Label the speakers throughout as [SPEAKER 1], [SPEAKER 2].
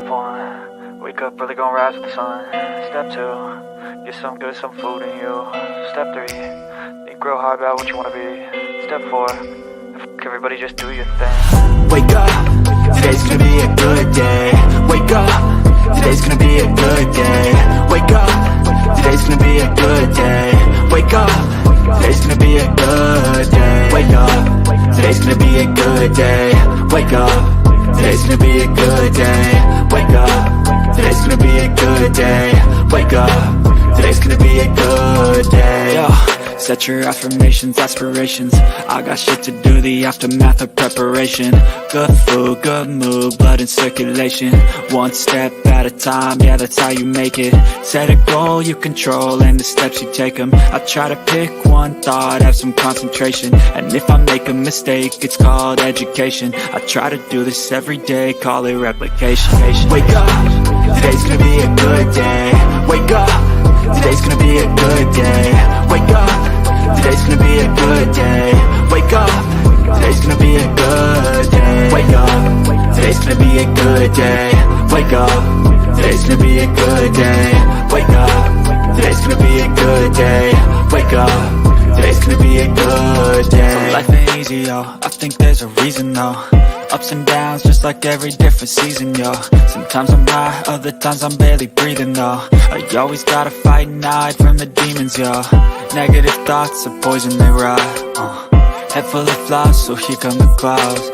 [SPEAKER 1] Vaughn, wake up, really gonna rise with the sun. Step 2, get some good, some food in you. Step 3, think real hard about what you wanna be. Step 4, everybody just do your thing.
[SPEAKER 2] Wake up, today's gonna be a good day. Wake up, today's gonna be a good day. Wake up, today's gonna be a good day. Wake up, today's gonna be a good day. Wake up, today's gonna be a good day. Wake up, today's gonna be a good day. Wake up, today's gonna be a good day. Wake up, today's gonna be a good day. Yo, set your affirmations, aspirations. I got shit to do, the aftermath of preparation. Good food, good mood, blood in circulation. One step at a time, yeah, that's how you make it. Set a goal you control and the steps you take them. I try to pick one thought, have some concentration. And if I make a mistake, it's called education. I try to do this every day, call it replication. Wake up, today's gonna be a good day. Wake up, today's gonna be a good day. Wake up, today's gonna be a good day. Wake up, today's gonna be a good day. Wake up, today's gonna be a good day. Wake up, today's gonna be a good day. Wake up, today's gonna be a good day. Wake up, today's gonna be a good day. So life ain't easy, yo, I think there's a reason though. Ups and downs, just like every different season, yo. Sometimes I'm high, other times I'm barely breathing, though. I always gotta fight and hide from the demons, yo. Negative thoughts are poison, they rot. Head full of flies, so here come the clouds.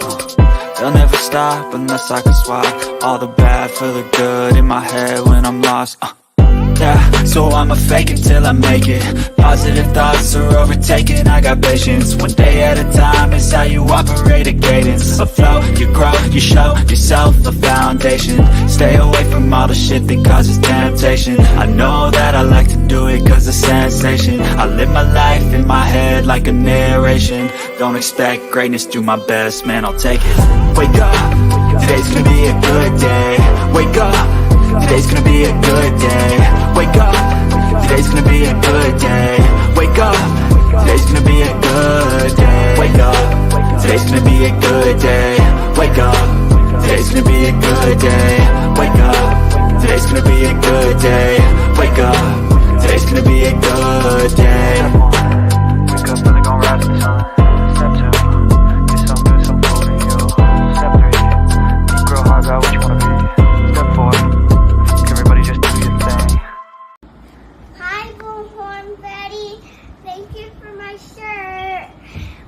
[SPEAKER 2] They'll never stop unless I can swap all the bad for the good in my head when I'm lost. Yeah, so I'ma fake it till I make it. Positive thoughts are overtaken, I got patience. One day at a time is how you operate a cadence. A flow, you grow, you show yourself a foundation. Stay away from all the shit that causes temptation. I know that I like to do it cause it's sensation. I live my life in my head like a narration. Don't expect greatness, do my best, man, I'll take it. Wake up, today's gonna be a good day. Wake up, today's gonna be a good day. Wake up, today's gonna be a good day. Wake up, today's gonna be a good day. Wake up, today's gonna be a good day. Wake up, today's gonna be a good day. Wake up, today's gonna be a good day. Wake up, today's gonna be a good day.
[SPEAKER 1] Wake up, really gonna rise with the sun. Step 2, get some good, some food in you. Step 3, think real hard about what you wanna be. Step 4, everybody just do your thing.
[SPEAKER 3] Hi, Bullhorn Betty. Thank you for my shirt.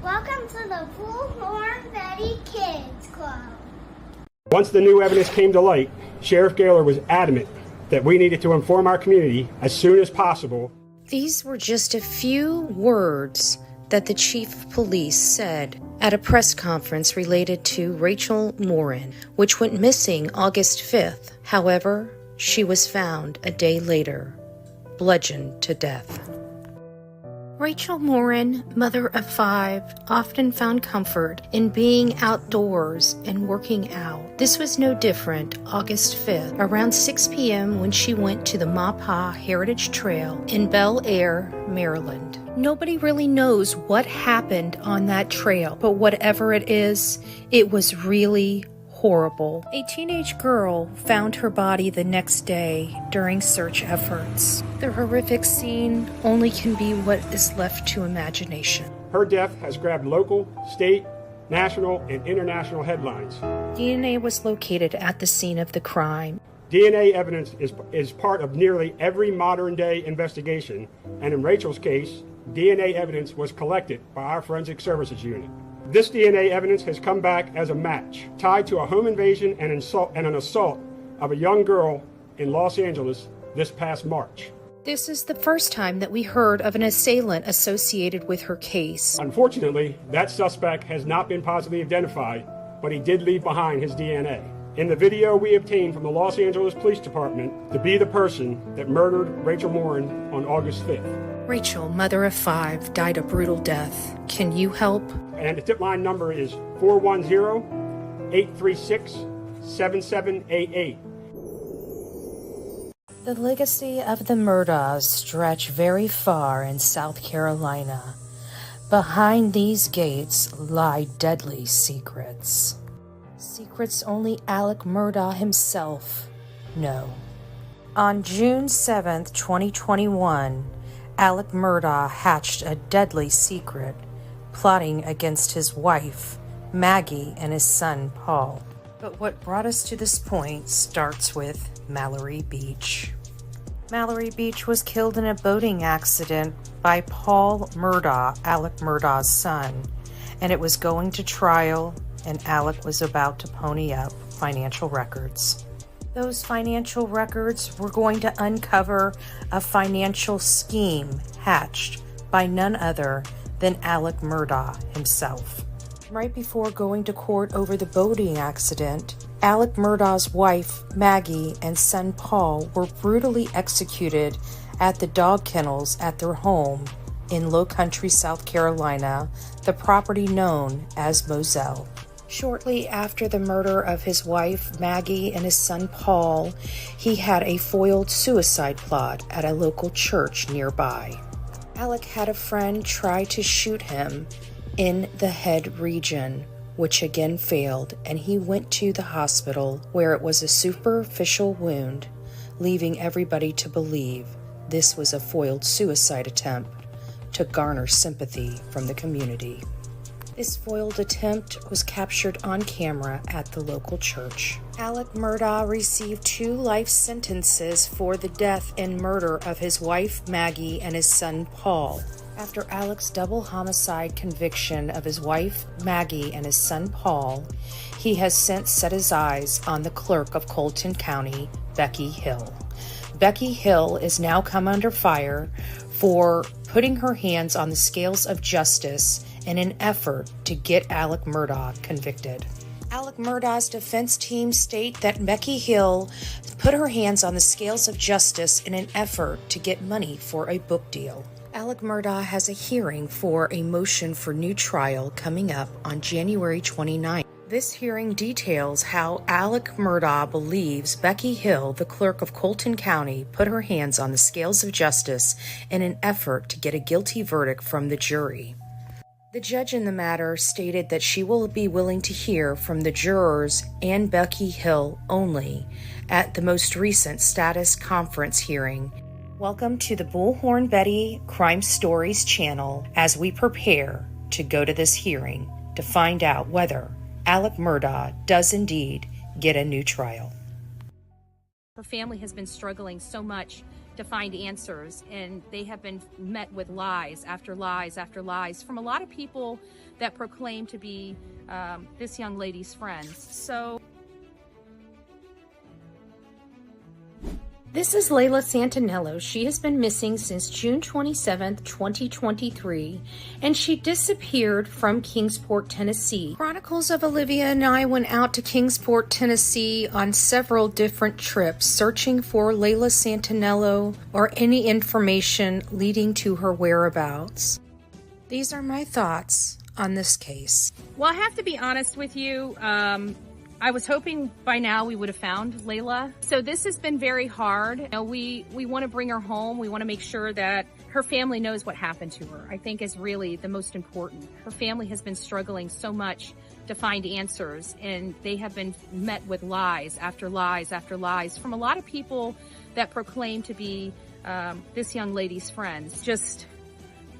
[SPEAKER 3] Welcome to the Bullhorn Betty Kids Club.
[SPEAKER 4] Once the new evidence came to light, Sheriff Gaylor was adamant that we needed to inform our community as soon as possible.
[SPEAKER 5] These were just a few words that the chief of police said at a press conference related to Rachel Morin, which went missing August 5th. However, she was found a day later, bludgeoned to death. Rachel Morin, mother of 5, often found comfort in being outdoors and working out. This was no different August 5th, around 6 p.m. when she went to the Maupaw Heritage Trail in Bel Air, Maryland. Nobody really knows what happened on that trail, but whatever it is, it was really horrible. A teenage girl found her body the next day during search efforts. The horrific scene only can be what is left to imagination.
[SPEAKER 4] Her death has grabbed local, state, national, and international headlines.
[SPEAKER 5] DNA was located at the scene of the crime.
[SPEAKER 4] DNA evidence is part of nearly every modern-day investigation, and in Rachel's case, DNA evidence was collected by our Forensic Services Unit. This DNA evidence has come back as a match, tied to a home invasion and an assault of a young girl in Los Angeles this past March.
[SPEAKER 5] This is the first time that we heard of an assailant associated with her case.
[SPEAKER 4] Unfortunately, that suspect has not been positively identified, but he did leave behind his DNA. In the video we obtained from the Los Angeles Police Department to be the person that murdered Rachel Morin on August 5th.
[SPEAKER 5] Rachel, mother of 5, died a brutal death. Can you help?
[SPEAKER 4] And the tip line number is 410-836-7788.
[SPEAKER 5] The legacy of the Murdaughs stretch very far in South Carolina. Behind these gates lie deadly secrets. Secrets only Alec Murdaugh himself know. On June 7th, 2021, Alec Murdaugh hatched a deadly secret, plotting against his wife, Maggie, and his son, Paul. But what brought us to this point starts with Mallory Beach. Mallory Beach was killed in a boating accident by Paul Murdaugh, Alec Murdaugh's son, and it was going to trial, and Alec was about to pony up financial records. Those financial records were going to uncover a financial scheme hatched by none other than Alec Murdaugh himself. Right before going to court over the boating accident, Alec Murdaugh's wife, Maggie, and son, Paul, were brutally executed at the dog kennels at their home in Low Country, South Carolina, the property known as Moselle. Shortly after the murder of his wife, Maggie, and his son, Paul, he had a foiled suicide plot at a local church nearby. Alec had a friend try to shoot him in the head region, which again failed, and he went to the hospital where it was a superficial wound, leaving everybody to believe this was a foiled suicide attempt to garner sympathy from the community. This foiled attempt was captured on camera at the local church. Alec Murdaugh received 2 life sentences for the death and murder of his wife, Maggie, and his son, Paul. After Alec's double homicide conviction of his wife, Maggie, and his son, Paul, he has since set his eyes on the clerk of Colton County, Becky Hill. Becky Hill is now come under fire for putting her hands on the scales of justice in an effort to get Alec Murdaugh convicted. Alec Murdaugh's defense team state that Becky Hill put her hands on the scales of justice in an effort to get money for a book deal. Alec Murdaugh has a hearing for a motion for new trial coming up on January 29th. This hearing details how Alec Murdaugh believes Becky Hill, the clerk of Colton County, put her hands on the scales of justice in an effort to get a guilty verdict from the jury. The judge in the matter stated that she will be willing to hear from the jurors and Becky Hill only at the most recent status conference hearing. Welcome to the Bullhorn Betty Crime Stories channel as we prepare to go to this hearing to find out whether Alec Murdaugh does indeed get a new trial.
[SPEAKER 6] Her family has been struggling so much to find answers, and they have been met with lies after lies after lies from a lot of people that proclaim to be this young lady's friends. So
[SPEAKER 5] This is Layla Santinello. She has been missing since June 27th, 2023, and she disappeared from Kingsport, Tennessee. Chronicles of Olivia and I went out to Kingsport, Tennessee on several different trips, searching for Layla Santinello or any information leading to her whereabouts. These are my thoughts on this case.
[SPEAKER 6] Well, I have to be honest with you. I was hoping by now we would have found Layla. So this has been very hard. You know, we want to bring her home. We want to make sure that her family knows what happened to her, I think is really the most important. Her family has been struggling so much to find answers, and they have been met with lies after lies after lies from a lot of people that proclaim to be this young lady's friends. Just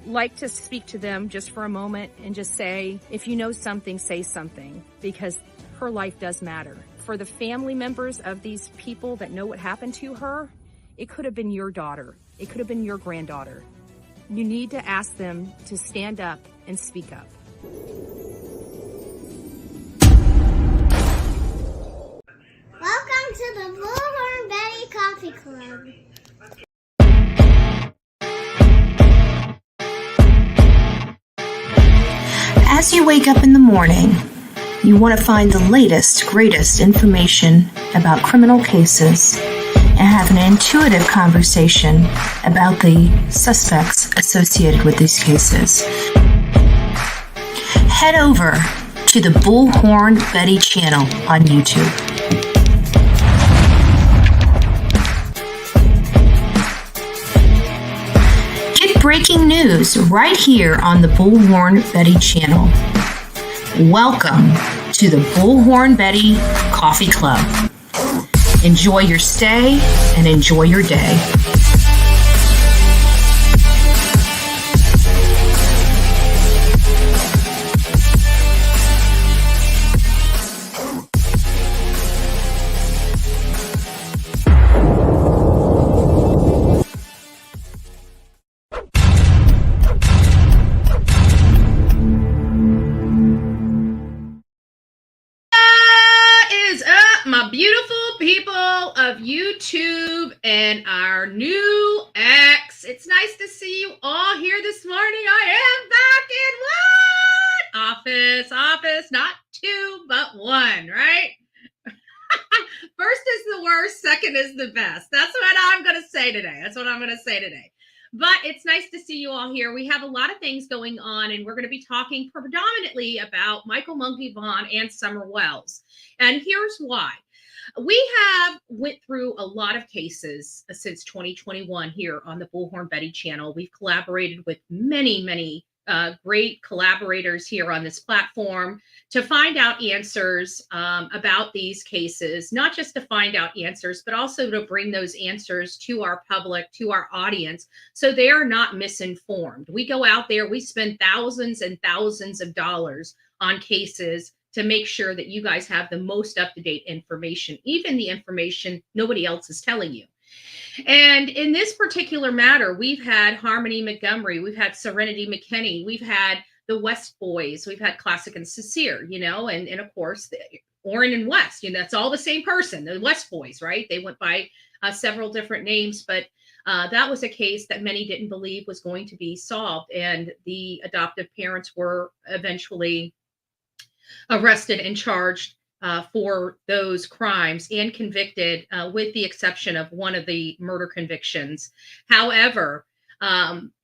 [SPEAKER 6] like to speak to them just for a moment and just say, if you know something, say something, because her life does matter. For the family members of these people that know what happened to her, it could have been your daughter. It could have been your granddaughter. You need to ask them to stand up and speak up.
[SPEAKER 3] Welcome to the Bullhorn Betty Coffee Club.
[SPEAKER 5] As you wake up in the morning, you want to find the latest, greatest information about criminal cases and have an intuitive conversation about the suspects associated with these cases. Head over to the Bullhorn Betty channel on YouTube. Get breaking news right here on the Bullhorn Betty channel. Welcome
[SPEAKER 7] to the Bullhorn Betty Coffee Club. Enjoy your stay and enjoy your day.
[SPEAKER 8] My beautiful people of YouTube and our new ex. It's nice to see you all here this morning. I am back in what? Office, not two, but one, right? First is the worst, second is the best. That's what I'm going to say today. But it's nice to see you all here. We have a lot of things going on, and we're going to be talking predominantly about Michael Monkey Vaughn and Summer Wells. And here's why. We have went through a lot of cases since 2021 here on the Bullhorn Betty channel. We've collaborated with many great collaborators here on this platform to find out answers about these cases, not just to find out answers, but also to bring those answers to our public, to our audience, so they are not misinformed. We go out there, we spend thousands and thousands of dollars on cases to make sure that you guys have the most up-to-date information, even the information nobody else is telling you. And in this particular matter, we've had Harmony Montgomery, we've had Serenity McKinney, we've had the West Boys, we've had Classic and Sincere, and of course, Orrin and West, that's all the same person, the West Boys, right? They went by several different names, but that was a case that many didn't believe was going to be solved. And the adoptive parents were eventually arrested and charged for those crimes and convicted, with the exception of one of the murder convictions. However,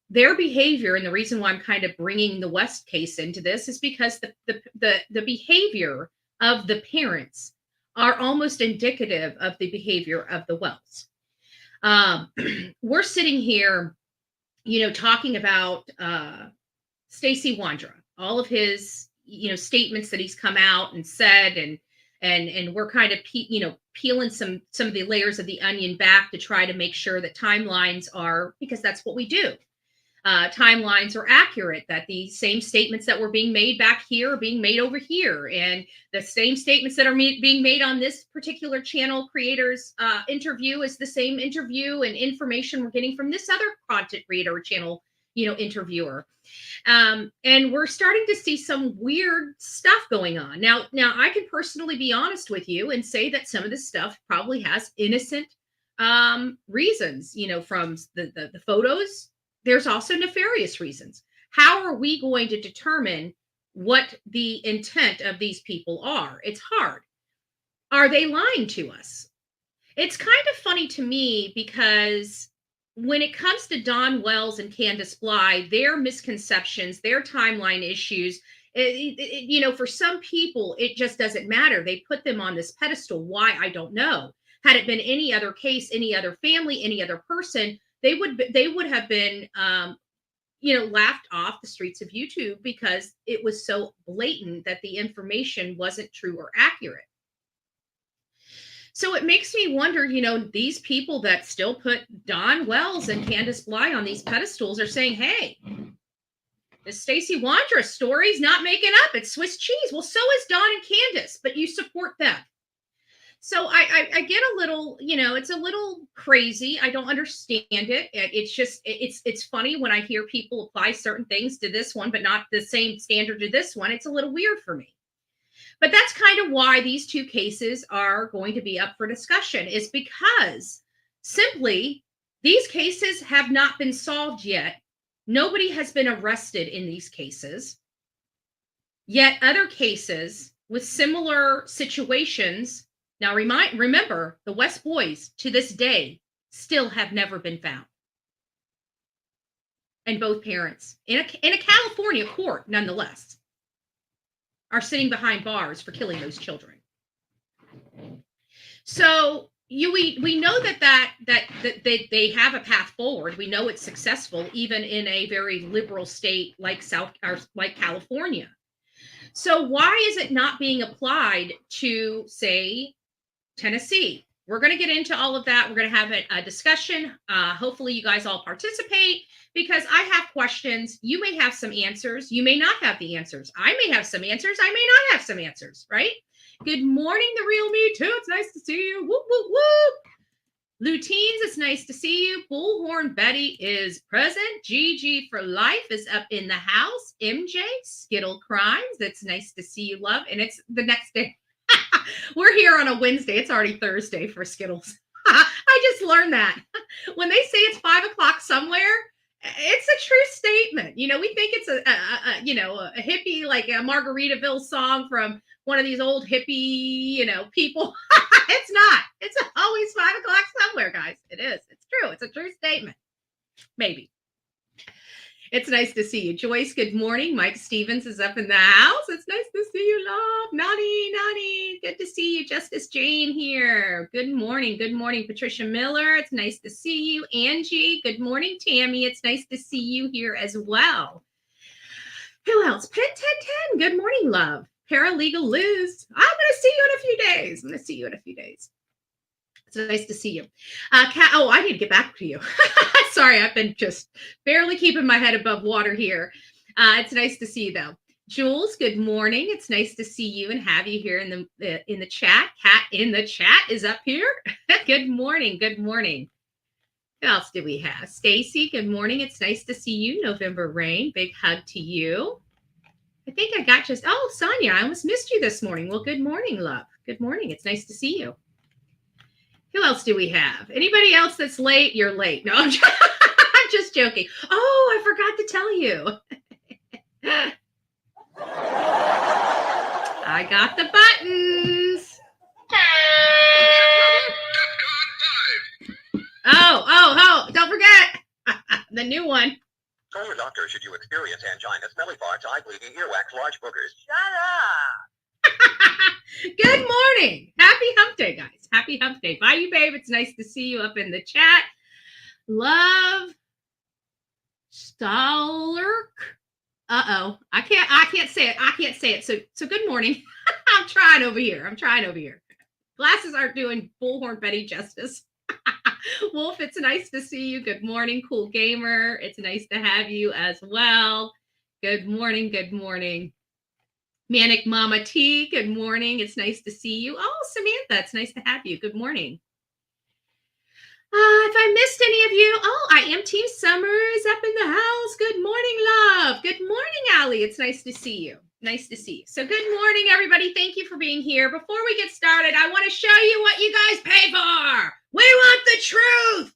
[SPEAKER 8] their behavior, and the reason why I'm kind of bringing the West case into this, is because the behavior of the parents are almost indicative of the behavior of the Wells. We're sitting here, talking about Stacey Wandra, all of his statements that he's come out and said, and we're kind of peeling some of the layers of the onion back to try to make sure that timelines are, because that's what we do. Timelines are accurate, that the same statements that were being made back here are being made over here, and the same statements that are being made on this particular channel creator's interview is the same interview and information we're getting from this other content creator channel interviewer. And we're starting to see some weird stuff going on. Now I can personally be honest with you and say that some of this stuff probably has innocent reasons, from the photos. There's also nefarious reasons. How are we going to determine what the intent of these people are? It's hard. Are they lying to us? It's kind of funny to me, because when it comes to Don Wells and Candace Bly, their misconceptions, their timeline issues, for some people, it just doesn't matter. They put them on this pedestal. Why? I don't know. Had it been any other case, any other family, any other person, they would have been, laughed off the streets of YouTube, because it was so blatant that the information wasn't true or accurate. So it makes me wonder, these people that still put Don Wells and Candace Bly on these pedestals are saying, hey, this Stacey Wandra story's not making up. It's Swiss cheese. Well, so is Don and Candace, but you support them. So I get a little, it's a little crazy. I don't understand it. It's just, it's funny when I hear people apply certain things to this one, but not the same standard to this one. It's a little weird for me. But that's kind of why these two cases are going to be up for discussion, is because simply these cases have not been solved yet. Nobody has been arrested in these cases. Yet other cases with similar situations. Now, remember, the West Boys to this day still have never been found. And both parents in a California court, nonetheless, are sitting behind bars for killing those children. So we know that they have a path forward. We know it's successful, even in a very liberal state like California. So why is it not being applied to, say, Tennessee? We're going to get into all of that. We're going to have a discussion. Hopefully you guys all participate because I have questions. You may have some answers. You may not have the answers. I may have some answers. I may not have some answers, right? Good morning, the real me too. It's nice to see you. Whoop, whoop, whoop. Luteens, it's nice to see you. Bullhorn Betty is present. Gigi for life is up in the house. MJ, Skittle Crimes, it's nice to see you, love. And it's the next day. We're here on a Wednesday. It's already Thursday for Skittles. I just learned that. When they say it's 5 o'clock somewhere, it's a true statement. You know, we think it's a hippie, like a Margaritaville song from one of these old hippie, people. It's not. It's always 5 o'clock somewhere, guys. It is. It's true. It's a true statement. Maybe. It's nice to see you. Joyce, good morning. Mike Stevens is up in the house. It's nice to see you, love. Nani. Good to see you. Justice Jane here. Good morning. Good morning, Patricia Miller. It's nice to see you. Angie, good morning. Tammy, it's nice to see you here as well. Who else? Pin 1010. Good morning, love. Paralegal Liz. I'm going to see you in a few days. It's nice to see you. Kat, I need to get back to you. Sorry, I've been just barely keeping my head above water here. It's nice to see you, though. Jules, good morning. It's nice to see you and have you here in the chat. Kat in the chat is up here. Good morning. Good morning. Who else do we have? Stacy, good morning. It's nice to see you. November Rain, big hug to you. I think I got Sonia, I almost missed you this morning. Well, good morning, love. Good morning. It's nice to see you. Who else do we have? Anybody else that's late? You're late. No, I'm just joking. Oh, I forgot to tell you. I got the buttons. Oh, don't forget. The new one.
[SPEAKER 9] Call your doctor should you experience angina, smelly farts, eye bleeding, earwax, large boogers. Shut up.
[SPEAKER 8] Good morning. Happy hump day, guys. Happy hump day. Bye, you babe. It's nice to see you up in the chat. Love Stallerk. I can't say it. So good morning. I'm trying over here. Glasses aren't doing Bullhorn Betty justice. Wolf, it's nice to see you. Good morning, Cool Gamer. It's nice to have you as well. Good morning. Manic Mama T, good morning. It's nice to see you. Oh, Samantha, it's nice to have you. Good morning. If I missed any of you, I am Team Summer is up in the house. Good morning, love. Good morning, Allie. It's nice to see you. So good morning, everybody. Thank you for being here. Before we get started, I want to show you what you guys pay for. We want the truth.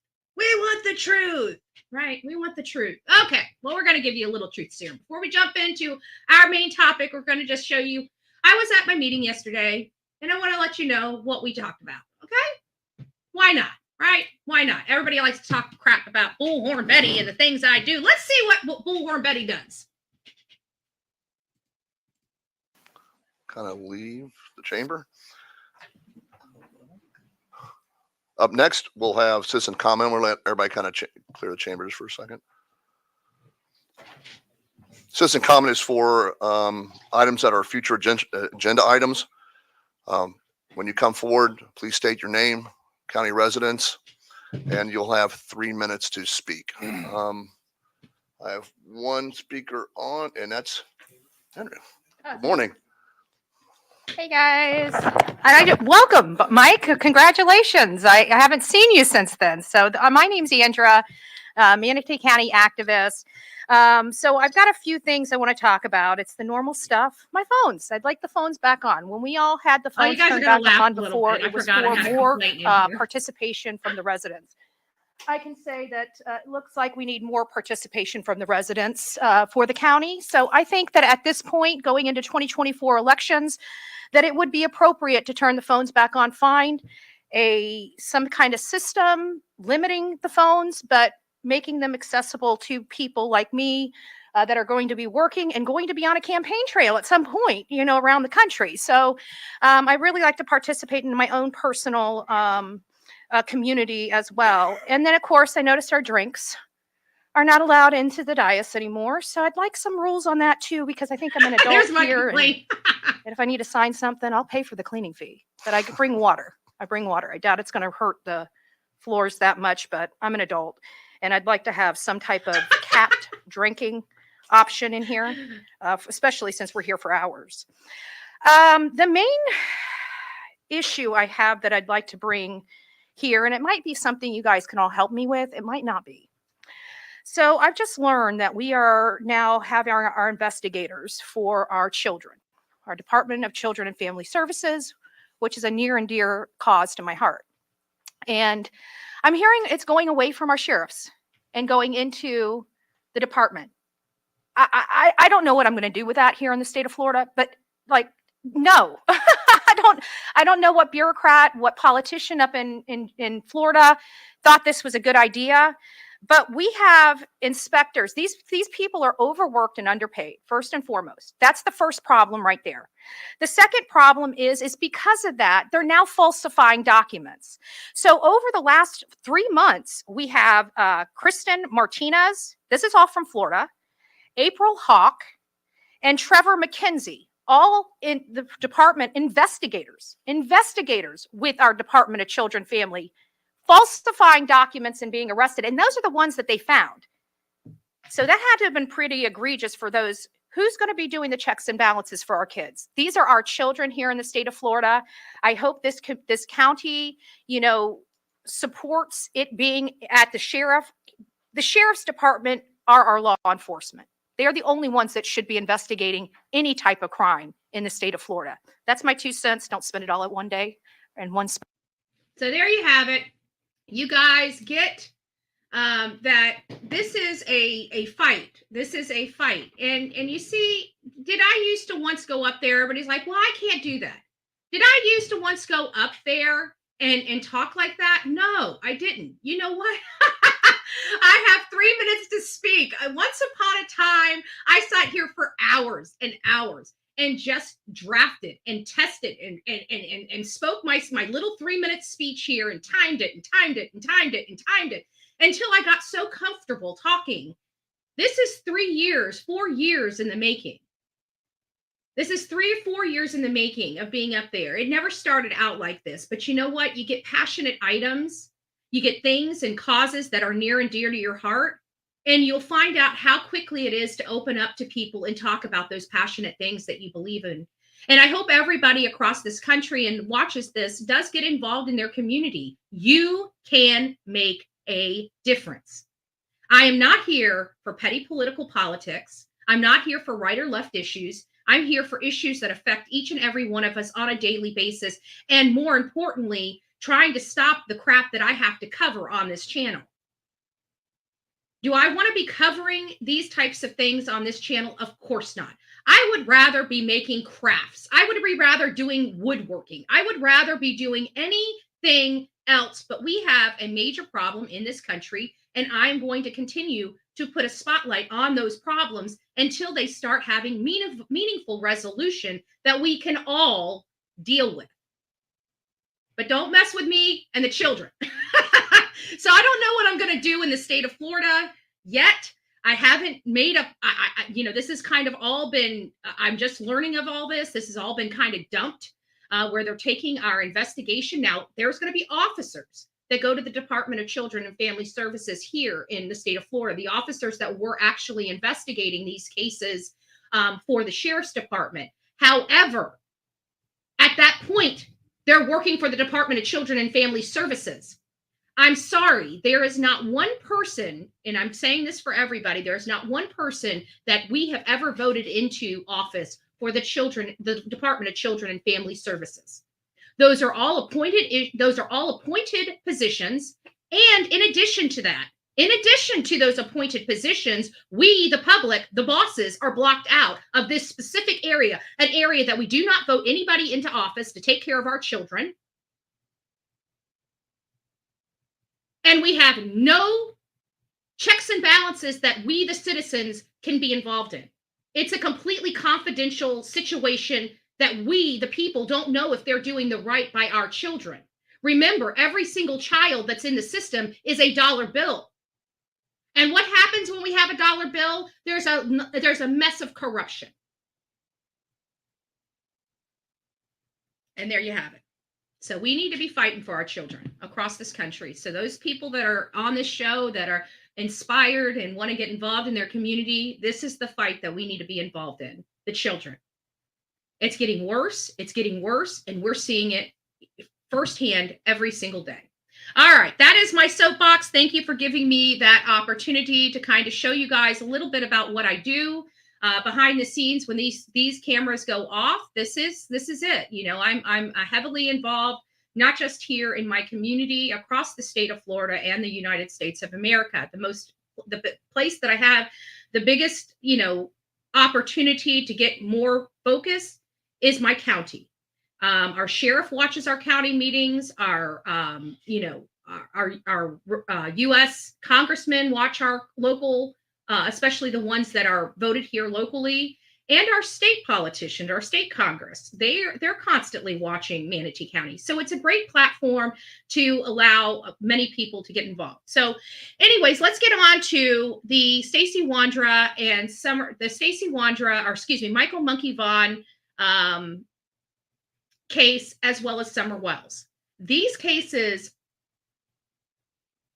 [SPEAKER 8] Right? We want the truth. Okay. Well, we're going to give you a little truth serum. Before we jump into our main topic, we're going to just show you. I was at my meeting yesterday, and I want to let you know what we talked about. Okay? Why not? Right? Why not? Everybody likes to talk crap about Bullhorn Betty and the things I do. Let's see what Bullhorn Betty does.
[SPEAKER 10] Kind of leave the chamber. Up next, we'll have citizen comment. We'll let everybody kind of clear the chambers for a second. Citizen comment is for items that are future agenda items. When you come forward, please state your name, county residence, and you'll have 3 minutes to speak. I have one speaker on, and that's Henry. Good morning.
[SPEAKER 11] Hey guys, welcome, Mike. Congratulations. I haven't seen you since then. So my name's Andra, Manatee County activist. So I've got a few things I want to talk about. It's the normal stuff. My phones. I'd like the phones back on. When we all had the phones turned back on before, it was for more participation from the residents. I can say that it looks like we need more participation from the residents for the county. So I think that at this point, going into 2024 elections, that it would be appropriate to turn the phones back on, find some kind of system limiting the phones, but making them accessible to people like me that are going to be working and going to be on a campaign trail at some point, around the country. So I really like to participate in my own personal community as well. And then, of course, I noticed our drinks are not allowed into the dais anymore. So I'd like some rules on that too, because I think I'm an adult
[SPEAKER 8] There's my
[SPEAKER 11] here.
[SPEAKER 8] complaint.
[SPEAKER 11] And if I need to sign something, I'll pay for the cleaning fee. But I could bring water. I bring water. I doubt it's going to hurt the floors that much, but I'm an adult. And I'd like to have some type of capped drinking option in here, especially since we're here for hours. The main issue I have that I'd like to bring here, and it might be something you guys can all help me with, it might not be. So I've just learned that we are now having our investigators for our children, our Department of Children and Family Services, which is a near and dear cause to my heart. And I'm hearing it's going away from our sheriffs and going into the department. I don't know what I'm going to do with that here in the state of Florida, but like, no, I don't know what bureaucrat, what politician up in Florida thought this was a good idea. But we have inspectors. These people are overworked and underpaid, first and foremost. That's the first problem right there. The second problem is because of that, they're now falsifying documents. So over the last 3 months, we have Kristen Martinez. This is all from Florida. April Hawk and Trevor McKenzie, all in the department investigators with our Department of Children Family, falsifying documents and being arrested. And those are the ones that they found. So that had to have been pretty egregious for those. Who's going to be doing the checks and balances for our kids? These are our children here in the state of Florida. I hope this county, supports it being at the sheriff. The sheriff's department are our law enforcement. They are the only ones that should be investigating any type of crime in the state of Florida. That's my 2 cents. Don't spend it all at one day and one. So
[SPEAKER 8] there you have it. You guys get that this is a fight. This is a fight. And you see, did I used to once go up there? Everybody's like, well, I can't do that. Did I used to once go up there and talk like that? No, I didn't. You know what? I have 3 minutes to speak. Once upon a time, I sat here for hours and hours and just drafted and tested and spoke my little 3-minute speech here and timed it until I got so comfortable talking. This is 3 years, 4 years in the making. This is 3 or 4 years in the making of being up there. It never started out like this, but you know what? You get passionate items, you get things and causes that are near and dear to your heart, and you'll find out how quickly it is to open up to people and talk about those passionate things that you believe in. And I hope everybody across this country and watches this does get involved in their community. You can make a difference. I am not here for petty political politics. I'm not here for right or left issues. I'm here for issues that affect each and every one of us on a daily basis. And more importantly, trying to stop the crap that I have to cover on this channel. Do I want to be covering these types of things on this channel? Of course not. I would rather be making crafts. I would be rather doing woodworking. I would rather be doing anything else. But we have a major problem in this country, and I'm going to continue to put a spotlight on those problems until they start having meaningful resolution that we can all deal with. But don't mess with me and the children. So I don't know what I'm going to do in the state of Florida yet. I haven't made up, this has kind of all been, I'm just learning of all this. This has all been kind of dumped where they're taking our investigation. Now, there's going to be officers that go to the Department of Children and Family Services here in the state of Florida, the officers that were actually investigating these cases for the Sheriff's Department. However, at that point, they're working for the Department of Children and Family Services. I'm sorry, there is not one person, and I'm saying this for everybody, there is not one person that we have ever voted into office for the Department of Children and Family Services. Those are all appointed positions. And in addition to that, in addition to those appointed positions, we, the public, the bosses, are blocked out of this specific area, an area that we do not vote anybody into office to take care of our children. And we have no checks and balances that we, the citizens, can be involved in. It's a completely confidential situation that we, the people, don't know if they're doing the right by our children. Remember, every single child that's in the system is a dollar bill. And what happens when we have a dollar bill? There's a mess of corruption. And there you have it. So we need to be fighting for our children across this country. So those people that are on this show that are inspired and want to get involved in their community, this is the fight that we need to be involved in. The children. It's getting worse. It's getting worse. And we're seeing it firsthand every single day. All right. That is my soapbox. Thank you for giving me that opportunity to kind of show you guys a little bit about what I do. Behind the scenes, when these cameras go off, this is it. You know, I'm heavily involved, not just here in my community, across the state of Florida and the United States of America. The place that I have the biggest, you know, opportunity to get more focus is my county. Our sheriff watches our county meetings. Our U.S. congressmen watch our local. Especially the ones that are voted here locally, and our state politicians, our state Congress. They're constantly watching Manatee County. So it's a great platform to allow many people to get involved. So anyways, let's get on to the Stacey Wandra and Michael Monkey Vaughn case, as well as Summer Wells. These cases,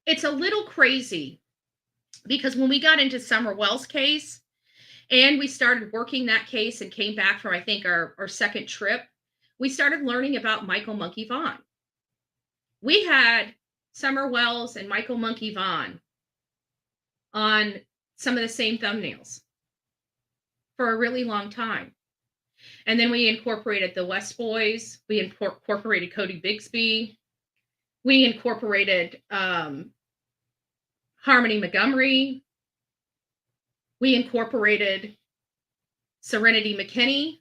[SPEAKER 8] it's a little crazy. Because when we got into Summer Wells' case and we started working that case and came back from, I think, our second trip, we started learning about Michael Monkey Vaughn. We had Summer Wells and Michael Monkey Vaughn on some of the same thumbnails for a really long time. And then we incorporated the West Boys. We incorporated Cody Bigsby. We incorporated Harmony Montgomery. We incorporated Serenity McKinney.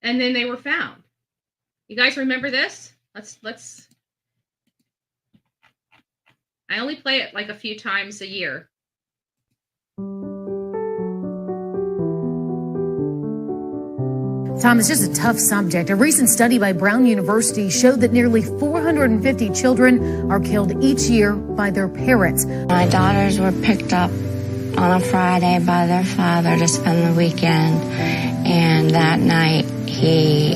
[SPEAKER 8] And then they were found. You guys remember this? Let's I only play it like a few times a year.
[SPEAKER 12] Tom, it's just a tough subject. A recent study by Brown University showed that nearly 450 children are killed each year by their parents.
[SPEAKER 13] My daughters were picked up on a Friday by their father to spend the weekend, and that night he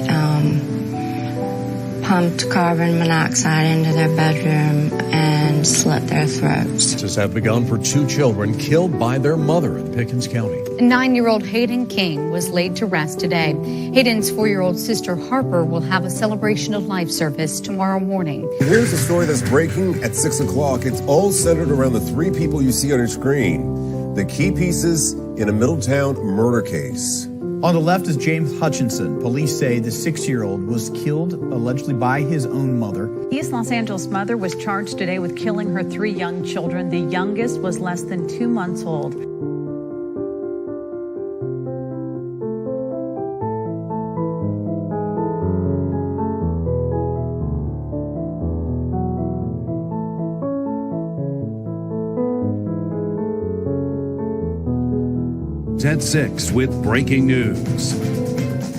[SPEAKER 13] pumped carbon monoxide into their bedroom and slit their throats.
[SPEAKER 14] Justice have begun for two children killed by their mother in Pickens County.
[SPEAKER 12] 9-year-old Hayden King was laid to rest today. Hayden's 4-year-old sister Harper will have a celebration of life service tomorrow morning.
[SPEAKER 15] Here's a story that's breaking at 6 o'clock. It's all centered around the three people you see on your screen. The key pieces in a Middletown murder case.
[SPEAKER 16] On the left is James Hutchinson. Police say the 6-year-old was killed allegedly by his own mother.
[SPEAKER 17] East Los Angeles mother was charged today with killing her 3 young children. The youngest was less than 2 months old.
[SPEAKER 14] At 6 with breaking news.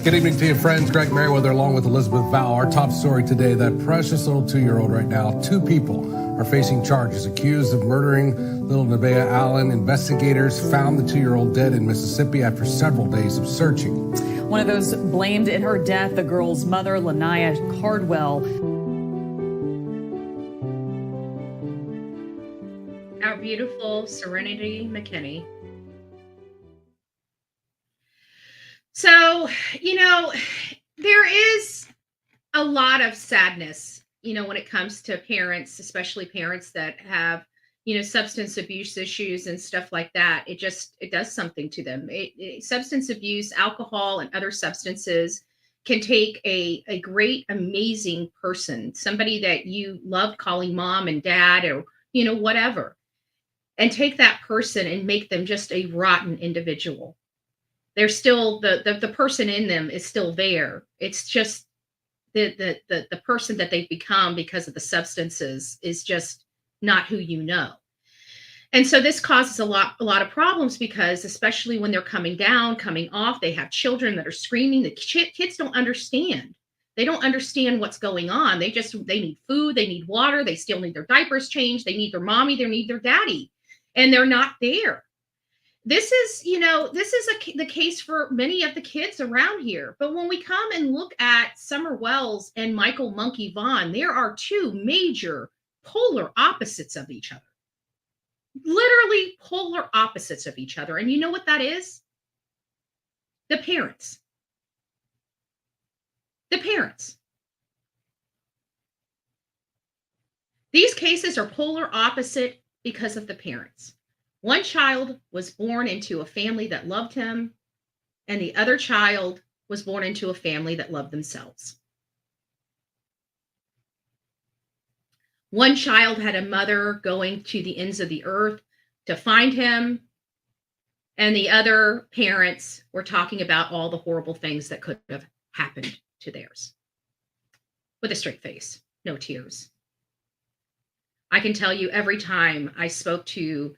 [SPEAKER 18] Good evening to you, friends. Greg Merriweather along with Elizabeth Vaughn. Our top story today, that precious little 2-year-old right now. 2 people are facing charges accused of murdering little Nevaeh Allen. Investigators found the 2-year-old dead in Mississippi after several days of searching.
[SPEAKER 17] One of those blamed in her death, the girl's mother, Lanaya Cardwell.
[SPEAKER 8] Our beautiful Serenity McKinney. So, you know, there is a lot of sadness, you know, when it comes to parents, especially parents that have, you know, substance abuse issues and stuff like that. It does something to them. Substance abuse, alcohol, and other substances can take a great, amazing person, somebody that you love calling mom and dad or, you know, whatever, and take that person and make them just a rotten individual. They're still the person in them is still there. It's just the person that they've become because of the substances is just not who you know. And so this causes a lot of problems because especially when they're coming down, coming off, they have children that are screaming. The kids don't understand. They don't understand what's going on. They need food, they need water, they still need their diapers changed, they need their mommy, they need their daddy, and they're not there. This is, the case for many of the kids around here. But when we come and look at Summer Wells and Michael Monkey Vaughn, there are two major polar opposites of each other. Literally polar opposites of each other. And you know what that is? The parents. The parents. These cases are polar opposite because of the parents. One child was born into a family that loved him, and the other child was born into a family that loved themselves. One child had a mother going to the ends of the earth to find him, and the other parents were talking about all the horrible things that could have happened to theirs. With a straight face, no tears. I can tell you every time I spoke to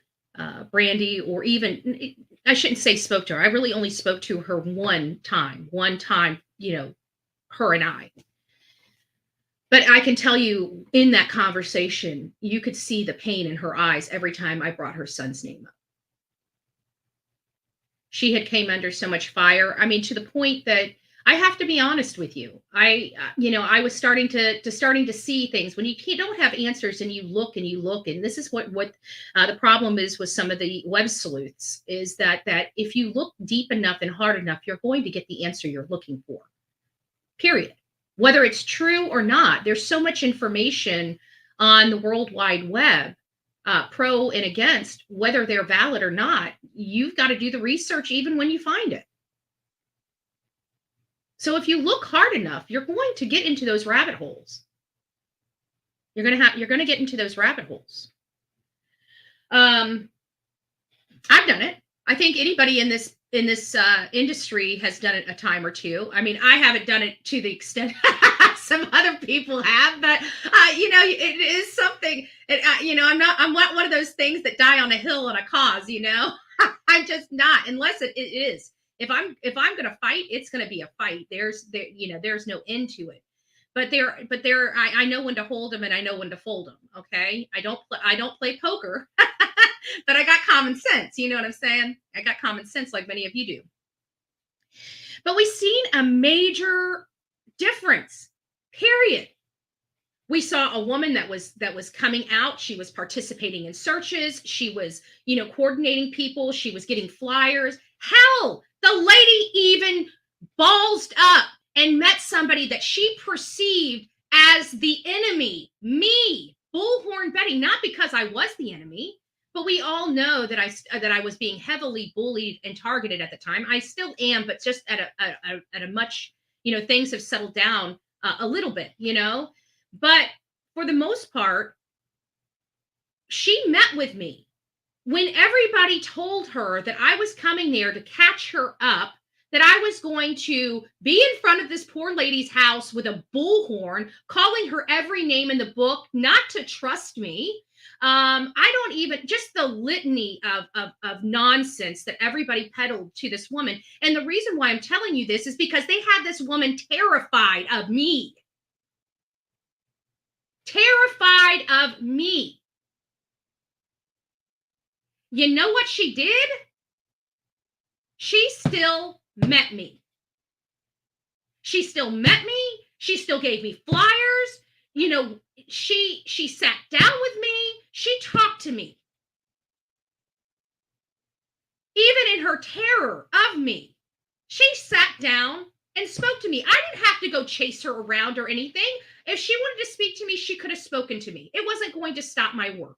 [SPEAKER 8] Brandy, or even, I shouldn't say spoke to her. I really only spoke to her one time, her and I. But I can tell you in that conversation, you could see the pain in her eyes every time I brought her son's name up. She had came under so much fire. I mean, to the point that I have to be honest with you. I was starting to see things when you don't have answers, and you look, and this is what the problem is with some of the web sleuths, is that if you look deep enough and hard enough, you're going to get the answer you're looking for. Period. Whether it's true or not, there's so much information on the World Wide Web, pro and against, whether they're valid or not. You've got to do the research even when you find it. So if you look hard enough, you're going to get into those rabbit holes. You're going to get into those rabbit holes. I've done it. I think anybody in this industry has done it a time or two. I mean, I haven't done it to the extent some other people have, but it is something. I'm not one of those things that die on a hill on a cause. I'm just not, unless it is. If I'm going to fight, it's going to be a fight. There's no end to it. But I know when to hold them, and I know when to fold them. Okay. I don't play poker, but I got common sense. You know what I'm saying? I got common sense like many of you do. But we've seen a major difference, period. We saw a woman that was coming out. She was participating in searches. She was, coordinating people. She was getting flyers. Hell, the lady even ballsed up and met somebody that she perceived as the enemy, me, Bullhorn Betty, not because I was the enemy, but we all know that I was being heavily bullied and targeted at the time. I still am, but just at a much, things have settled down a little bit, but for the most part, she met with me. When everybody told her that I was coming there to catch her up, that I was going to be in front of this poor lady's house with a bullhorn, calling her every name in the book, not to trust me. I don't even, just the litany of nonsense that everybody peddled to this woman. And the reason why I'm telling you this is because they had this woman terrified of me. Terrified of me. You know what she did? She still met me. She still met me. She still gave me flyers. She sat down with me. She talked to me. Even in her terror of me, she sat down and spoke to me. I didn't have to go chase her around or anything. If she wanted to speak to me, she could have spoken to me. It wasn't going to stop my work.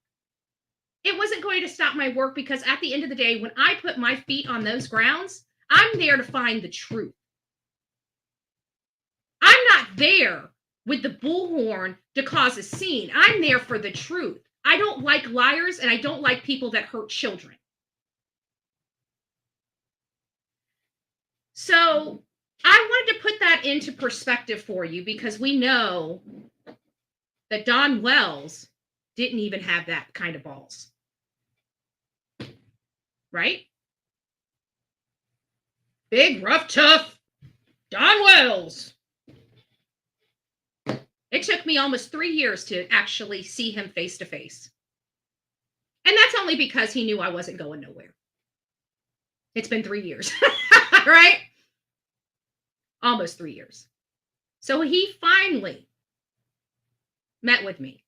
[SPEAKER 8] It wasn't going to stop my work, because at the end of the day, when I put my feet on those grounds, I'm there to find the truth. I'm not there with the bullhorn to cause a scene. I'm there for the truth. I don't like liars, and I don't like people that hurt children. So I wanted to put that into perspective for you, because we know that Don Wells didn't even have that kind of balls. Right? Big, rough, tough Don Wells. It took me almost 3 years to actually see him face to face. And that's only because he knew I wasn't going nowhere. It's been 3 years, right? Almost 3 years. So he finally met with me.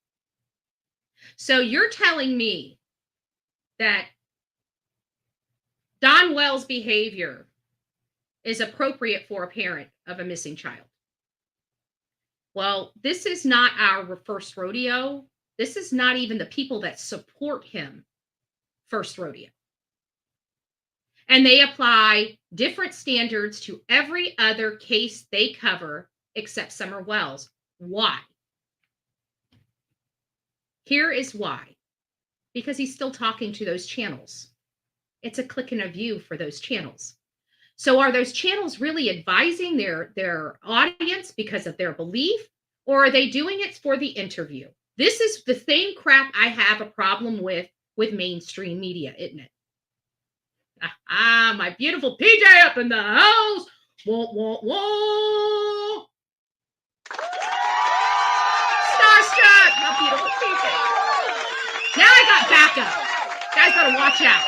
[SPEAKER 8] So you're telling me that Don Wells' behavior is appropriate for a parent of a missing child? Well, this is not our first rodeo. This is not even the people that support him first rodeo. And they apply different standards to every other case they cover except Summer Wells. Why? Here is why. Because he's still talking to those channels. It's a click and a view for those channels. So are those channels really advising their audience because of their belief, or are they doing it for the interview? This is the same crap I have a problem with mainstream media, isn't it? Ah, my beautiful PJ up in the house. Wah, wah, wah. Starstruck. My beautiful PJ. Now I got backup. Guys better watch out.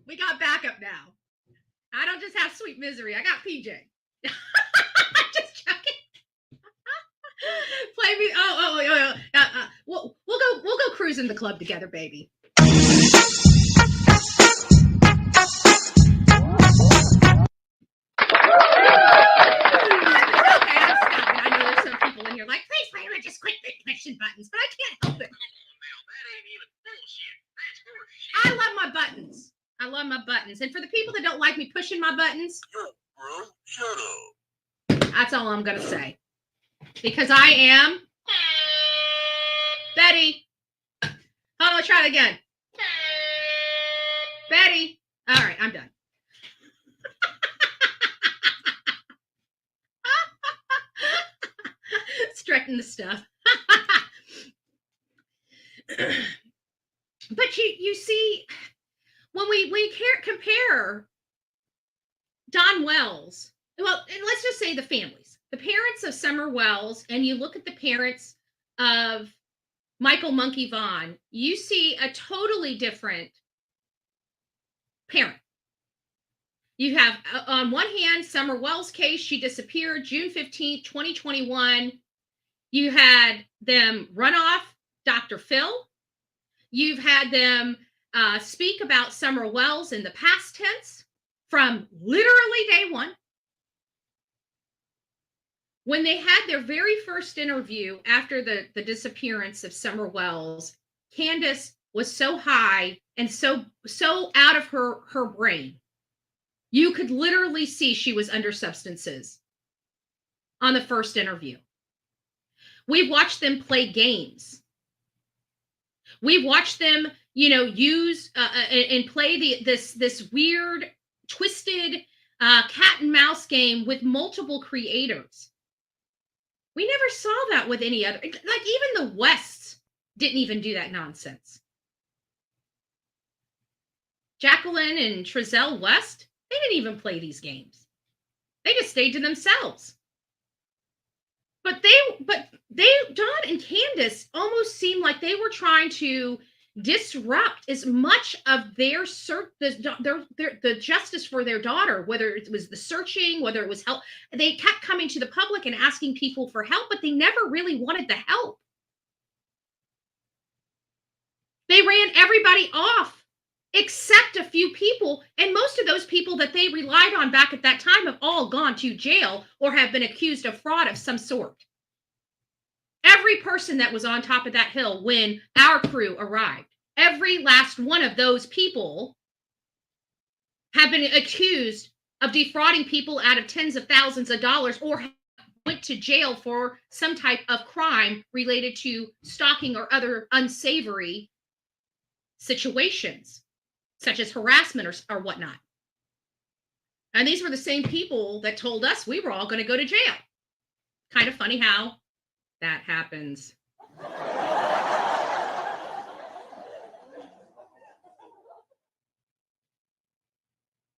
[SPEAKER 8] We got backup now. I don't just have sweet misery. I got PJ. I'm just joking. Play me. We'll go cruising the club together, baby. Just quick question buttons, but I can't help it. I love my buttons. I love my buttons. And for the people that don't like me pushing my buttons,
[SPEAKER 9] Bro, shut up.
[SPEAKER 8] that's all I'm going to say. Because I am Betty. Hold on, let's try it again. Betty. All right, I'm done. Stretching the stuff. But you see, when we compare Don Wells, well, and let's just say the families, the parents of Summer Wells, and you look at the parents of Michael Monkey Vaughn, you see a totally different parent. You have, on one hand, Summer Wells' case, she disappeared June 15th, 2021. You had them run off Dr. Phil. You've had them speak about Summer Wells in the past tense from literally day one. When they had their very first interview after the disappearance of Summer Wells, Candace was so high and so out of her brain. You could literally see she was under substances on the first interview. We've watched them play games. We've watched them, use and play this weird, twisted cat and mouse game with multiple creators. We never saw that with any other. Like even the Wests didn't even do that nonsense. Jacqueline and Trezell West, they didn't even play these games. They just stayed to themselves. But Don and Candace almost seemed like they were trying to disrupt as much of the justice for their daughter, whether it was the searching, whether it was help. They kept coming to the public and asking people for help, but they never really wanted the help. They ran everybody off except a few people, and most of those people that they relied on back at that time have all gone to jail or have been accused of fraud of some sort. Every person that was on top of that hill when our crew arrived, every last one of those people have been accused of defrauding people out of tens of thousands of dollars or went to jail for some type of crime related to stalking or other unsavory situations, such as harassment or whatnot. And these were the same people that told us we were all going to go to jail. Kind of funny how that happens.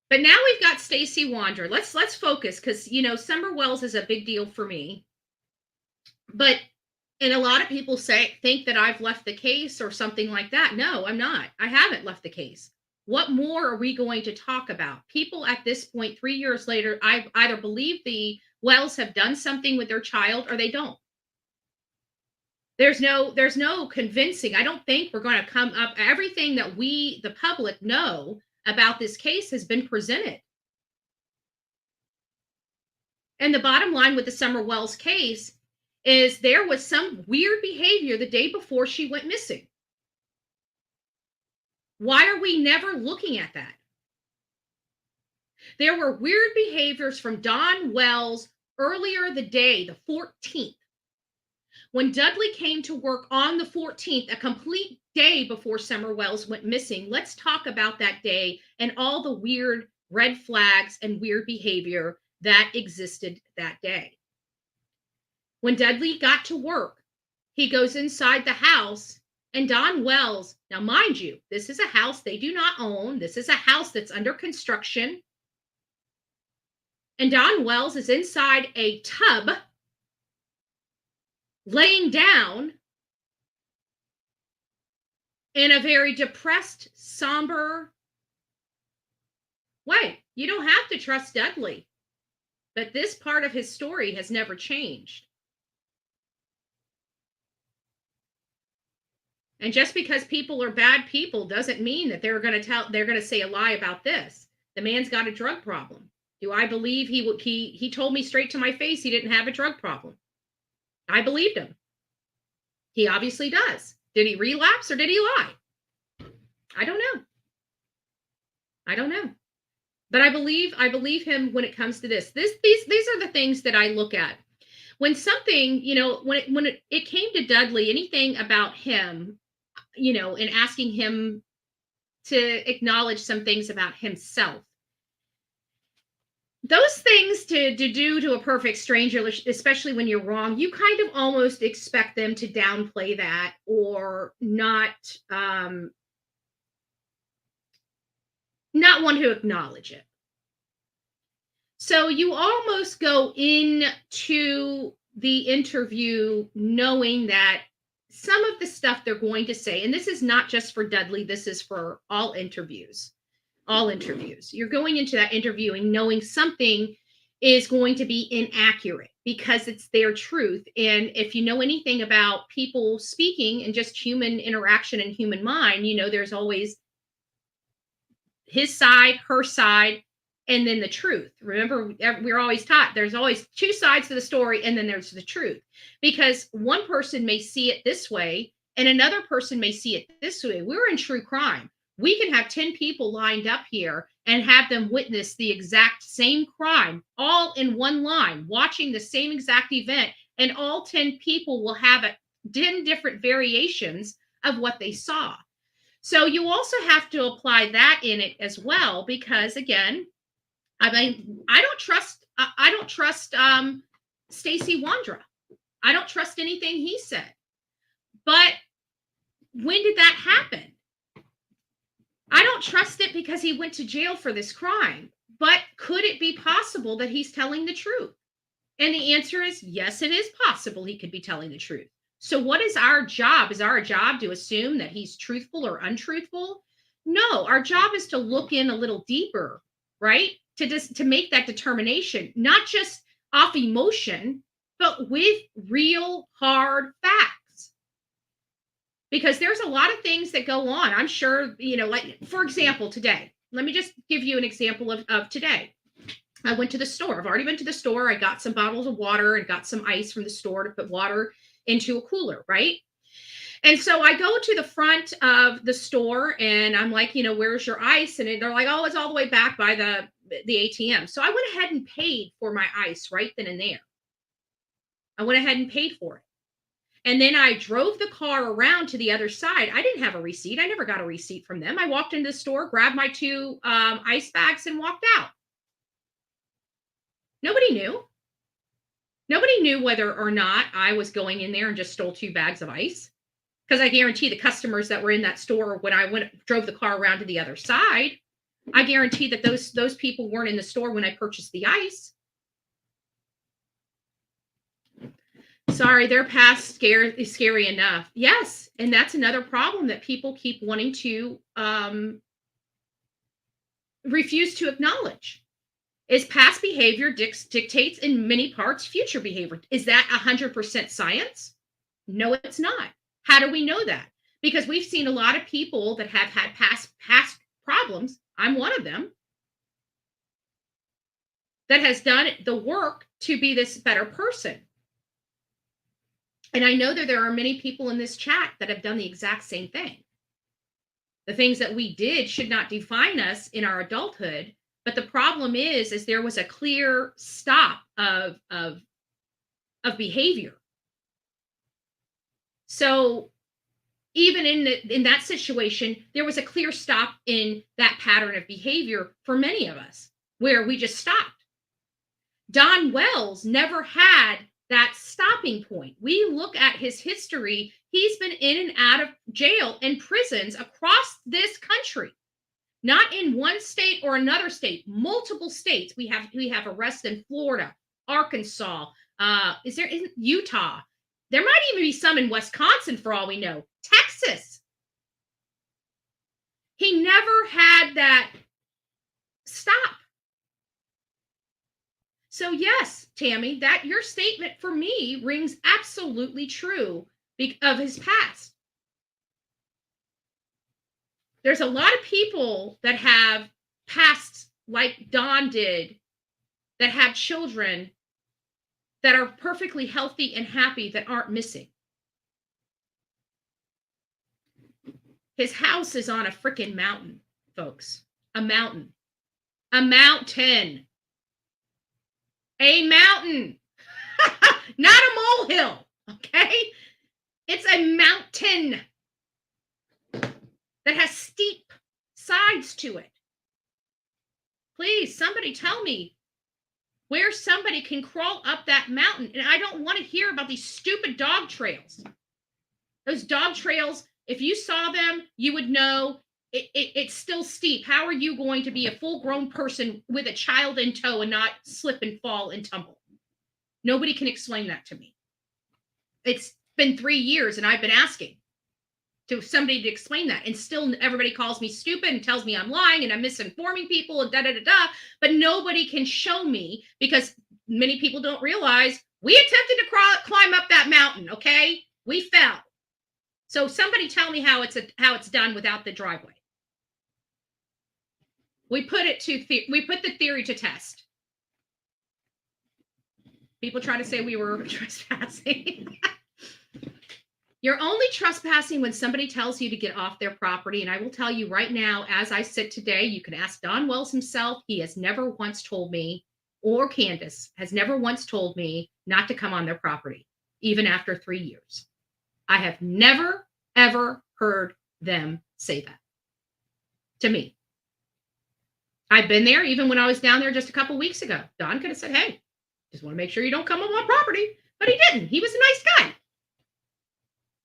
[SPEAKER 8] But now we've got Stacey Wander. Let's focus, because Summer Wells is a big deal for me. But and a lot of people think that I've left the case or something like that. No, I'm not. I haven't left the case. What more are we going to talk about? People at this point, 3 years later, I either believe the Wells have done something with their child or they don't. There's no convincing. I don't think we're going to come up. Everything that we, the public, know about this case has been presented. And the bottom line with the Summer Wells case is there was some weird behavior the day before she went missing. Why are we never looking at that? There were weird behaviors from Don Wells earlier the day, the 14th. When Dudley came to work on the 14th, a complete day before Summer Wells went missing, let's talk about that day and all the weird red flags and weird behavior that existed that day. When Dudley got to work, he goes inside the house, and Don Wells, now mind you, this is a house they do not own. This is a house that's under construction. And Don Wells is inside a tub, laying down in a very depressed, somber way. You don't have to trust Dudley, but this part of his story has never changed. And just because people are bad people doesn't mean that they're going to say a lie about this. The man's got a drug problem. Do I believe he told me straight to my face he didn't have a drug problem? I believed him. He obviously does. Did he relapse or did he lie? I don't know. But I believe him when it comes to this. These are the things that I look at. When something, when it came to Dudley, anything about him, and asking him to acknowledge some things about himself. Those things to do to a perfect stranger, especially when you're wrong, you kind of almost expect them to downplay that or not want to acknowledge it. So you almost go into the interview knowing that some of the stuff they're going to say, and this is not just for Dudley, this is for all interviews. You're going into that interview and knowing something is going to be inaccurate because it's their truth. And if you know anything about people speaking and just human interaction and human mind, there's always his side, her side, and then the truth. Remember, we're always taught there's always two sides to the story, and then there's the truth. Because one person may see it this way, and another person may see it this way. We're in true crime. We can have 10 people lined up here and have them witness the exact same crime, all in one line, watching the same exact event, and all 10 people will have 10 different variations of what they saw. So you also have to apply that in it as well, because again, I don't trust Stacey Wander. I don't trust anything he said. But when did that happen? I don't trust it because he went to jail for this crime. But could it be possible that he's telling the truth? And the answer is yes, it is possible he could be telling the truth. So what is our job? Is our job to assume that he's truthful or untruthful? No, our job is to look in a little deeper, right? To make that determination, not just off emotion, but with real hard facts. Because there's a lot of things that go on. I'm sure, like, for example, today, let me just give you an example of today. I went to the store. I've already been to the store. I got some bottles of water and got some ice from the store to put water into a cooler, right? And so I go to the front of the store and I'm like, where's your ice? And they're like, oh, it's all the way back by the ATM. So I went ahead and paid for my ice right then and there. I went ahead and paid for it. And then I drove the car around to the other side. I didn't have a receipt. I never got a receipt from them. I walked into the store, grabbed my 2 ice bags and walked out. Nobody knew. Nobody knew whether or not I was going in there and just stole 2 bags of ice. Because I guarantee the customers that were in that store when I drove the car around to the other side I guarantee that those people weren't in the store when I purchased the ice. Sorry, their past is scary enough. Yes, and that's another problem that people keep wanting to refuse to acknowledge. Is past behavior dictates in many parts future behavior. Is that 100% science? No, it's not. How do we know that? Because we've seen a lot of people that have had past problems. I'm one of them that has done the work to be this better person. And I know that there are many people in this chat that have done the exact same thing. The things that we did should not define us in our adulthood. But the problem is there was a clear stop of behavior. So even in that situation, there was a clear stop in that pattern of behavior for many of us, where we just stopped. Don Wells never had that stopping point. We look at his history. He's been in and out of jail and prisons across this country. Not in one state or another state, multiple states. We have arrests in Florida, Arkansas, isn't Utah. There might even be some in Wisconsin for all we know. Texas. He never had that stop. So yes, Tammy, that your statement for me rings absolutely true of his past. There's a lot of people that have pasts like Don did, that have children that are perfectly healthy and happy, that aren't missing. His house is on a freaking mountain, folks. A mountain. A mountain. A mountain. Not a molehill, okay? It's a mountain that has steep sides to it. Please, somebody tell me where somebody can crawl up that mountain. And I don't want to hear about these stupid dog trails. Those dog trails, if you saw them, you would know it's still steep. How are you going to be a full-grown person with a child in tow and not slip and fall and tumble? Nobody can explain that to me. It's been 3 years and I've been asking to somebody to explain that. And still everybody calls me stupid and tells me I'm lying and I'm misinforming people and da-da-da-da. But nobody can show me, because many people don't realize we attempted to climb up that mountain, okay? We fell. So somebody tell me how it's done without the driveway. We put the theory to test. People try to say we were trespassing. You're only trespassing when somebody tells you to get off their property. And I will tell you right now, as I sit today, you can ask Don Wells himself. He has never once told me, or Candace has never once told me not to come on their property, even after 3 years. I have never, ever heard them say that to me. I've been there even when I was down there just a couple weeks ago. Don could have said, hey, just want to make sure you don't come on my property. But he didn't. He was a nice guy.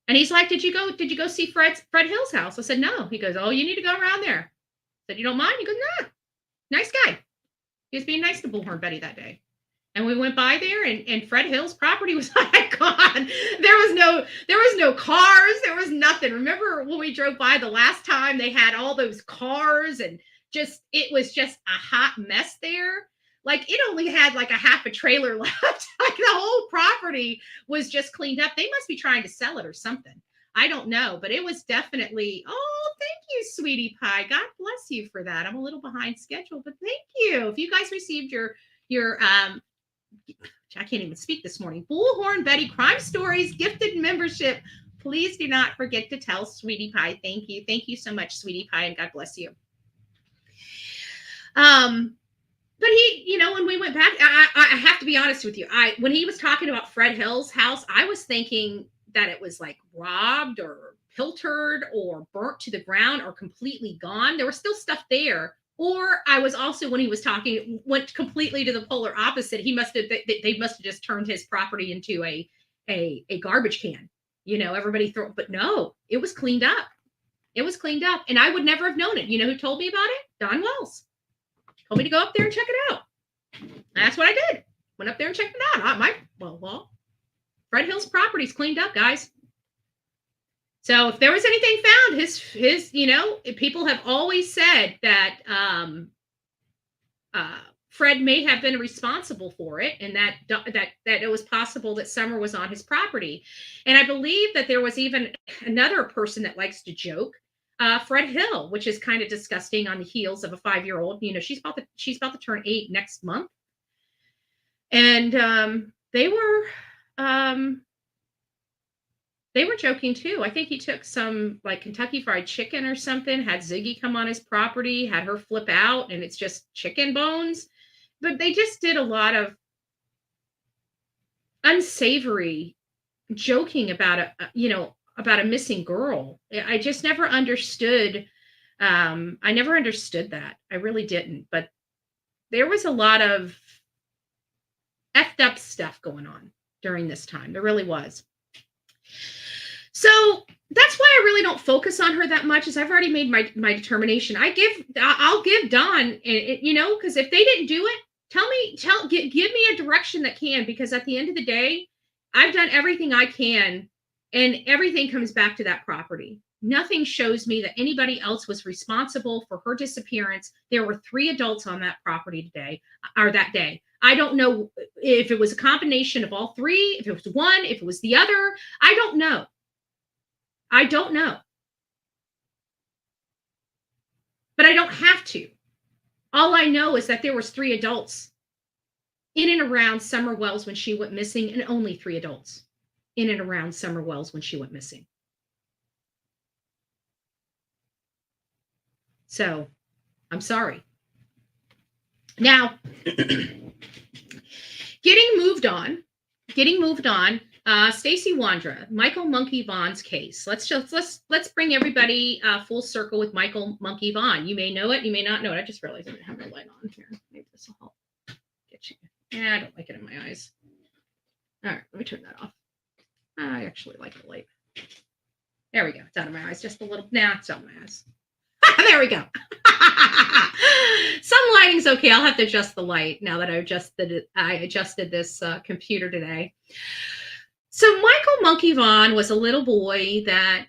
[SPEAKER 8] And he's like, did you go see Fred Hill's house? I said, no. He goes, oh, you need to go around there. I said, you don't mind? He goes, nah. Nice guy. He was being nice to Bullhorn Betty that day. And we went by there, and Fred Hill's property was like gone. There was no cars. There was nothing. Remember when we drove by the last time? They had all those cars, and it was just a hot mess there. Like, it only had like a half a trailer left. Like, the whole property was just cleaned up. They must be trying to sell it or something. I don't know, but it was definitely, oh, thank you, sweetie pie. God bless you for that. I'm a little behind schedule, but thank you. If you guys received your I can't even speak this morning, Bullhorn Betty Crime Stories gifted membership, please do not forget to tell sweetie pie. Thank you. Thank you so much, sweetie pie, and God bless you. But he, when we went back, I have to be honest with you. When he was talking about Fred Hill's house, I was thinking that it was like robbed or pilfered or burnt to the ground or completely gone. There was still stuff there. Or I was also, when he was talking, went completely to the polar opposite. They must have just turned his property into a garbage can. Everybody but no, it was cleaned up. It was cleaned up, and I would never have known it. You know who told me about it? Don Wells. Told me to go up there and check it out. That's what I did. Went up there and checked it out. Well, Fred Hill's property's cleaned up, guys. So if there was anything found, his, people have always said that Fred may have been responsible for it, and that it was possible that Summer was on his property. And I believe that there was even another person that likes to joke, Fred Hill, which is kind of disgusting on the heels of a 5-year-old. You know, she's about to turn 8 next month, and they were joking too. I think he took some like Kentucky Fried Chicken or something, had Ziggy come on his property, had her flip out, and it's just chicken bones. But they just did a lot of unsavory joking about a missing girl. I just never understood. I never understood that. I really didn't. But there was a lot of effed up stuff going on during this time. There really was. So that's why I really don't focus on her that much, as I've already made my determination. I'll give Don, because if they didn't do it, give me a direction that can, because at the end of the day, I've done everything I can, and everything comes back to that property. Nothing shows me that anybody else was responsible for her disappearance. There were 3 adults on that property that day. I don't know if it was a combination of all 3, if it was one, if it was the other. I don't know. But I don't have to. All I know is that there was 3 adults in and around Summer Wells when she went missing, and only 3 adults in and around Summer Wells when she went missing. So, I'm sorry. Now, getting moved on, Stacey Wandra, Michael Monkey Vaughn's case. Let's bring everybody full circle with Michael Monkey Vaughn. You may know it, you may not know it. I just realized I didn't have the light on here. Maybe this will help get you. Yeah, I don't like it in my eyes. All right, let me turn that off. I actually like the light. There we go. It's out of my eyes just a little. Nah, it's out of my eyes. There we go. Some lighting's okay. I'll have to adjust the light now that I adjusted this computer today. So Michael Monkey Vaughn was a little boy that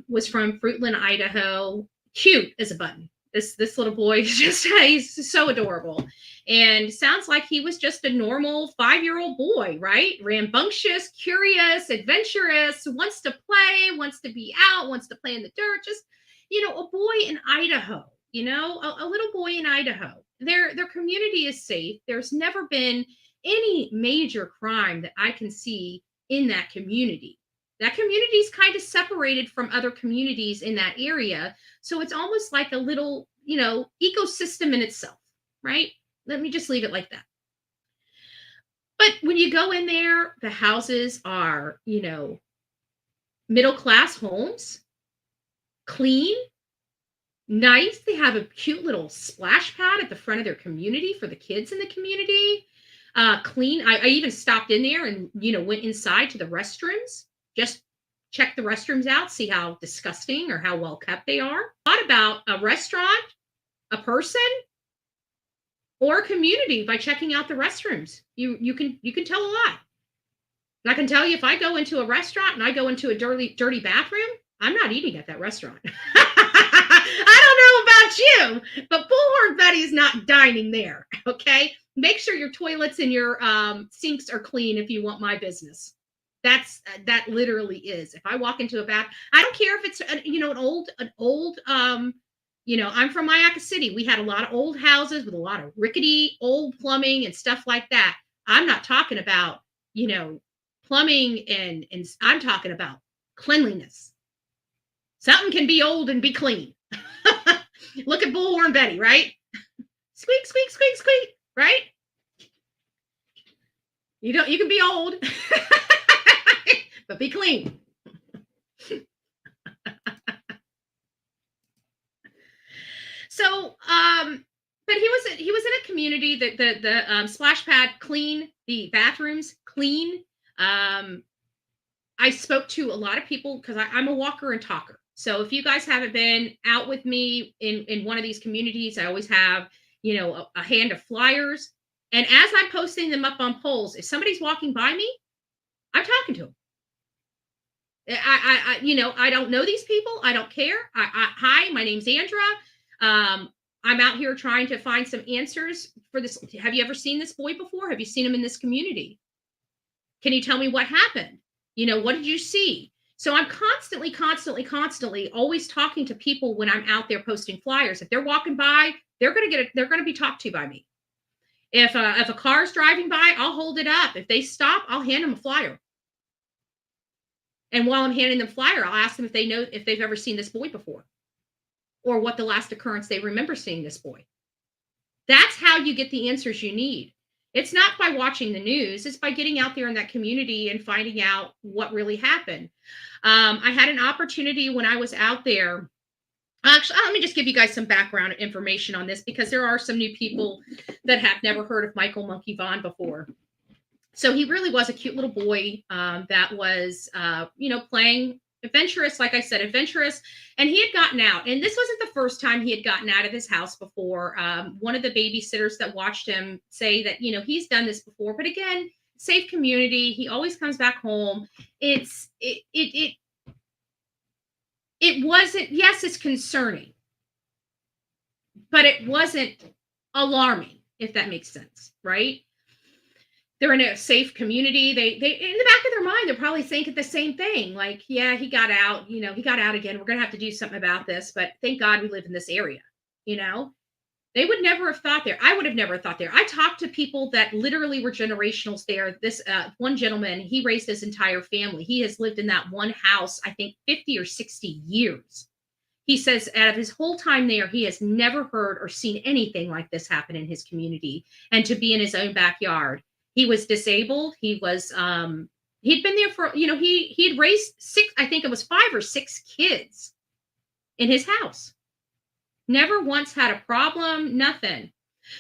[SPEAKER 8] was from Fruitland, Idaho. Cute as a button. This little boy is he's so adorable. And sounds like he was just a normal 5-year-old boy, right? Rambunctious, curious, adventurous, wants to play, wants to be out, wants to play in the dirt. Just, a boy in Idaho, a little boy in Idaho. Their community is safe. There's never been any major crime that I can see in that community. That community is kind of separated from other communities in that area. So it's almost like a little, ecosystem in itself, right? Let me just leave it like that. But when you go in there, the houses are, middle-class homes, clean, nice. They have a cute little splash pad at the front of their community for the kids in the community. Clean. I even stopped in there and, went inside to the restrooms. Just check the restrooms out, see how disgusting or how well kept they are. Thought about a restaurant, a person, or a community by checking out the restrooms. You can tell a lot. And I can tell you, if I go into a restaurant and I go into a dirty bathroom, I'm not eating at that restaurant. I don't know about you, but Bullhorn Betty's not dining there. Okay, make sure your toilets and your sinks are clean if you want my business. That literally is. If I walk into a bath, I don't care if it's an old. I'm from Mayaca City. We had a lot of old houses with a lot of rickety old plumbing and stuff like that. I'm not talking about plumbing and I'm talking about cleanliness. Something can be old and be clean. Look at Bullhorn Betty, right? Squeak, squeak, squeak, squeak, right? You can be old, but be clean. So, but he was in a community that the splash pad clean, the bathrooms clean. I spoke to a lot of people because I'm a walker and talker. So if you guys haven't been out with me in one of these communities, I always have, a hand of flyers. And as I'm posting them up on poles, if somebody's walking by me, I'm talking to them. I don't know these people. I don't care. Hi, my name's Andra. I'm out here trying to find some answers for this. Have you ever seen this boy before? Have you seen him in this community? Can you tell me what happened? What did you see? So I'm constantly always talking to people when I'm out there posting flyers. If they're walking by, they're going to be talked to by me. If a car's driving by, I'll hold it up. If they stop, I'll hand them a flyer. And while I'm handing them flyer, I'll ask them if they've ever seen this boy before, or what the last occurrence they remember seeing this boy. That's how you get the answers you need. It's not by watching the news. It's by getting out there in that community and finding out what really happened. I had an opportunity when I was out there. Actually, let me just give you guys some background information on this, because there are some new people that have never heard of Michael Monkey Vaughn before. So he really was a cute little boy that was, playing adventurous, like I said, adventurous. And he had gotten out. And this wasn't the first time he had gotten out of his house before. One of the babysitters that watched him say that, he's done this before. But again, safe community. He always comes back home. It wasn't, yes, it's concerning, but it wasn't alarming, if that makes sense, right? They're in a safe community. They in the back of their mind, they're probably thinking the same thing. Like, yeah, he got out, he got out again. We're going to have to do something about this, but thank God we live in this area. They would never have thought there. I would have never thought there. I talked to people that literally were generationals there. This one gentleman, he raised his entire family. He has lived in that one house, I think 50 or 60 years. He says out of his whole time there, he has never heard or seen anything like this happen in his community, and to be in his own backyard. He was disabled. He was, he'd been there for, he'd raised 5 or 6 kids in his house. Never once had a problem, nothing.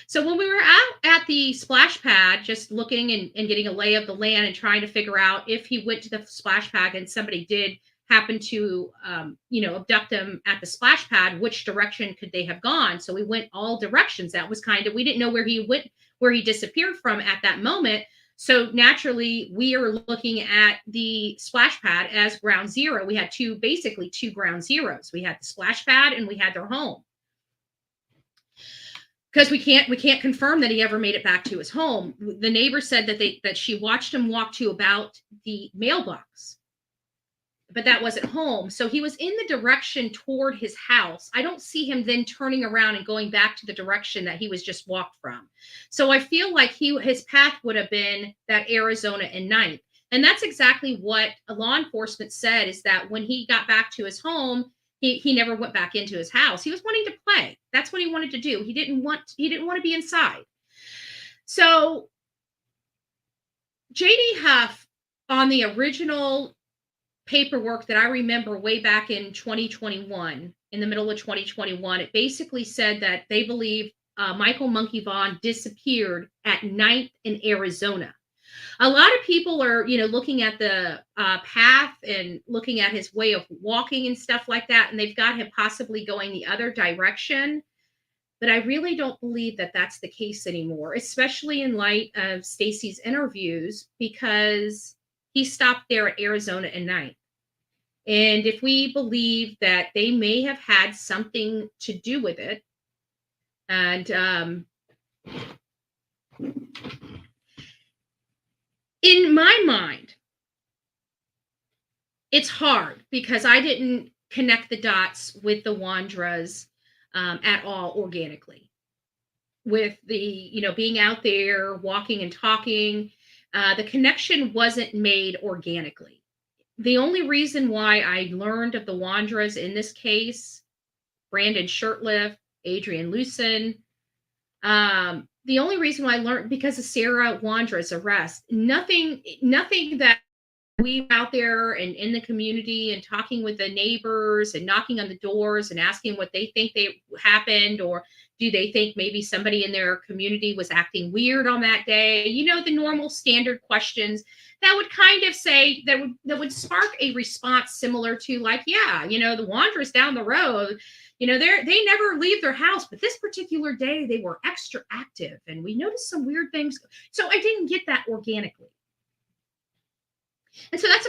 [SPEAKER 8] So when we were out at the splash pad, just looking and getting a lay of the land and trying to figure out if he went to the splash pad and somebody did happen to, abduct him at the splash pad, which direction could they have gone? So we went all directions. That was we didn't know where he went, where he disappeared from at that moment. So naturally, we are looking at the splash pad as ground zero. We had basically two ground zeros. We had the splash pad and we had their home. Because we can't confirm that he ever made it back to his home. The neighbor said that she watched him walk to about the mailbox, but that wasn't home. So he was in the direction toward his house. I don't see him then turning around and going back to the direction that he was just walked from. So I feel like his path would have been that Arizona and 9th. And that's exactly what law enforcement said, is that when he got back to his home, he never went back into his house. He was wanting to play. That's what he wanted to do. He didn't want to be inside. So JD Huff, on the original paperwork that I remember way back in 2021, in the middle of 2021, it basically said that they believe Michael Monkey Vaughn disappeared at 9th in Arizona. A lot of people are, looking at the path and looking at his way of walking and stuff like that, and they've got him possibly going the other direction. But I really don't believe that that's the case anymore, especially in light of Stacy's interviews, because he stopped there at Arizona and 9th. And if we believe that they may have had something to do with it, and in my mind, it's hard because I didn't connect the dots with the Wandras at all organically. With the, being out there, walking and talking, the connection wasn't made organically. The only reason why I learned of the Wandras in this case, Brandon Shurtleff, Adrian Lucen, the only reason why I learned because of Sarah Wandra's arrest. Nothing that We were out there and in the community and talking with the neighbors and knocking on the doors and asking what they think happened, or do they think maybe somebody in their community was acting weird on that day? You know, the normal standard questions that would kind of say that would spark a response similar to like, yeah, you know, the Wanderers down the road, you know, they never leave their house, but this particular day they were extra active and we noticed some weird things. So I didn't get that organically. And so that's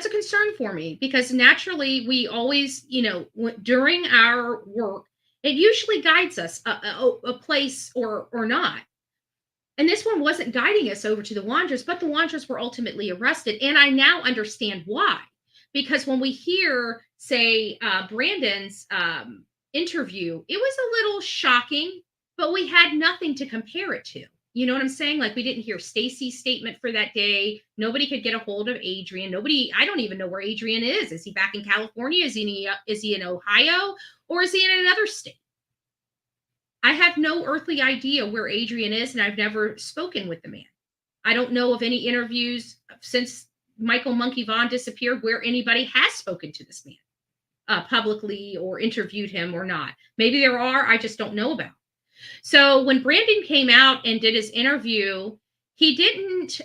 [SPEAKER 8] a concern for me, because naturally we always, you know, during our work, it usually guides us a place or not. And this one wasn't guiding us over to the Wanderers, but the Wanderers were ultimately arrested. And I now understand why. Because when we hear, say, Brandon's interview, it was a little shocking, but we had nothing to compare it to. You know what I'm saying? Like, we didn't hear Stacy's statement for that day. Nobody could get a hold of Adrian. I don't even know where Adrian is. Is he back in California? Is he in Ohio? Or is he in another state? I have no earthly idea where Adrian is, and I've never spoken with the man. I don't know of any interviews since Michael Monkey Vaughn disappeared where anybody has spoken to this man publicly or interviewed him or not. Maybe there are, I just don't know about. So when Brandon came out and did his interview, he didn't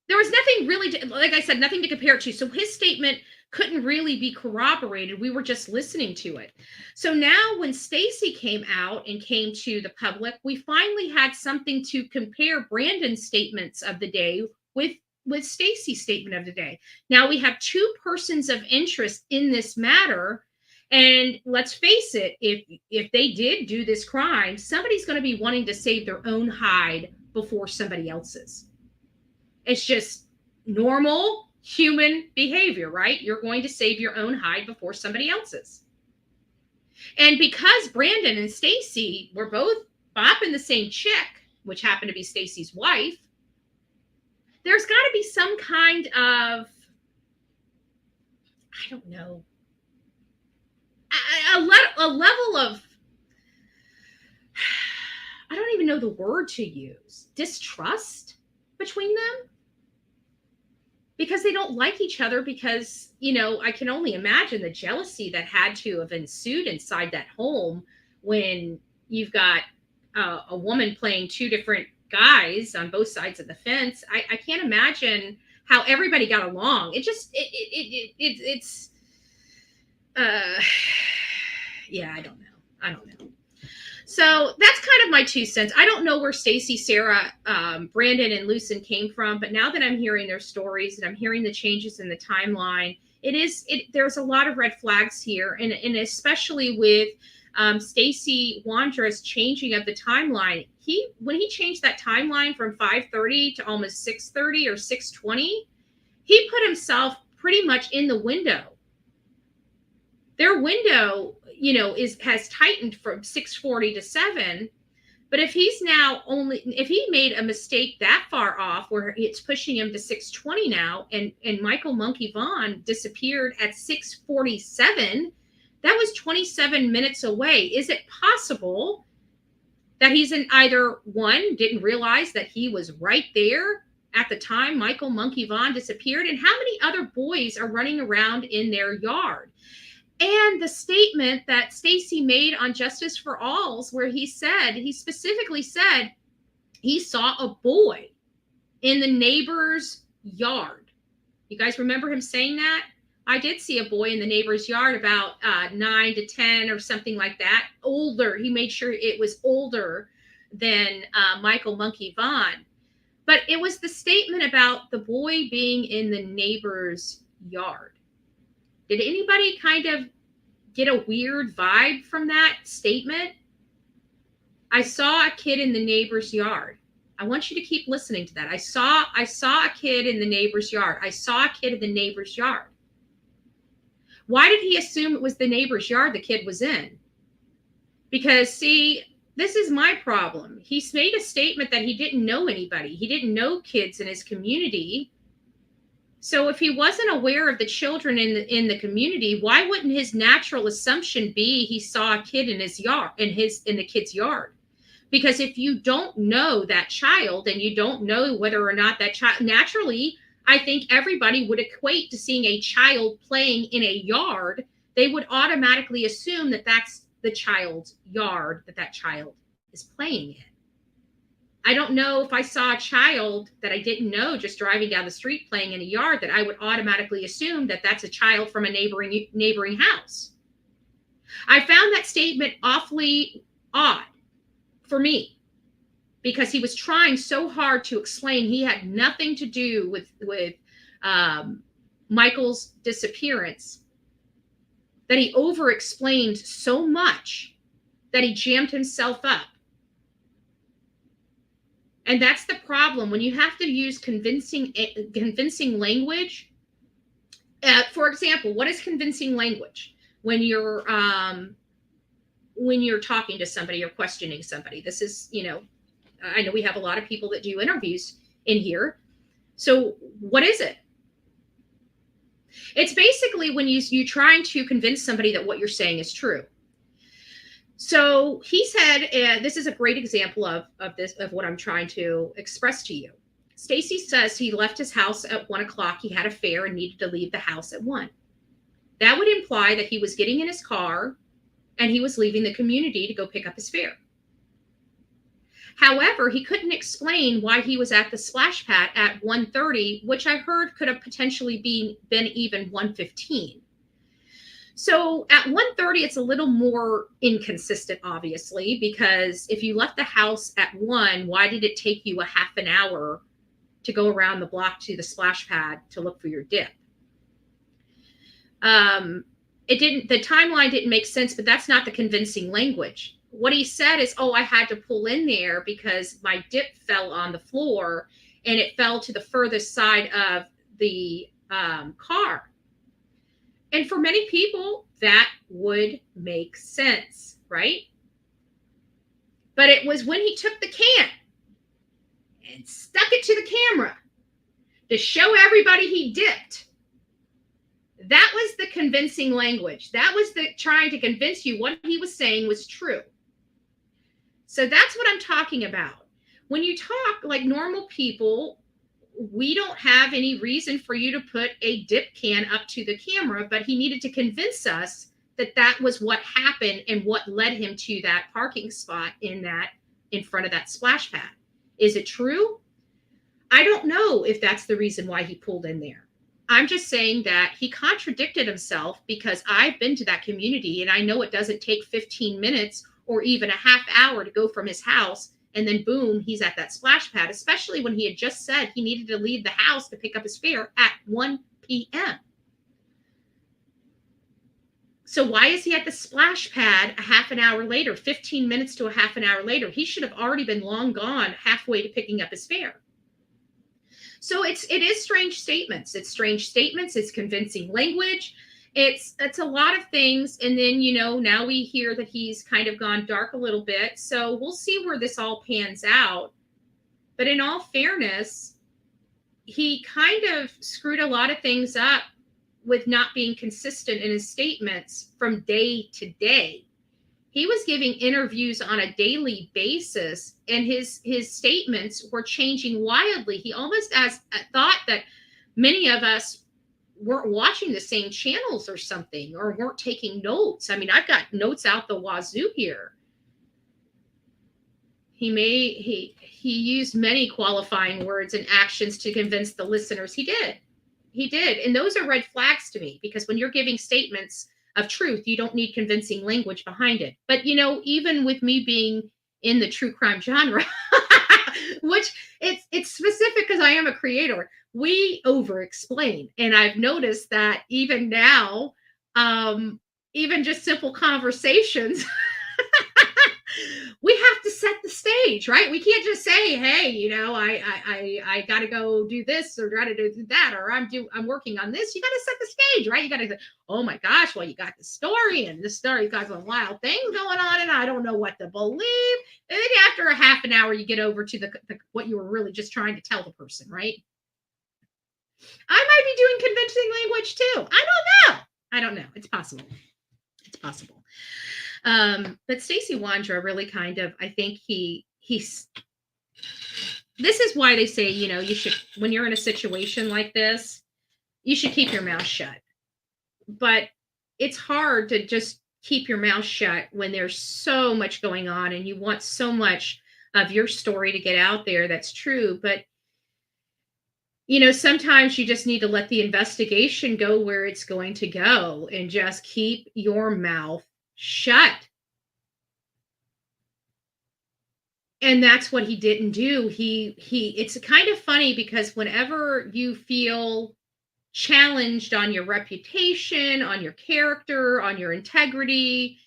[SPEAKER 8] there was nothing really, like I said, nothing to compare it to. So his statement couldn't really be corroborated. We were just listening to it. So now when Stacy came out and came to the public, we finally had something to compare Brandon's statements of the day with Stacy's statement of the day. Now we have two persons of interest in this matter. And let's face it, if they did do this crime, somebody's going to be wanting to save their own hide before somebody else's. It's just normal human behavior, right? You're going to save your own hide before somebody else's. And because Brandon and Stacy were both bopping the same chick, which happened to be Stacy's wife, there's got to be some kind of, I don't know, a level of, I don't even know the word to use, distrust between them. Because they don't like each other, because, you know, I can only imagine the jealousy that had to have ensued inside that home when you've got a woman playing two different guys on both sides of the fence. I can't imagine how everybody got along. It's yeah, I don't know. So that's kind of my 2 cents. I don't know where Stacy, Sarah, Brandon, and Lucen came from, but now that I'm hearing their stories and I'm hearing the changes in the timeline, there's a lot of red flags here, and especially with Stacy Wandra's changing of the timeline. When he changed that timeline from 5:30 to almost 6:30 or 6:20, he put himself pretty much in the window. Their window, you know, has tightened from 6:40 to 7. But if he made a mistake that far off where it's pushing him to 6:20 now, and Michael Monkey Vaughn disappeared at 6:47, that was 27 minutes away. Is it possible that he's either one, didn't realize that he was right there at the time Michael Monkey Vaughn disappeared? And how many other boys are running around in their yard? And the statement that Stacy made on Justice for Alls, where he specifically said he saw a boy in the neighbor's yard. You guys remember him saying that? I did see a boy in the neighbor's yard about 9 to 10 or something like that. Older. He made sure it was older than Michael Monkey Vaughn. But it was the statement about the boy being in the neighbor's yard. Did anybody kind of get a weird vibe from that statement? I saw a kid in the neighbor's yard. I want you to keep listening to that. I saw a kid in the neighbor's yard. I saw a kid in the neighbor's yard. Why did he assume it was the neighbor's yard the kid was in? Because, see, this is my problem. He's made a statement that he didn't know anybody. He didn't know kids in his community. So if he wasn't aware of the children in the community, why wouldn't his natural assumption be he saw a kid in his yard, in the kid's yard? Because if you don't know that child and you don't know whether or not that child, naturally, I think everybody would equate to seeing a child playing in a yard. They would automatically assume that that's the child's yard that that child is playing in. I don't know if I saw a child that I didn't know just driving down the street playing in a yard that I would automatically assume that that's a child from a neighboring house. I found that statement awfully odd for me because he was trying so hard to explain he had nothing to do with Michael's disappearance that he over-explained so much that he jammed himself up. And that's the problem when you have to use convincing language. For example, what is convincing language? When you're talking to somebody or questioning somebody. This is, I know we have a lot of people that do interviews in here. So what is it? It's basically when you're trying to convince somebody that what you're saying is true. So he said, this is a great example of what I'm trying to express to you. Stacy says he left his house at 1 o'clock. He had a fare and needed to leave the house at 1. That would imply that he was getting in his car and he was leaving the community to go pick up his fare. However, he couldn't explain why he was at the splash pad at 1:30, which I heard could have potentially been even 1:15. So at 1:30, it's a little more inconsistent, obviously, because if you left the house at 1, why did it take you a half an hour to go around the block to the splash pad to look for your dip? The timeline didn't make sense, but that's not the convincing language. What he said is, I had to pull in there because my dip fell on the floor and it fell to the furthest side of the car. And for many people, that would make sense, right? But it was when he took the can and stuck it to the camera to show everybody he dipped. That was the convincing language. That was the trying to convince you what he was saying was true. So that's what I'm talking about. When you talk like normal people, we don't have any reason for you to put a dip can up to the camera, but he needed to convince us that that was what happened and what led him to that parking spot in front of that splash pad. Is it true? I don't know if that's the reason why he pulled in there. I'm just saying that he contradicted himself because I've been to that community and I know it doesn't take 15 minutes or even a half hour to go from his house and then boom, he's at that splash pad, especially when he had just said he needed to leave the house to pick up his fare at 1 p.m. So why is he at the splash pad a half an hour later, 15 minutes to a half an hour later? He should have already been long gone halfway to picking up his fare. So it is strange statements. It's strange statements. It's convincing language. It's a lot of things. And then, now we hear that he's kind of gone dark a little bit. So we'll see where this all pans out. But in all fairness, he kind of screwed a lot of things up with not being consistent in his statements from day to day. He was giving interviews on a daily basis, and his statements were changing wildly. He almost thought that many of us weren't watching the same channels or something, or weren't taking notes. I mean, I've got notes out the wazoo here. He used many qualifying words and actions to convince the listeners. He did. And those are red flags to me, because when you're giving statements of truth, you don't need convincing language behind it. But, even with me being in the true crime genre, which it's specific because I am a creator, we over-explain. And I've noticed that even now, even just simple conversations, we have to set the stage, right? We can't just say, hey, I got to go do this or got to do that, or I'm working on this. You got to set the stage, right? You got to say, oh my gosh, well, you got the story, and this story got some wild things going on, and I don't know what to believe. And then after a half an hour, you get over to the what you were really just trying to tell the person, right? I might be doing convincing language too. I don't know. It's possible. But Stacey Wandra really kind of, I think he's this is why they say, you know, you should, when you're in a situation like this, you should keep your mouth shut. But it's hard to just keep your mouth shut when there's so much going on and you want so much of your story to get out there that's true. But, you know, sometimes you just need to let the investigation go where it's going to go and just keep your mouth shut. And that's what he didn't do. It's kind of funny because whenever you feel challenged on your reputation, on your character, on your integrity,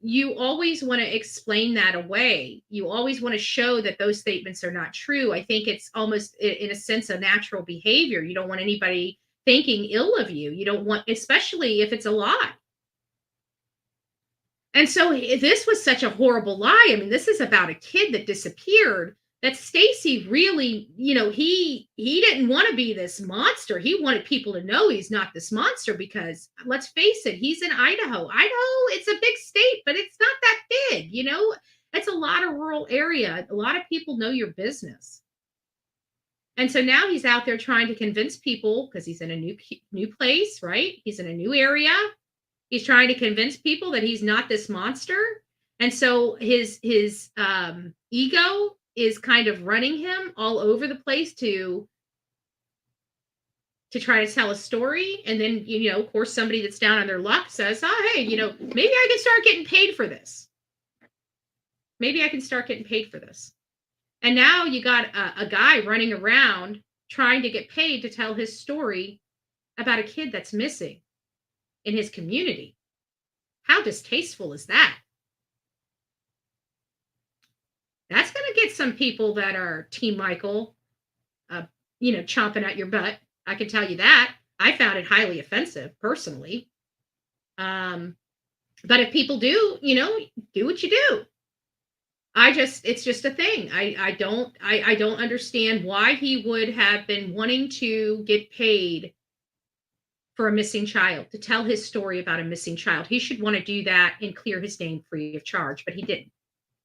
[SPEAKER 8] you always want to explain that away. You always want to show that those statements are not true. I think it's almost, in a sense, a natural behavior. You don't want anybody thinking ill of you. You don't want, especially if it's a lie. And so this was such a horrible lie. I mean, this is about a kid that disappeared, that Stacey really, you know, he didn't want to be this monster. He wanted people to know he's not this monster because, let's face it, he's in Idaho. Idaho, it's a big state, but it's not that big, you know? It's a lot of rural area. A lot of people know your business. And so now he's out there trying to convince people, because he's in a new place, right? He's in a new area. He's trying to convince people that he's not this monster. And so his ego is kind of running him all over the place to try to tell a story. And then, you know, of course, somebody that's down on their luck says, oh, hey, you know, maybe I can start getting paid for this. Maybe I can start getting paid for this. And now you got a guy running around trying to get paid to tell his story about a kid that's missing in his community. How distasteful is that? That's going to get some people that are Team Michael, you know, chomping at your butt. I can tell you that. I found it highly offensive personally. But if people do, you know, do what you do. It's just a thing. I don't understand why he would have been wanting to get paid for a missing child, to tell his story about a missing child. He should want to do that and clear his name free of charge, but he didn't.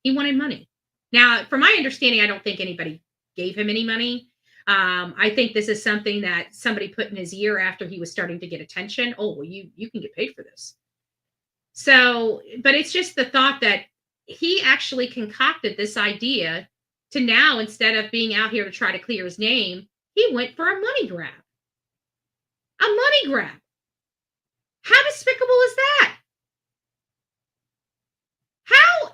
[SPEAKER 8] He wanted money. Now, from my understanding, I don't think anybody gave him any money. I think this is something that somebody put in his ear after he was starting to get attention. Oh, well, you can get paid for this. So, but it's just the thought that he actually concocted this idea to now, instead of being out here to try to clear his name, he went for a money grab. A money grab. How despicable is that? How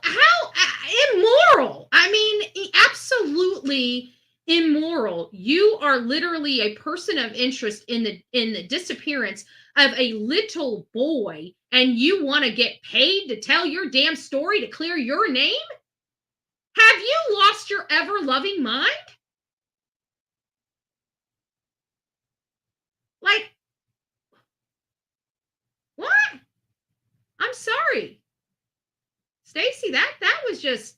[SPEAKER 8] immoral. I mean, absolutely immoral. You are literally a person of interest in the disappearance of a little boy, and you want to get paid to tell your damn story to clear your name? Have you lost your ever-loving mind? Like, what? I'm sorry. Stacey, that was just,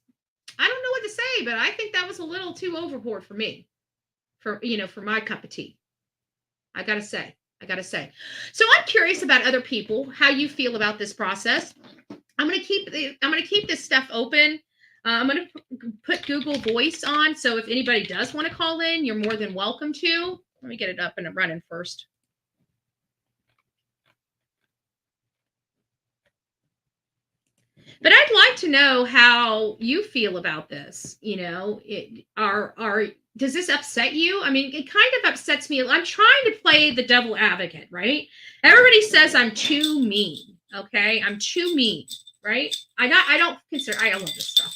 [SPEAKER 8] I don't know what to say, but I think that was a little too overboard for me, for my cup of tea. I gotta say. So I'm curious about other people, how you feel about this process. I'm gonna keep this stuff open. I'm gonna put Google Voice on, so if anybody does want to call in, you're more than welcome to. Let me get it up and running first. But I'd like to know how you feel about this. You know, does this upset you? I mean, it kind of upsets me. I'm trying to play the devil advocate, right? Everybody says I'm too mean. Okay, I'm too mean, right? I love this stuff.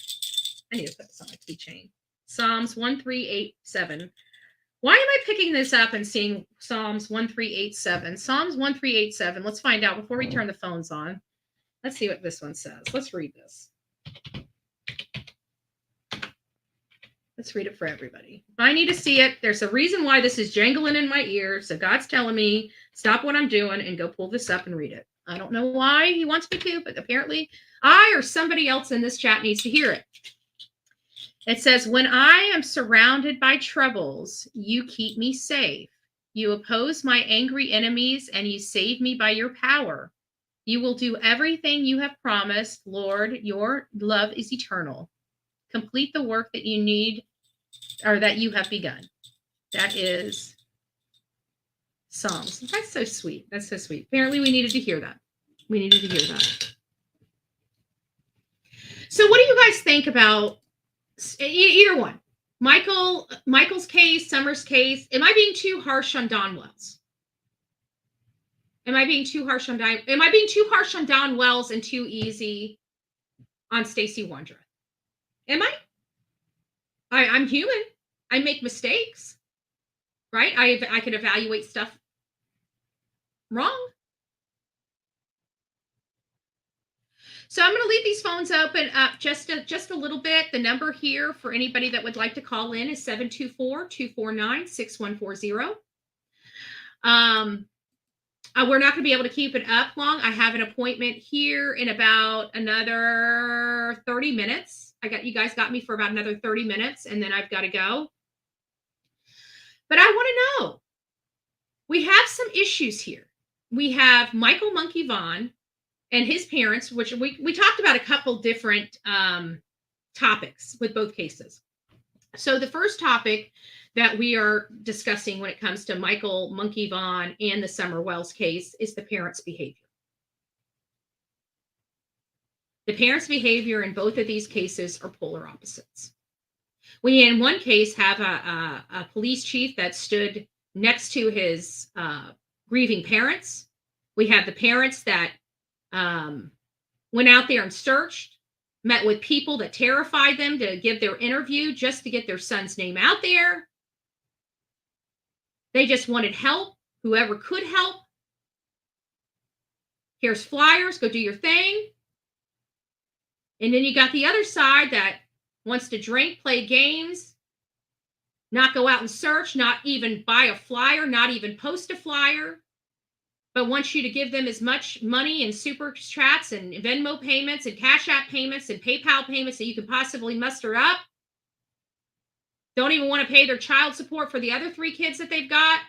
[SPEAKER 8] I need to put this on my keychain. Psalms 1387. Why am I picking this up and seeing Psalms 1387? Psalms 1387. Let's find out before we turn the phones on. Let's see what this one says. Let's read this. Let's read it for everybody. If I need to see it, there's a reason why this is jangling in my ear. So God's telling me, stop what I'm doing and go pull this up and read it. I don't know why he wants me to, but apparently I or somebody else in this chat needs to hear it. It says, when I am surrounded by troubles, you keep me safe. You oppose my angry enemies and you save me by your power. You will do everything you have promised, Lord. Your love is eternal. Complete the work that you need or that you have begun. That is Psalms. That's so sweet. That's so sweet. Apparently, we needed to hear that. We needed to hear that. So, what do you guys think about either one? Michael's case, Summer's case. Am I being too harsh on Don Wells? Am I being too harsh on Don Wells and too easy on Stacey Wondra? Am I? I'm human. I make mistakes, right? I can evaluate stuff wrong. So I'm going to leave these phones open up just a little bit. The number here for anybody that would like to call in is 724-249-6140. We're not going to be able to keep it up long. I have an appointment here in about another 30 minutes. You guys got me for about another 30 minutes, and then I've got to go. But I want to know, we have some issues here. We have Michael Monkey Vaughn and his parents, which we talked about a couple different topics with both cases. So the first topic that we are discussing when it comes to Michael Monkey Vaughn and the Summer Wells case is the parents' behavior. The parents' behavior in both of these cases are polar opposites. We, in one case, have a police chief that stood next to his grieving parents. We have the parents that went out there and searched, met with people that terrified them to give their interview just to get their son's name out there. They just wanted help, whoever could help. Here's flyers, go do your thing. And then you got the other side that wants to drink, play games, not go out and search, not even buy a flyer, not even post a flyer, but wants you to give them as much money and super chats and Venmo payments and Cash App payments and PayPal payments that you can possibly muster up. Don't even want to pay their child support for the other 3 kids that they've got.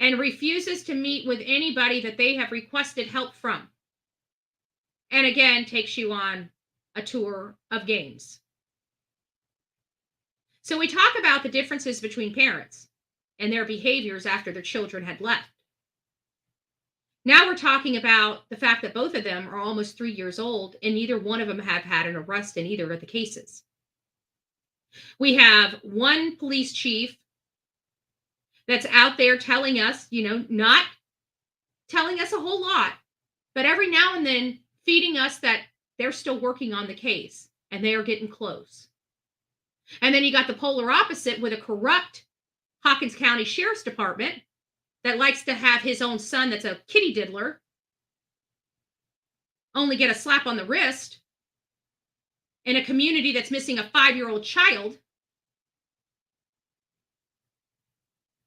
[SPEAKER 8] And refuses to meet with anybody that they have requested help from. And again, takes you on a tour of games. So we talk about the differences between parents and their behaviors after their children had left. Now we're talking about the fact that both of them are almost 3 years old and neither one of them have had an arrest in either of the cases. We have one police chief that's out there telling us, not telling us a whole lot, but every now and then feeding us that they're still working on the case and they are getting close. And then you got the polar opposite with a corrupt Hawkins County Sheriff's Department that likes to have his own son that's a kitty diddler only get a slap on the wrist in a community that's missing a 5-year-old child.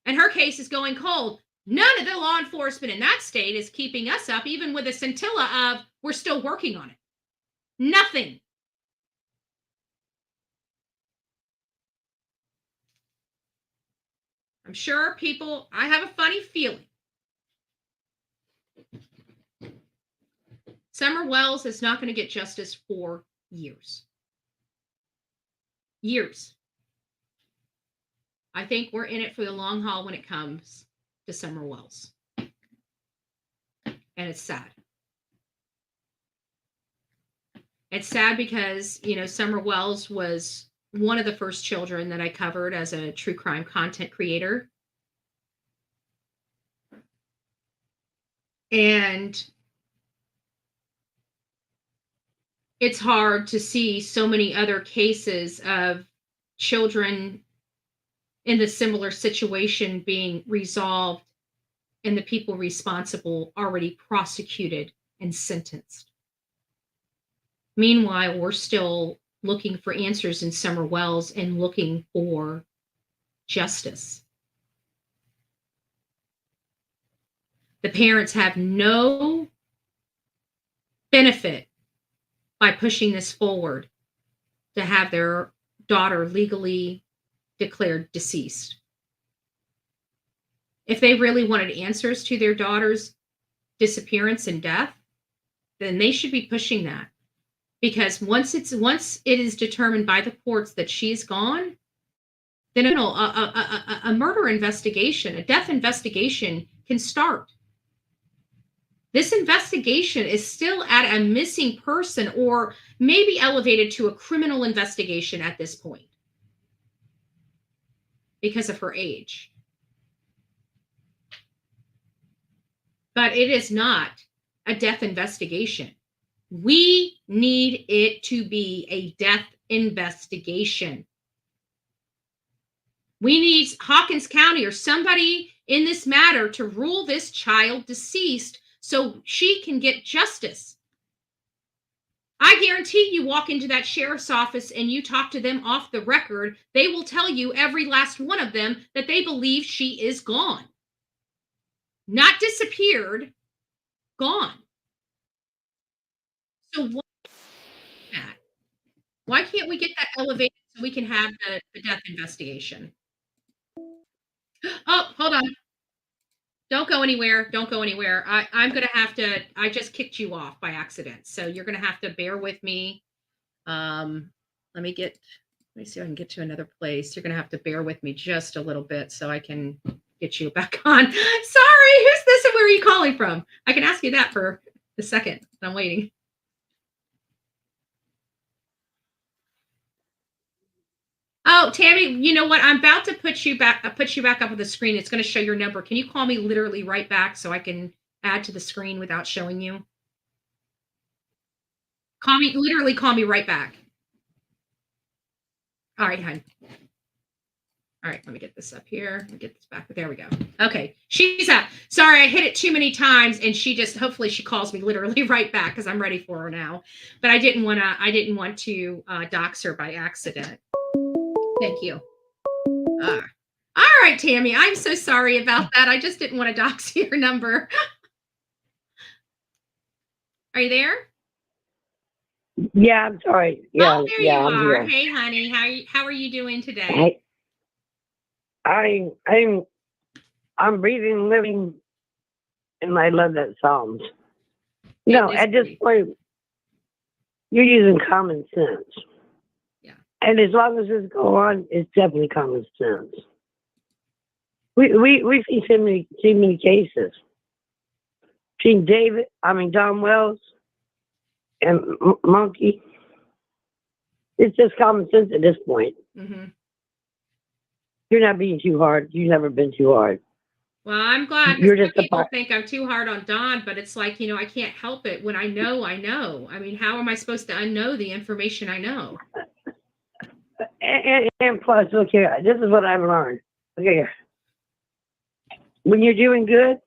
[SPEAKER 8] And her case is going cold. None of the law enforcement in that state is keeping us up, even with a scintilla of, we're still working on it. Nothing. I'm sure I have a funny feeling. Summer Wells is not going to get justice for years. Years. I think we're in it for the long haul when it comes to Summer Wells. And it's sad. It's sad because, Summer Wells was one of the first children that I covered as a true crime content creator. And it's hard to see so many other cases of children in the similar situation being resolved and the people responsible already prosecuted and sentenced. Meanwhile, we're still looking for answers in Summer Wells and looking for justice. The parents have no benefit by pushing this forward to have their daughter legally declared deceased. If they really wanted answers to their daughters disappearance and death, then they should be pushing that. Because once it is determined by the courts that she's gone, then a murder investigation, a death investigation can start. This investigation is still at a missing person or maybe elevated to a criminal investigation at this point because of her age. But it is not a death investigation. We need it to be a death investigation. We need Hawkins County or somebody in this matter to rule this child deceased so she can get justice. I guarantee you walk into that sheriff's office and you talk to them off the record, they will tell you, every last one of them, that they believe she is gone. Not disappeared, gone. So why can't we get that elevated so we can have the death investigation? Oh, hold on. Don't go anywhere. Don't go anywhere. I'm going to have to, I just kicked you off by accident. So you're going to have to bear with me. Let me see if I can get to another place. You're going to have to bear with me just a little bit so I can get you back on. Sorry, who's this and where are you calling from? I can ask you that for a second. I'm waiting. Oh, Tammy, you know what? I'm about to put you back up on the screen. It's going to show your number. Can you call me literally right back so I can add to the screen without showing you? Literally call me right back. All right, hon. All right, let me get this up here. Let me get this back. There we go. Okay, she's out. Sorry, I hit it too many times, and hopefully she calls me literally right back because I'm ready for her now. But I didn't want to dox her by accident. Thank you. All right, Tammy. I'm so sorry about that. I just didn't want to dox your number. Are you there?
[SPEAKER 19] Yeah, I'm sorry. Yeah,
[SPEAKER 8] there
[SPEAKER 19] yeah,
[SPEAKER 8] you
[SPEAKER 19] I'm
[SPEAKER 8] are.
[SPEAKER 19] here.
[SPEAKER 8] Hey, honey. How are you doing today?
[SPEAKER 19] I'm breathing, living, and I love that Psalms. No, at this point, you're using common sense.
[SPEAKER 8] Yeah.
[SPEAKER 19] And as long as this goes on, it's definitely common sense. We see so many cases. Seen Don Wells and Monkey. It's just common sense at this point.
[SPEAKER 8] Mm-hmm.
[SPEAKER 19] You're not being too hard. You've never been too hard.
[SPEAKER 8] Well, I'm glad because some people think I'm too hard on Don, but it's like, I can't help it. When I know, I know. I mean, how am I supposed to unknow the information I know?
[SPEAKER 19] And plus, okay, this is what I've learned. Okay, when you're doing good,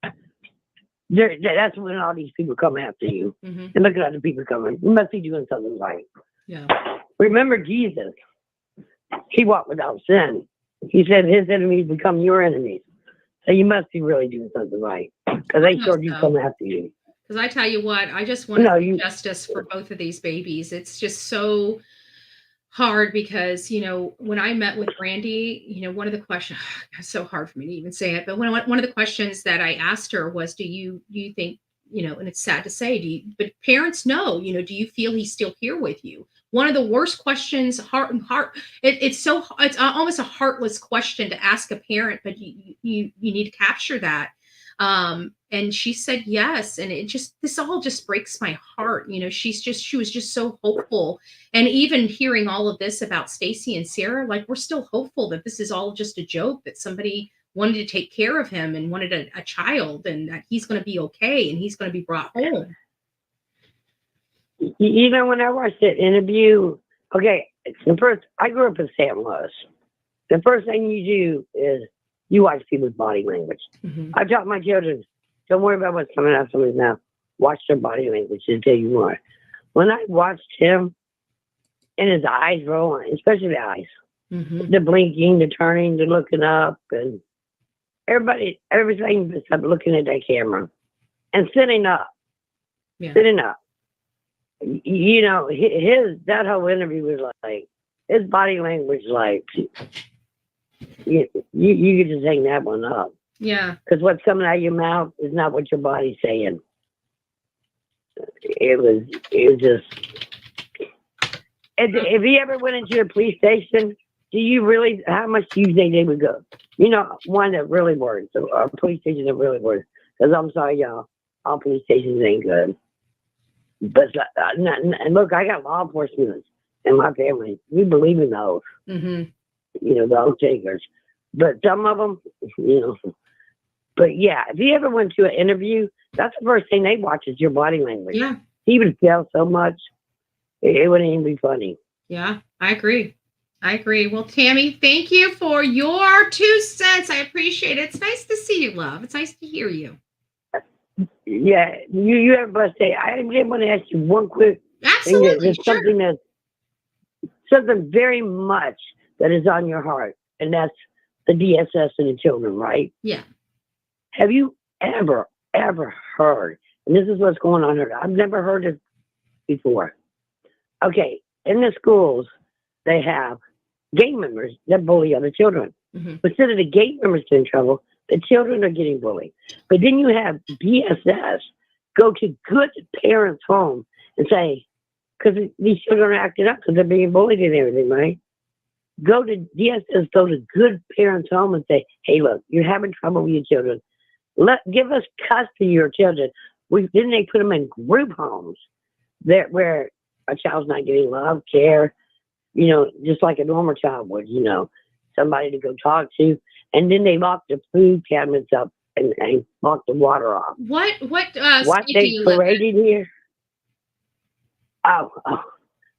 [SPEAKER 19] that's when all these people come after you.
[SPEAKER 8] Mm-hmm.
[SPEAKER 19] And look at other people coming. You must be doing something right.
[SPEAKER 8] Yeah.
[SPEAKER 19] Remember Jesus. He walked without sin. He said his enemies become your enemies. So you must be really doing something right. Because they sure do come after you.
[SPEAKER 8] Because I tell you what, I just want justice for both of these babies. It's just so hard because, when I met with Brandy, one of the questions, it's so hard for me to even say it, but one of the questions that I asked her was, do you think, and it's sad to say, but parents know, do you feel he's still here with you? One of the worst questions, it's almost a heartless question to ask a parent, but you need to capture that. And she said yes, and this all just breaks my heart. She was just so hopeful, and even hearing all of this about Stacy and Sarah, like we're still hopeful that this is all just a joke, that somebody wanted to take care of him and wanted a child, and that he's going to be okay and he's going to be brought home.
[SPEAKER 19] When I watched that interview, I grew up in St. Louis. The first thing you do is you watch people's body language.
[SPEAKER 8] Mm-hmm.
[SPEAKER 19] I taught my children, don't worry about what's coming out of somebody's mouth. Watch their body language and tell you more. When I watched him and his eyes rolling, especially the eyes,
[SPEAKER 8] mm-hmm.
[SPEAKER 19] the blinking, the turning, the looking up, and everything except looking at that camera and sitting up.
[SPEAKER 8] Yeah.
[SPEAKER 19] Sitting up. That whole interview was like, his body language, like, you could just hang that one up.
[SPEAKER 8] Yeah.
[SPEAKER 19] Because what's coming out of your mouth is not what your body's saying. It was just. If you ever went into a police station, how much do you think they would go? One that really works, or a police station that really works. Because I'm sorry, y'all, all police stations ain't good. But and look, I got law enforcement in my family. We believe in those.
[SPEAKER 8] Mm-hmm.
[SPEAKER 19] The oath takers. But some of them, But yeah, if you ever went to an interview, that's the first thing they watch is your body language.
[SPEAKER 8] Yeah.
[SPEAKER 19] He would sell so much, it wouldn't even be funny.
[SPEAKER 8] Yeah, I agree. Well, Tammy, thank you for your 2 cents. I appreciate it. It's nice to see you, love. It's nice to hear you.
[SPEAKER 19] Yeah, you have a blessed day. I just want to ask you one quick
[SPEAKER 8] Absolutely,
[SPEAKER 19] thing. There's something very much that is on your heart, and that's the DSS and the children, right?
[SPEAKER 8] Yeah.
[SPEAKER 19] Have you ever heard, and this is what's going on here, I've never heard it before. Okay, in the schools, they have gang members that bully other children.
[SPEAKER 8] Mm-hmm.
[SPEAKER 19] But instead of the gang members getting in trouble, the children are getting bullied. But then you have DSS go to good parents' home and say, because these children are acting up because they're being bullied and everything, right? Go to good parents' home and say, hey, look, you're having trouble with your children. Give us custody of your children. Then they put them in group homes where a child's not getting love, care, just like a normal child would, somebody to go talk to. And then they lock the food cabinets up and lock the water off.
[SPEAKER 8] What
[SPEAKER 19] What
[SPEAKER 8] state do
[SPEAKER 19] they
[SPEAKER 8] you live in?
[SPEAKER 19] paraded here? Oh,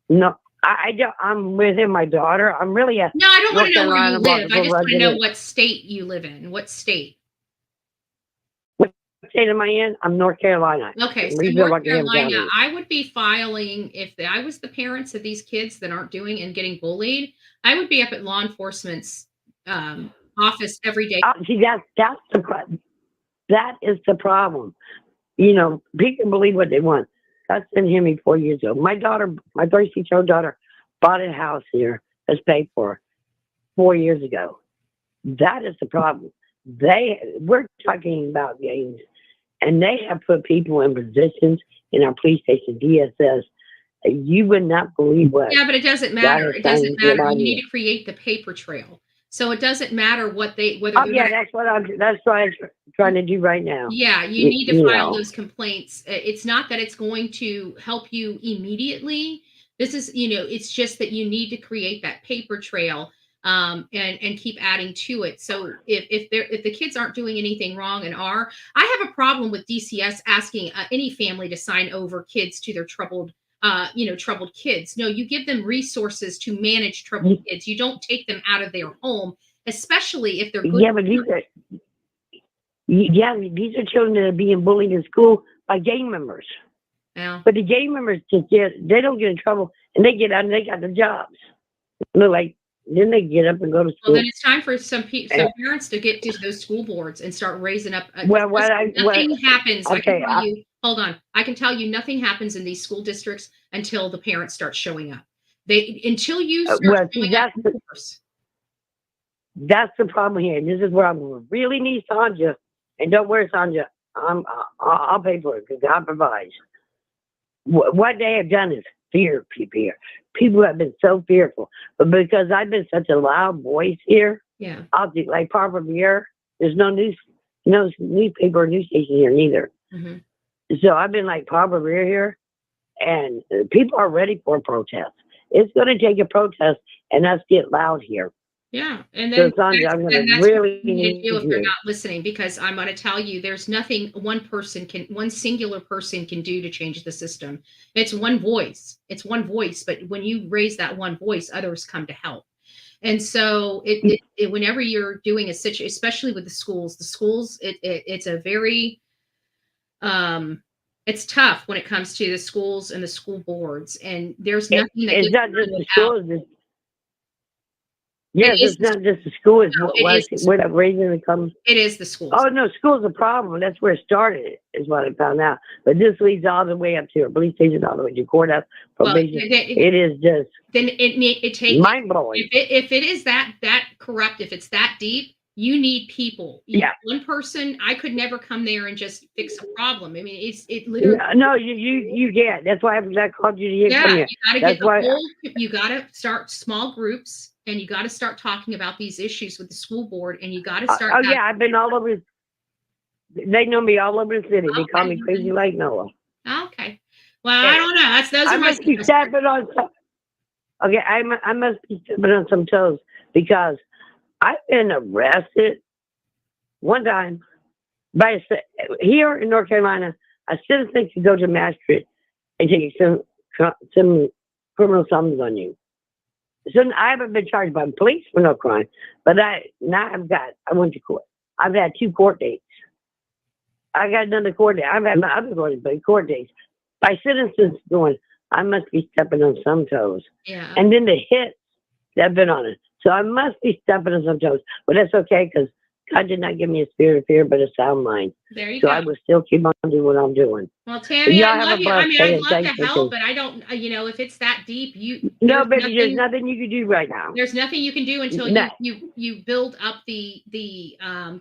[SPEAKER 19] no. I don't. I'm within my daughter. I'm really a
[SPEAKER 8] No, I don't want to know where you live. I just want to know
[SPEAKER 19] resident.
[SPEAKER 8] what state you live in. What state?
[SPEAKER 19] What state am I in? I'm North Carolina.
[SPEAKER 8] Okay, so
[SPEAKER 19] Regional
[SPEAKER 8] North
[SPEAKER 19] Rockingham
[SPEAKER 8] Carolina,
[SPEAKER 19] County.
[SPEAKER 8] I would be filing, if I was the parents of these kids that aren't doing and getting bullied, I would be up at law enforcement's office every day.
[SPEAKER 19] See, that's the problem. That is the problem. People believe what they want. That's been here 4 years ago. My daughter, my 36-year-old daughter, bought a house here that's paid for 4 years ago. That is the problem. We're talking about gangs, and they have put people in positions in our police station, DSS. You would not believe what.
[SPEAKER 8] Yeah, but it doesn't matter. It doesn't matter. You need to create the paper trail. So it doesn't matter whether
[SPEAKER 19] that's what I'm trying to do right now.
[SPEAKER 8] Yeah, you need to file those complaints. It's not that it's going to help you immediately. This is, it's just that you need to create that paper trail and keep adding to it. So if the kids aren't doing anything wrong I have a problem with DCS asking any family to sign over kids to their troubled kids. No, you give them resources to manage troubled kids. You don't take them out of their home, especially if they're good.
[SPEAKER 19] Yeah, but these are children that are being bullied in school by gang members.
[SPEAKER 8] Yeah.
[SPEAKER 19] But the gang members they don't get in trouble, and they get out and they got the jobs. Then they get up and go to school.
[SPEAKER 8] Well, then it's time for some parents to get to those school boards and start raising up. Nothing happens. Hold on. I can tell you nothing happens in these school districts until the parents start showing up. Until you start showing up.
[SPEAKER 19] That's the problem here. And this is where I really need Sandra. And don't worry, Sandra. I'll pay for it because God provides. What they have done is fear people here. People have been so fearful. But because I've been such a loud voice here,
[SPEAKER 8] yeah,
[SPEAKER 19] I'll do like Papa Beer. There's no newspaper or news station here neither.
[SPEAKER 8] Mm-hmm.
[SPEAKER 19] So I've been like Papa Beer here, and people are ready for a protest. It's going to take a protest, and us get loud here.
[SPEAKER 8] Yeah, and then
[SPEAKER 19] so Sandra, I'm going to
[SPEAKER 8] really need to do if they're not listening, because I'm going to tell you, there's nothing one singular person can do to change the system. It's one voice. But when you raise that one voice, others come to help. And so whenever you're doing a situation, especially with the schools, it's a very it's tough when it comes to the schools and the school boards, and there's nothing
[SPEAKER 19] it's not just the schools. Yes, it's not just the school. It's where that raising comes.
[SPEAKER 8] It is the schools.
[SPEAKER 19] Oh no, school's a problem. That's where it started. Is what I found out. But this leads all the way up to a police station, all the way to courthouse, probation. It is just
[SPEAKER 8] then it takes
[SPEAKER 19] mind blowing.
[SPEAKER 8] If it is that corrupt, if it's that deep, You need people.
[SPEAKER 19] Yeah.
[SPEAKER 8] One person, I could never come there and just fix a problem. I mean, it literally.
[SPEAKER 19] No, you can't. That's why I called you to hear from you.
[SPEAKER 8] You got to
[SPEAKER 19] That's
[SPEAKER 8] get the
[SPEAKER 19] why.
[SPEAKER 8] whole. You got to start small groups, and you got to start talking about these issues with the school board, and you got to start.
[SPEAKER 19] Yeah, I've been all over. They know me all over the city. They call me Crazy Lake Noah.
[SPEAKER 8] Okay. Well, I don't know. Those
[SPEAKER 19] I
[SPEAKER 8] are my.
[SPEAKER 19] must be stepping on some. Okay, I must be stepping on some toes because I've been arrested one time by here in North Carolina. A citizen could go to magistrate and take some criminal summons on you. So I haven't been charged by the police for no crime, but I went to court. I've had 2 court dates. I got another court date. I've had my other court dates by citizens going, I must be stepping on some toes.
[SPEAKER 8] Yeah.
[SPEAKER 19] And then the hits that have been on it. So I must be stepping on some toes. But that's okay because God did not give me a spirit of fear, but a sound mind.
[SPEAKER 8] There you
[SPEAKER 19] so
[SPEAKER 8] go.
[SPEAKER 19] I will still keep on doing what I'm doing.
[SPEAKER 8] Well, Tammy,
[SPEAKER 19] Y'all
[SPEAKER 8] I
[SPEAKER 19] have
[SPEAKER 8] love
[SPEAKER 19] a
[SPEAKER 8] you. I mean,
[SPEAKER 19] blessed day
[SPEAKER 8] I'd
[SPEAKER 19] and
[SPEAKER 8] love to
[SPEAKER 19] thank you,
[SPEAKER 8] help,
[SPEAKER 19] too.
[SPEAKER 8] but I don't. If it's that deep,
[SPEAKER 19] No, but there's nothing you can do right now.
[SPEAKER 8] There's nothing you can do until
[SPEAKER 19] No.
[SPEAKER 8] you build up the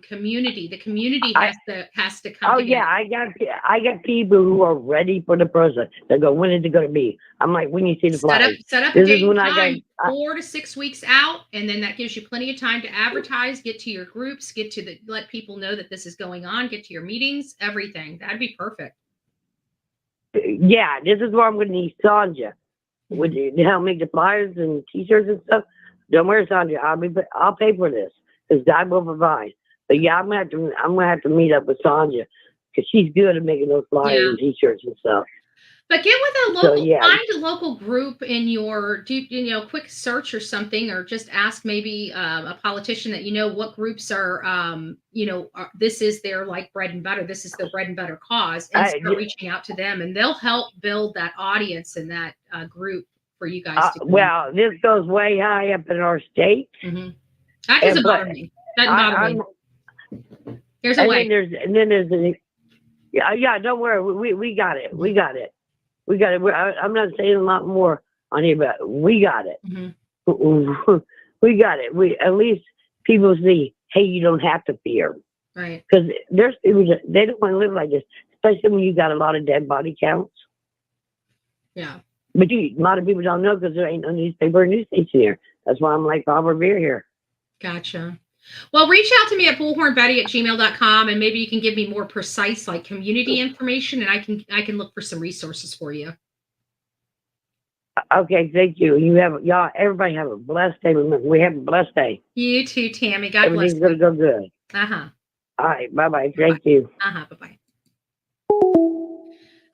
[SPEAKER 8] community. The community has to come.
[SPEAKER 19] Oh
[SPEAKER 8] together.
[SPEAKER 19] yeah, I got people who are ready for the process. They go, when is it going to be? I'm like, when you see the flyers.
[SPEAKER 8] Set up
[SPEAKER 19] This
[SPEAKER 8] a date
[SPEAKER 19] is when
[SPEAKER 8] and
[SPEAKER 19] I
[SPEAKER 8] time,
[SPEAKER 19] got.
[SPEAKER 8] 4 to 6 weeks out, and then that gives you plenty of time to advertise, get to your groups, let people know that this is going on, get to your meetings, everything. That'd be perfect.
[SPEAKER 19] Yeah, this is where I'm going to need Sandra. Would you help make the flyers and T-shirts and stuff? Don't worry, Sandra. I'll pay for this because God will provide. But yeah, I'm gonna have to meet up with Sandra because she's good at making those flyers and T-shirts and stuff.
[SPEAKER 8] But get with a local,
[SPEAKER 19] So, yeah.
[SPEAKER 8] find a local group in your, quick search or something, or just ask maybe a politician that what groups are, this is their like bread and butter. This is their bread and butter cause, and start reaching out to them, and they'll help build that audience and that group for you guys to.
[SPEAKER 19] Well, this goes way high up in our state.
[SPEAKER 8] Mm-hmm. That doesn't bother me. Doesn't bother me. There's a way.
[SPEAKER 19] Yeah. Don't worry. We got it. We got it. We got it. I'm not saying a lot more on here, but we got it.
[SPEAKER 8] Mm-hmm.
[SPEAKER 19] We got it. At least people see, hey, you don't have to fear.
[SPEAKER 8] Right.
[SPEAKER 19] Because there's people they don't want to live like this, especially when you got a lot of dead body counts.
[SPEAKER 8] Yeah.
[SPEAKER 19] But a lot of people don't know because there ain't no newspaper or news station here. That's why I'm like Bob Revere here.
[SPEAKER 8] Gotcha. Well, reach out to me at bullhornbetty@gmail.com, and maybe you can give me more precise, like, community information, and I can look for some resources for you.
[SPEAKER 19] Okay, thank you. Y'all, everybody have a blessed day. Remember, we have a blessed day.
[SPEAKER 8] You too, Tammy. God bless
[SPEAKER 19] Everything's
[SPEAKER 8] you.
[SPEAKER 19] gonna go good.
[SPEAKER 8] Uh-huh.
[SPEAKER 19] All right, bye-bye. Thank you.
[SPEAKER 8] Uh-huh, bye-bye.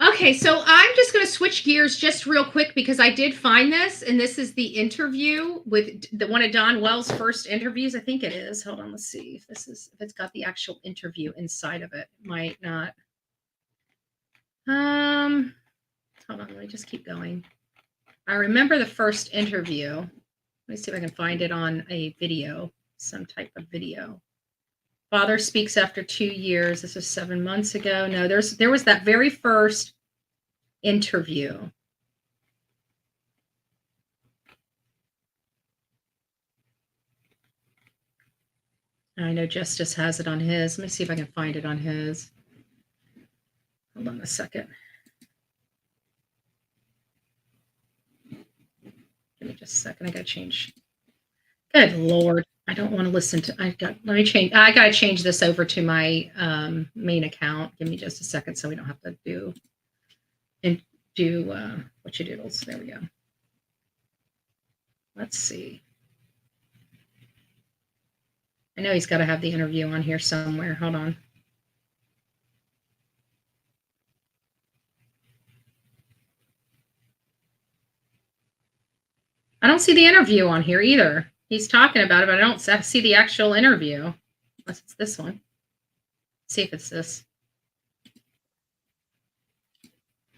[SPEAKER 8] Okay, so I'm just going to switch gears just real quick because I did find this, and this is the interview with one of Don Wells' first interviews. I think it is. Hold on, let's see if if it's got the actual interview inside of it. It might not. Hold on, let me just keep going. I remember the first interview. Let me see if I can find it on a video, some type of video. Father speaks after 2 years. This was 7 months ago. No, there was that very first interview. I know Justice has it on his. Let me see if I can find it on his. Hold on a second. Give me just a second. I gotta change. Good Lord. I don't want to listen to, I got to change this over to my main account. Give me just a second so we don't have to do what you doodles. There we go. Let's see. I know he's got to have the interview on here somewhere. Hold on. I don't see the interview on here either. He's talking about it, but I don't see the actual interview. Unless it's this one. Let's see if it's this.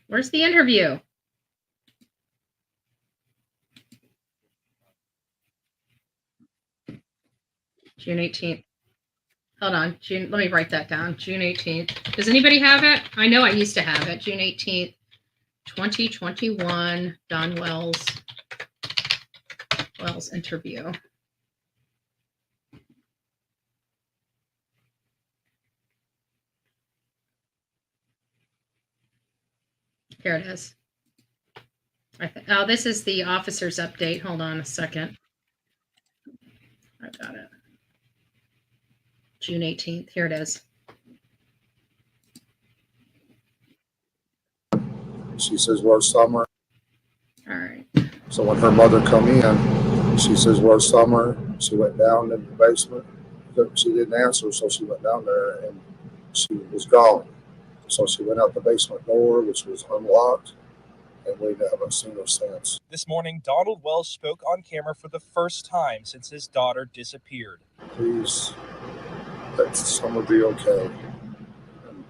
[SPEAKER 8] Where's the interview? June 18th. Hold on. Let me write that down. June 18th. Does anybody have it? I know I used to have it. June 18th, 2021. Don Wells interview. Here it is. Oh, this is the officer's update. Hold on a second. I got it. June 18th. Here it is.
[SPEAKER 20] She says, "Where's Summer?"
[SPEAKER 8] All right.
[SPEAKER 20] So when her mother come in, she says, "Where's Summer?" She went down in the basement. She didn't answer, so she went down there and she was gone. So she went out the basement door, which was unlocked, and we haven't seen her since.
[SPEAKER 21] This morning, Donald Wells spoke on camera for the first time since his daughter disappeared.
[SPEAKER 20] Please, let Summer be okay. And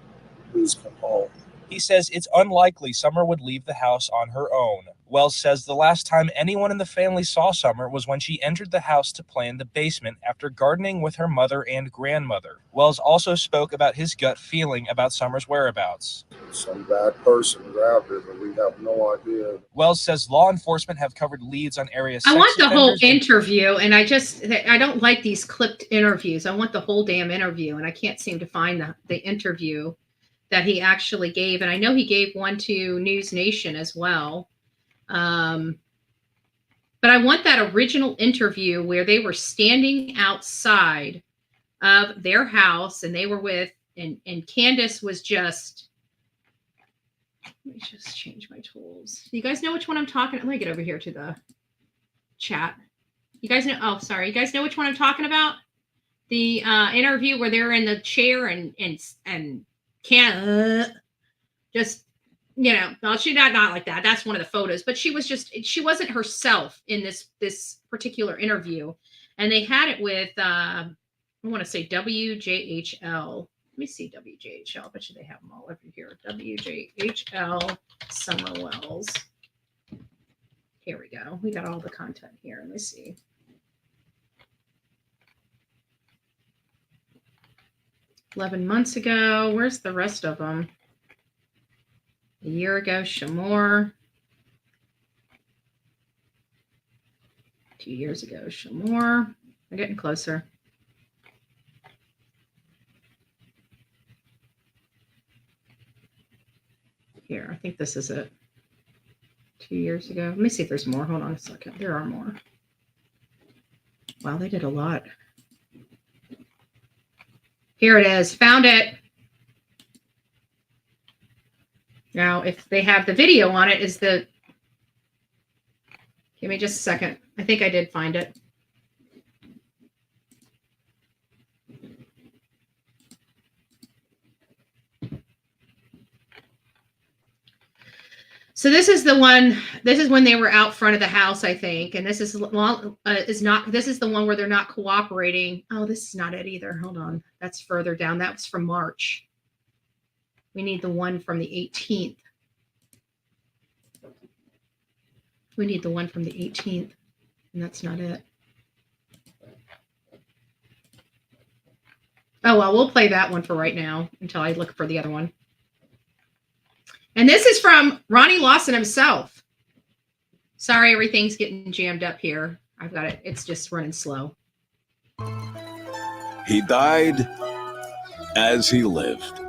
[SPEAKER 20] please come home.
[SPEAKER 21] He says it's unlikely Summer would leave the house on her own. Wells says the last time anyone in the family saw Summer was when she entered the house to play in the basement after gardening with her mother and grandmother. Wells also spoke about his gut feeling about Summer's whereabouts.
[SPEAKER 20] Some bad person grabbed her, but we have no idea.
[SPEAKER 21] Wells says law enforcement have covered leads on areas.
[SPEAKER 8] I want the whole interview, and I don't like these clipped interviews. I want the whole damn interview, and I can't seem to find the interview that he actually gave. And I know he gave one to News Nation as well. But I want that original interview where they were standing outside of their house and they were with, and Candace was just, let me just change my tools. You guys know which one I'm talking? Let me get over here to the chat. You guys know, oh, sorry. You guys know which one I'm talking about? The interview where they're in the chair and just, you know, no, she not like that. That's one of the photos, but she wasn't herself in this particular interview. And they had it with, I want to say WJHL. Let me see WJHL. I bet you they have them all over here. WJHL Summer Wells. Here we go. We got all the content here. Let me see. "11 months ago." Where's the rest of them? A year ago, Shamor. 2 years ago, Shamor. We're getting closer. Here, I think this is it. 2 years ago. Let me see if there's more. Hold on a second. There are more. Wow, they did a lot. Here it is. Found it. Now, if they have the video on it, give me just a second. I think I did find it. So this is the one, this is when they were out front of the house, I think. And this is the one where they're not cooperating. Oh, this is not it either. Hold on. That's further down. That was from March. We need the one from the 18th. We need the one from the 18th. And that's not it. Oh, well, we'll play that one for right now until I look for the other one. And this is from Ronnie Lawson himself. Sorry, everything's getting jammed up here. I've got it. It's just running slow.
[SPEAKER 22] He died as he lived.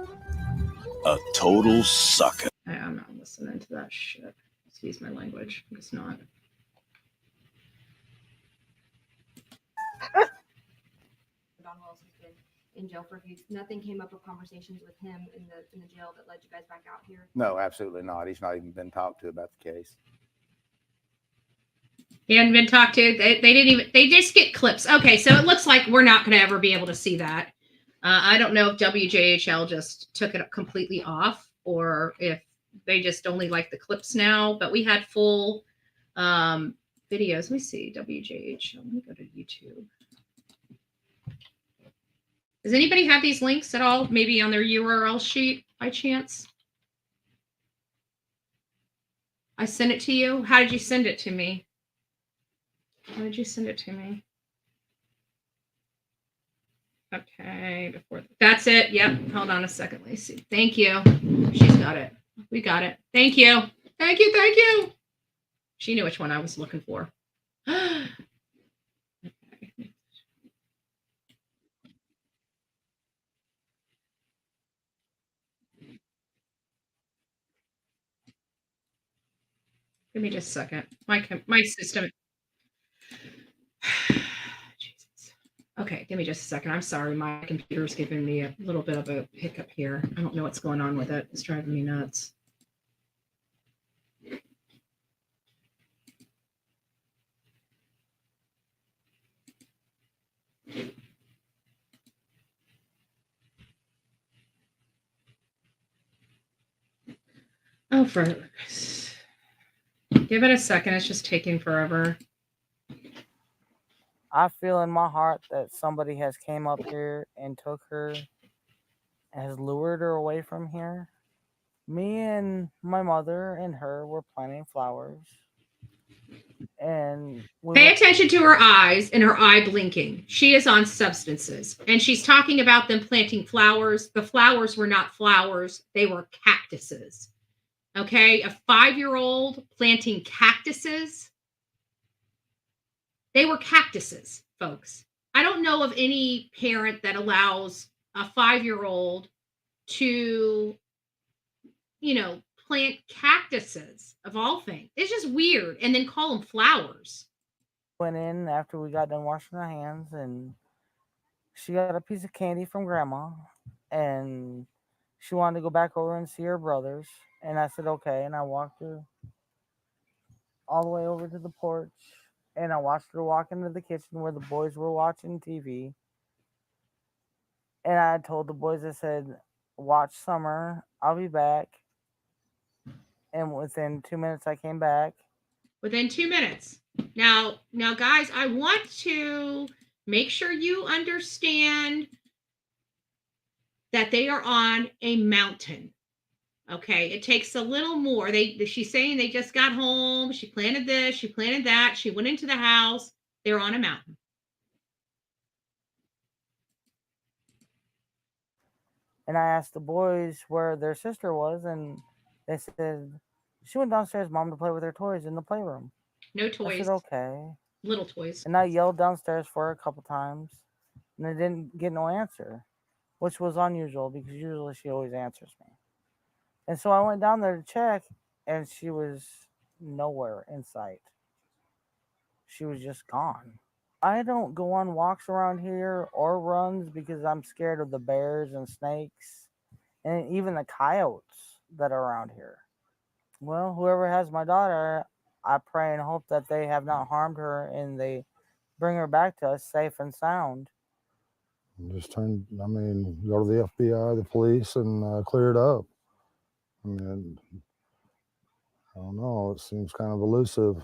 [SPEAKER 22] A total sucker.
[SPEAKER 8] I'm not listening to that shit. Excuse my language. I'm just not.
[SPEAKER 23] Don Wells has been in jail for a few. Nothing came up of conversations with him in the jail that led you guys back out here?
[SPEAKER 24] No, absolutely not. He's not even been talked to about the case.
[SPEAKER 8] He hadn't been talked to. They just get clips. Okay, so it looks like we're not going to ever be able to see that. I don't know if WJHL just took it completely off or if they just only like the clips now, but we had full videos. Let me see, WJHL. Let me go to YouTube. Does anybody have these links at all? Maybe on their URL sheet by chance? I sent it to you. How did you send it to me? How did you send it to me? Okay, that's it. Yep. Hold on a second. Let me see. Thank you. She's got it. We got it. Thank you. Thank you. Thank you. She knew which one I was looking for. me just a second. My system. Jesus. Okay, give me just a second. I'm sorry. My computer's giving me a little bit of a hiccup here. I don't know what's going on with it. It's driving me nuts. Oh, give it a second. It's just taking forever.
[SPEAKER 1] I feel in my heart that somebody has came up here and took her, has lured her away from here. Me and my mother and her were planting flowers. And
[SPEAKER 8] Pay attention to her eyes and her eye blinking. She is on substances. And she's talking about them planting flowers. The flowers were not flowers. They were cactuses. Okay? A 5-year-old planting cactuses. They were cactuses, folks. I don't know of any parent that allows a 5-year-old to, plant cactuses of all things. It's just weird. And then call them flowers.
[SPEAKER 1] Went in after we got done washing our hands, and she got a piece of candy from grandma, and she wanted to go back over and see her brothers. And I said, okay. And I walked her all the way over to the porch, and I watched her walk into the kitchen where the boys were watching TV. And I told the boys, I said, watch Summer. I'll be back. And within 2 minutes, I came back.
[SPEAKER 8] Within 2 minutes. Now, guys, I want to make sure you understand that they are on a mountain. Okay, it takes a little more. She's saying they just got home. She planted this. She planted that. She went into the house. They're on a mountain.
[SPEAKER 1] And I asked the boys where their sister was, and they said she went downstairs, Mom, to play with her toys in the playroom.
[SPEAKER 8] No toys.
[SPEAKER 1] I said, okay.
[SPEAKER 8] Little toys.
[SPEAKER 1] And I yelled downstairs for her a couple times, and I didn't get no answer, which was unusual because usually she always answers me. And so I went down there to check, and she was nowhere in sight. She was just gone. I don't go on walks around here or runs because I'm scared of the bears and snakes and even the coyotes that are around here. Well, whoever has my daughter, I pray and hope that they have not harmed her and they bring her back to us safe and sound.
[SPEAKER 20] Just go to the FBI, the police, and clear it up. I mean, I don't know. It seems kind of elusive.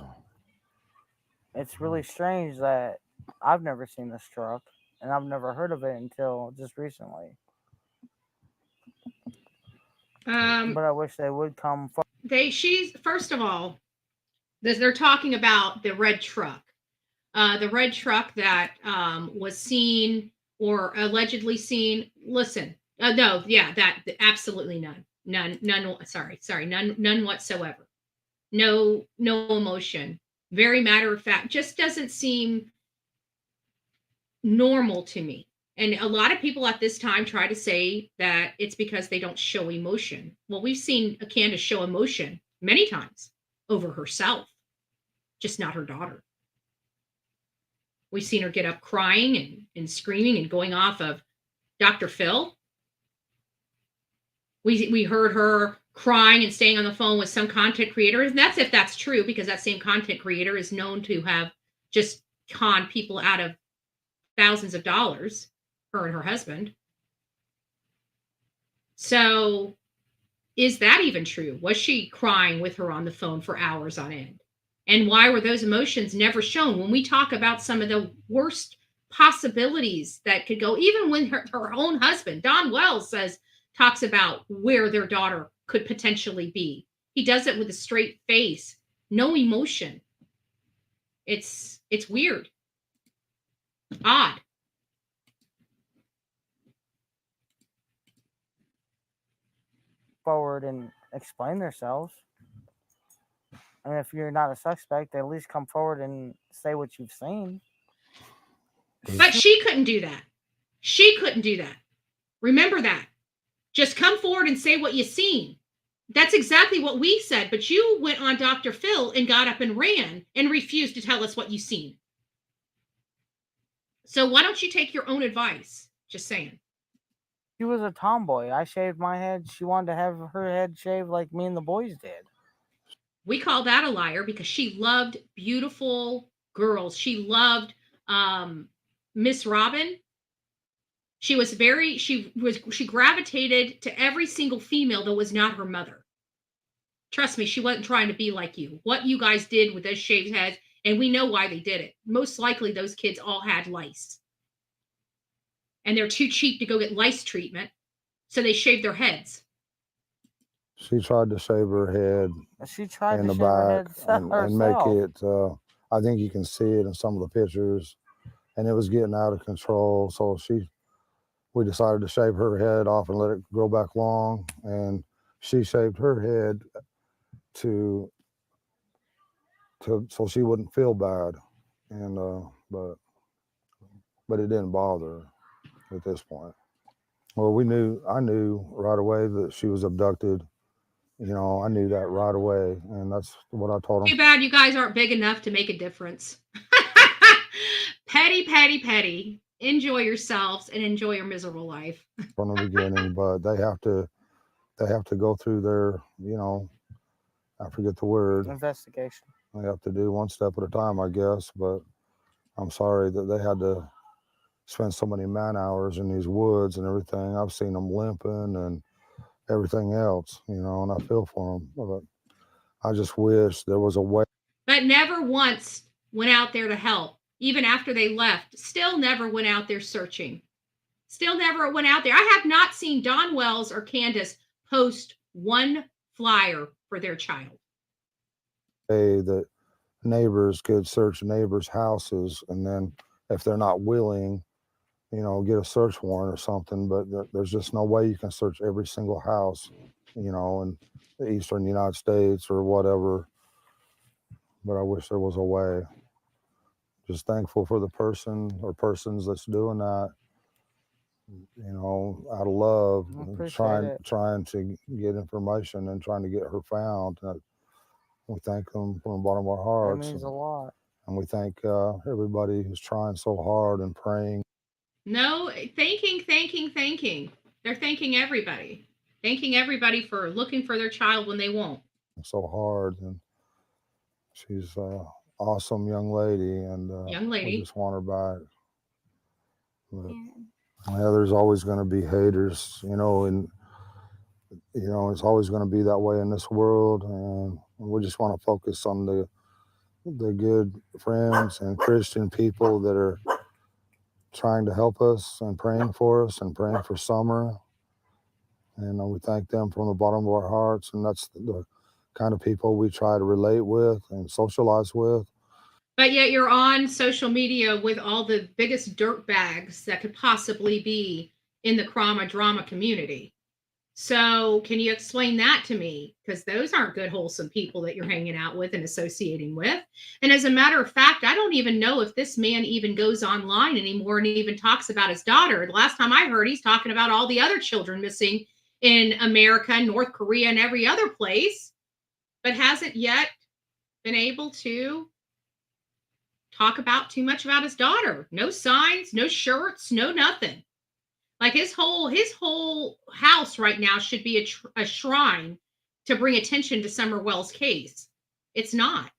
[SPEAKER 1] It's really strange that I've never seen this truck and I've never heard of it until just recently. But I wish they would come.
[SPEAKER 8] First of all, they're talking about the red truck. The red truck that was seen or allegedly seen. Listen, no, yeah, that absolutely none. Sorry, none whatsoever. No emotion. Very matter of fact. Just doesn't seem normal to me. And a lot of people at this time try to say that it's because they don't show emotion. Well, we've seen Candace show emotion many times over herself, just not her daughter. We've seen her get up crying and screaming and going off of Dr. Phil. We heard her crying and staying on the phone with some content creator. And that's if that's true, because that same content creator is known to have just conned people out of thousands of dollars, her and her husband. So is that even true? Was she crying with her on the phone for hours on end? And why were those emotions never shown? When we talk about some of the worst possibilities that could go, even when her own husband, Don Wells, talks about where their daughter could potentially be. He does it with a straight face, no emotion. It's weird. Odd.
[SPEAKER 1] Forward and explain themselves. And if you're not a suspect, at least come forward and say what you've seen.
[SPEAKER 8] But she couldn't do that. She couldn't do that. Remember that. Just come forward and say what you've seen. That's exactly what we said, but you went on Dr. Phil and got up and ran and refused to tell us what you seen. So why don't you take your own advice? Just saying.
[SPEAKER 1] She was a tomboy. I shaved my head. She wanted to have her head shaved like me and the boys did.
[SPEAKER 8] We call that a liar because she loved beautiful girls. She loved Miss Robin. She gravitated to every single female that was not her mother. Trust me, she wasn't trying to be like you. What you guys did with those shaved heads, and we know why they did it. Most likely those kids all had lice. And they're too cheap to go get lice treatment, so they shaved their heads.
[SPEAKER 2] She tried to shave her head
[SPEAKER 1] She tried
[SPEAKER 2] in
[SPEAKER 1] to
[SPEAKER 2] the
[SPEAKER 1] shave her
[SPEAKER 2] back
[SPEAKER 1] head
[SPEAKER 2] and make
[SPEAKER 1] herself.
[SPEAKER 2] it, I think you can see it in some of the pictures, and it was getting out of control. So we decided to shave her head off and let it grow back long, and she shaved her head so she wouldn't feel bad, and but it didn't bother her at this point. Well, I knew right away that she was abducted. I knew that right away, and that's what I told
[SPEAKER 8] Too
[SPEAKER 2] him.
[SPEAKER 8] bad you guys aren't big enough to make a difference. Petty, petty, petty. Enjoy yourselves and enjoy your miserable life.
[SPEAKER 2] From the beginning, but they have to go through their, I forget the word.
[SPEAKER 1] Investigation.
[SPEAKER 2] They have to do one step at a time, I guess, but I'm sorry that they had to spend so many man hours in these woods and everything. I've seen them limping and everything else, and I feel for them, but I just wish there was a way.
[SPEAKER 8] But never once went out there to help. Even after they left, still never went out there searching. Still never went out there. I have not seen Don Wells or Candace post one flyer for their child.
[SPEAKER 2] That neighbors could search neighbors' houses, and then if they're not willing, get a search warrant or something. But there's just no way you can search every single house, in the eastern United States or whatever. But I wish there was a way. Just thankful for the person or persons that's doing that, out of love, trying to get information and trying to get her found. We thank them from the bottom of our hearts.
[SPEAKER 1] That means a lot.
[SPEAKER 2] And we thank everybody who's trying so hard and praying.
[SPEAKER 8] No, thanking. They're thanking everybody. Thanking everybody for looking for their child when they won't.
[SPEAKER 2] So hard, and she's an awesome young lady, and we just want her back. But, there's always going to be haters, and it's always going to be that way in this world, and we just want to focus on the good friends and Christian people that are trying to help us and praying for us and praying for Summer. And we thank them from the bottom of our hearts. And that's the kind of people we try to relate with and socialize with.
[SPEAKER 8] But yet you're on social media with all the biggest dirt bags that could possibly be in the drama community. So can you explain that to me? Because those aren't good, wholesome people that you're hanging out with and associating with. And as a matter of fact, I don't even know if this man even goes online anymore and even talks about his daughter. The last time I heard, he's talking about all the other children missing in America, North Korea, and every other place, but hasn't yet been able to talk about too much about his daughter. No signs, no shirts, no nothing. Like his whole house right now should be a shrine to bring attention to Summer Wells' case. It's not.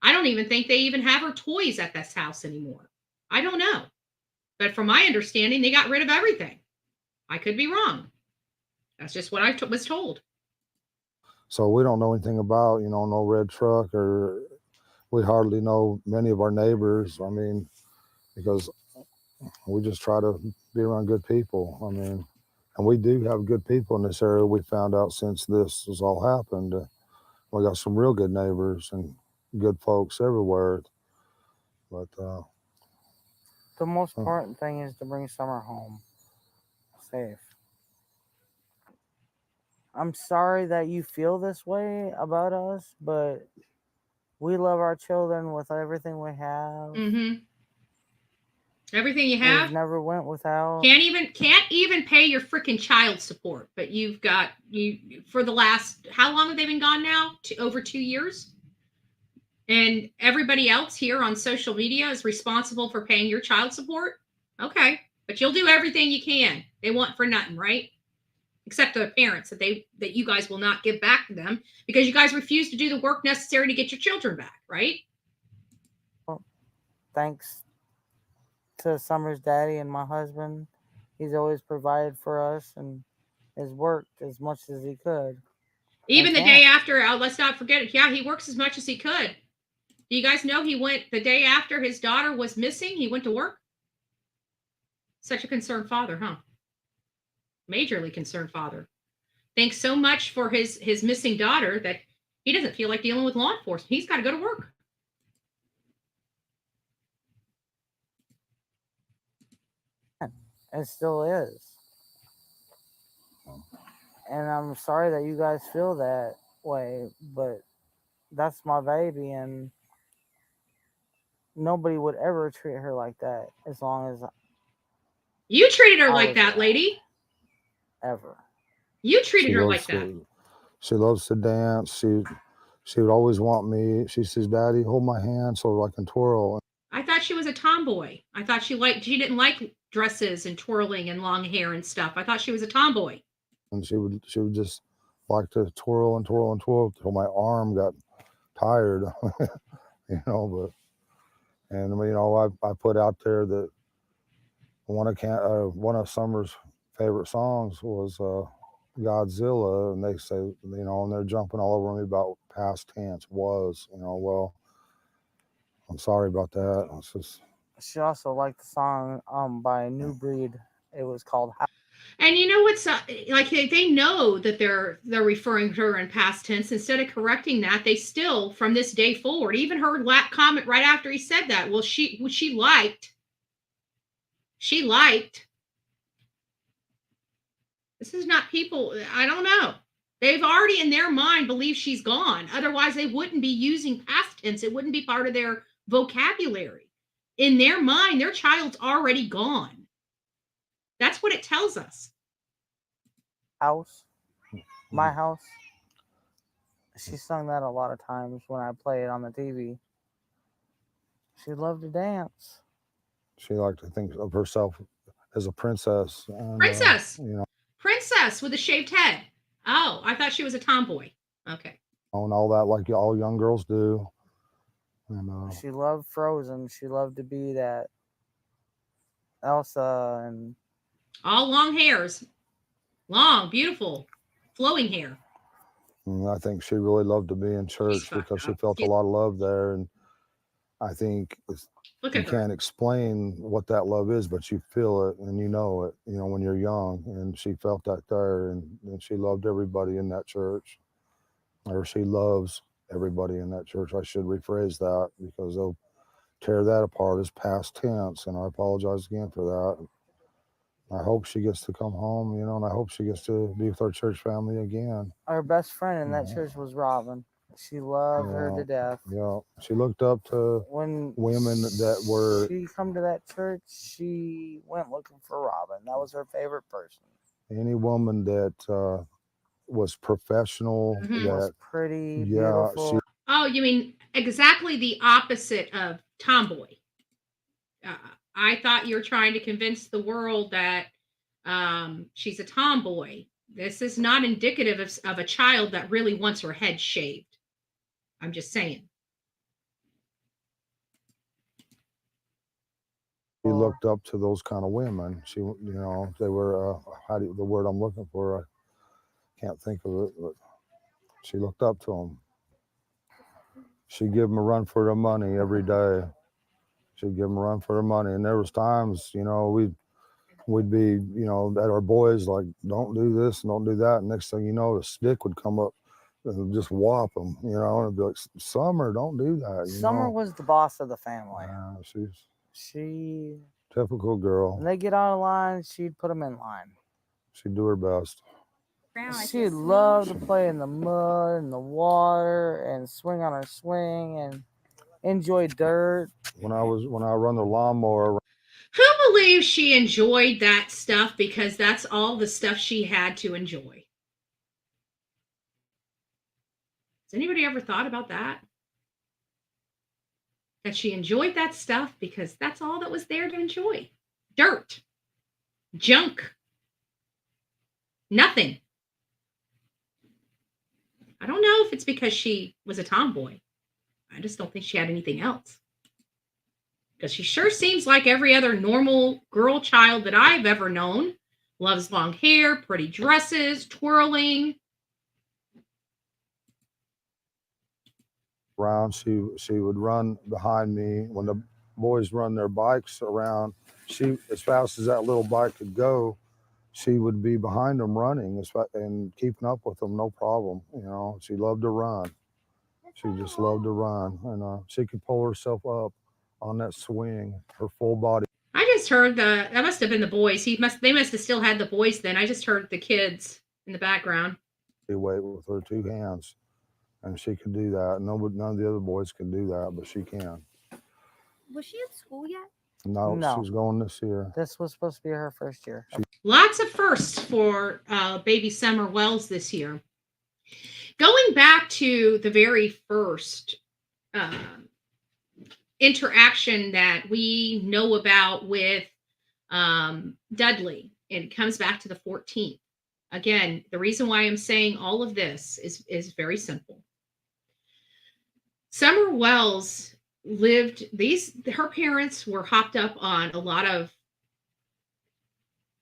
[SPEAKER 8] I don't even think they even have her toys at this house anymore. I don't know. But from my understanding, they got rid of everything. I could be wrong. That's just what I was told.
[SPEAKER 2] So we don't know anything about, no red truck, or we hardly know many of our neighbors. I mean, because we just try to be around good people. I mean, and we do have good people in this area. We found out since this has all happened. We got some real good neighbors and good folks everywhere. But
[SPEAKER 1] the most important thing is to bring Summer home safe. I'm sorry that you feel this way about us, but we love our children with everything we have.
[SPEAKER 8] Mm-hmm. Everything you have?
[SPEAKER 1] We've never went without.
[SPEAKER 8] Can't even pay your freaking child support, but you've got for the last, how long have they been gone now? Over 2 years? And everybody else here on social media is responsible for paying your child support? Okay. But you'll do everything you can. They want for nothing, right? Except the parents that you guys will not give back to them because you guys refuse to do the work necessary to get your children back, right?
[SPEAKER 1] Well, thanks to Summer's daddy and my husband. He's always provided for us and has worked as much as he could.
[SPEAKER 8] Even the day after, let's not forget it. Yeah, he works as much as he could. Do you guys know he went the day after his daughter was missing? He went to work. Such a concerned father, huh? Majorly concerned father. Thanks so much for his missing daughter that he doesn't feel like dealing with law enforcement. He's got to go to work.
[SPEAKER 1] It still is. And I'm sorry that you guys feel that way, but that's my baby, and nobody would ever treat her like that as long as
[SPEAKER 8] you treated her like that, lady.
[SPEAKER 1] Ever.
[SPEAKER 8] You treated her like that.
[SPEAKER 2] She loves to dance. She would always want me. She says, "Daddy, hold my hand so I can twirl."
[SPEAKER 8] I thought she was a tomboy. I thought she didn't like dresses and twirling and long hair and stuff. I thought she was a tomboy.
[SPEAKER 2] And she would just like to twirl and twirl and twirl until my arm got tired, But I put out there that one of Summer's favorite songs was Godzilla, and they say, and they're jumping all over me about past tense was, well, I'm sorry about that. It's just.
[SPEAKER 1] She also liked the song by New Breed. It was called How.
[SPEAKER 8] And you know what's like they know that they're referring to her in past tense. Instead of correcting that, they still from this day forward, even her comment right after he said that, well, she liked. This is not people, I don't know. They've already in their mind believe she's gone. Otherwise, they wouldn't be using past tense. It wouldn't be part of their vocabulary. In their mind, their child's already gone. That's what it tells us.
[SPEAKER 1] House. My house. She sung that a lot of times when I play it on the TV. She loved to dance.
[SPEAKER 2] She liked to think of herself as a princess. And,
[SPEAKER 8] princess. Princess with a shaved head. Oh, I thought she was a tomboy. Okay.
[SPEAKER 2] And all that, like all young girls do. And,
[SPEAKER 1] she loved Frozen. She loved to be that Elsa and
[SPEAKER 8] all long hairs. Long, beautiful, flowing hair.
[SPEAKER 2] And I think she really loved to be in church because she felt a lot of love there. And I think you can't explain what that love is, but you feel it and you know it, when you're young. And she felt that there, and she loved everybody in that church. Or she loves everybody in that church. I should rephrase that because they'll tear that apart as past tense. And I apologize again for that. I hope she gets to come home, and I hope she gets to be with our church family again.
[SPEAKER 1] Our best friend in that church was Robin. She loved her to death.
[SPEAKER 2] Yeah, she looked up to women that were.
[SPEAKER 1] She come to that church, she went looking for Robin. That was her favorite person.
[SPEAKER 2] Any woman that was professional, that
[SPEAKER 1] was pretty, beautiful.
[SPEAKER 8] Oh, you mean exactly the opposite of tomboy. I thought you were trying to convince the world that she's a tomboy. This is not indicative of a child that really wants her head shaved. I'm just saying.
[SPEAKER 2] She looked up to those kind of women. She, they were, the word I'm looking for, I can't think of it, but she looked up to them. She'd give them a run for their money every day. She'd give them a run for their money. And there was times, we'd be, at our boys, like, don't do this and don't do that. And next thing you know, the stick would come up and just whop them, and it'd be like, Summer, don't do that.
[SPEAKER 1] Summer was the boss of the family.
[SPEAKER 2] She typical girl.
[SPEAKER 1] When they get out of line, she'd put them in line.
[SPEAKER 2] She'd do her best.
[SPEAKER 1] She loved to play in the mud and the water and swing on her swing and enjoy dirt.
[SPEAKER 2] When I run the lawnmower.
[SPEAKER 8] Who believes she enjoyed that stuff because that's all the stuff she had to enjoy? Has anybody ever thought about that? That she enjoyed that stuff because that's all that was there to enjoy. Dirt. Junk. Nothing. I don't know if it's because she was a tomboy. I just don't think she had anything else. Because she sure seems like every other normal girl child that I've ever known. Loves long hair, pretty dresses, twirling.
[SPEAKER 2] Around, she would run behind me when the boys run their bikes around. She, as fast as that little bike could go, she would be behind them running and keeping up with them, no problem. You know, she loved to run. She just loved to run, and she could pull herself up on that swing, her full body.
[SPEAKER 8] I just heard that must have been the boys. They must have still had the boys then. I just heard the kids in the background.
[SPEAKER 2] Weight with her two hands, and she could do that. None of the other boys can do that, but she can.
[SPEAKER 23] Was she in school yet?
[SPEAKER 2] No, she's going this year.
[SPEAKER 1] This was supposed to be her first year.
[SPEAKER 8] Lots of firsts for baby Summer Wells this year. Going back to the very first interaction that we know about with Dudley, and it comes back to the 14th. Again, the reason why I'm saying all of this is very simple. Summer Wells her parents were hopped up on a lot of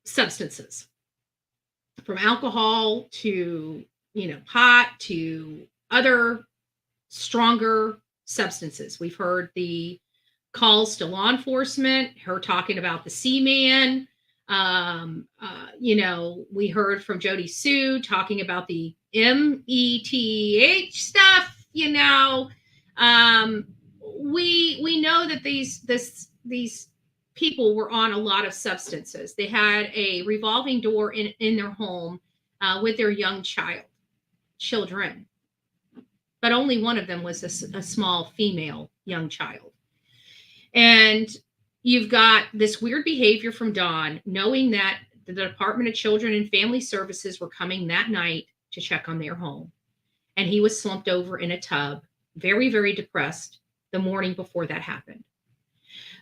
[SPEAKER 8] substances, from alcohol to pot to other stronger substances. We've heard the calls to law enforcement, her talking about the C-Man. We heard from Jody Sue talking about the METH stuff. We know that these people were on a lot of substances. They had a revolving door in their home with their young children, but only one of them was a small female young child. And you've got this weird behavior from Dawn, knowing that the Department of Children and Family Services were coming that night to check on their home. And he was slumped over in a tub, very, very depressed, the morning before that happened.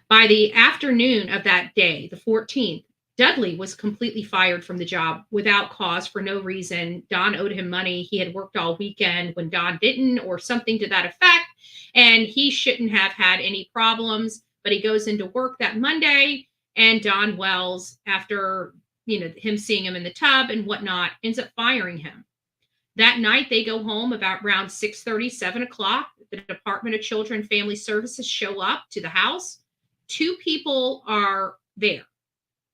[SPEAKER 8] By the afternoon of that day, the 14th, Dudley was completely fired from the job without cause, for no reason. Dawn owed him money. He had worked all weekend when Dawn didn't, or something to that effect. And he shouldn't have had any problems, but he goes into work that Monday, and Dawn Wells, after him seeing him in the tub and whatnot, ends up firing him. That night, they go home about around 6:30, 7 o'clock. The Department of Children and Family Services show up to the house. 2 people are there.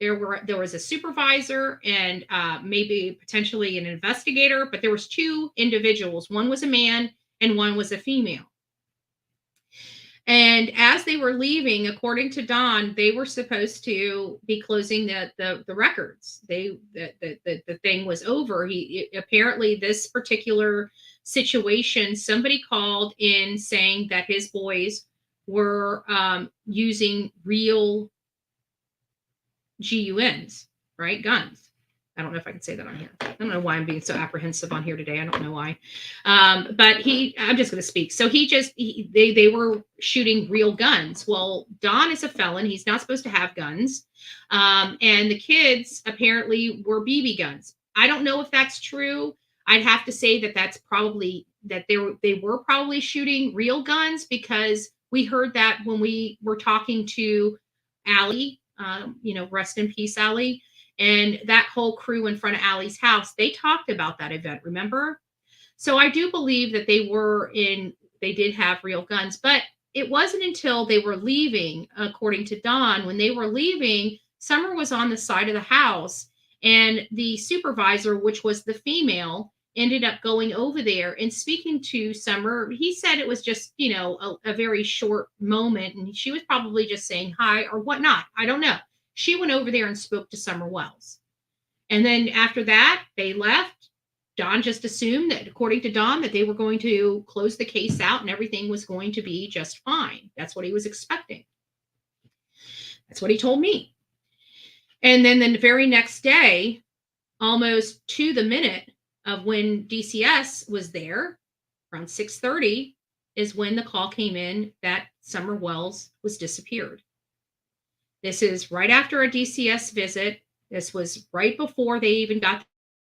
[SPEAKER 8] There was a supervisor and maybe potentially an investigator, but there was 2 individuals. One was a man and one was a female. And as they were leaving, according to Dawn, they were supposed to be closing the records. The thing was over. Apparently this particular situation, somebody called in saying that his boys were using real GUNs, right? Guns. I don't know if I can say that on here. I don't know why I'm being so apprehensive on here today. I don't know why. But I'm just going to speak. So they were shooting real guns. Well, Don is a felon. He's not supposed to have guns. And the kids apparently were BB guns. I don't know if that's true. I'd have to say that they were probably shooting real guns, because we heard that when we were talking to Allie, rest in peace, Allie. And that whole crew in front of Allie's house, they talked about that event, remember? So I do believe that they did have real guns, but it wasn't until they were leaving, according to Dawn, when they were leaving, Summer was on the side of the house, and the supervisor, which was the female, ended up going over there and speaking to Summer. He said it was just, a very short moment, and she was probably just saying hi or whatnot. I don't know. She went over there and spoke to Summer Wells. And then after that, they left. Dawn just assumed that, according to Dawn, that they were going to close the case out and everything was going to be just fine. That's what he was expecting. That's what he told me. And then the very next day, almost to the minute of when DCS was there, around 6:30, is when the call came in that Summer Wells was disappeared. This is right after a DCS visit. This was right before they even got the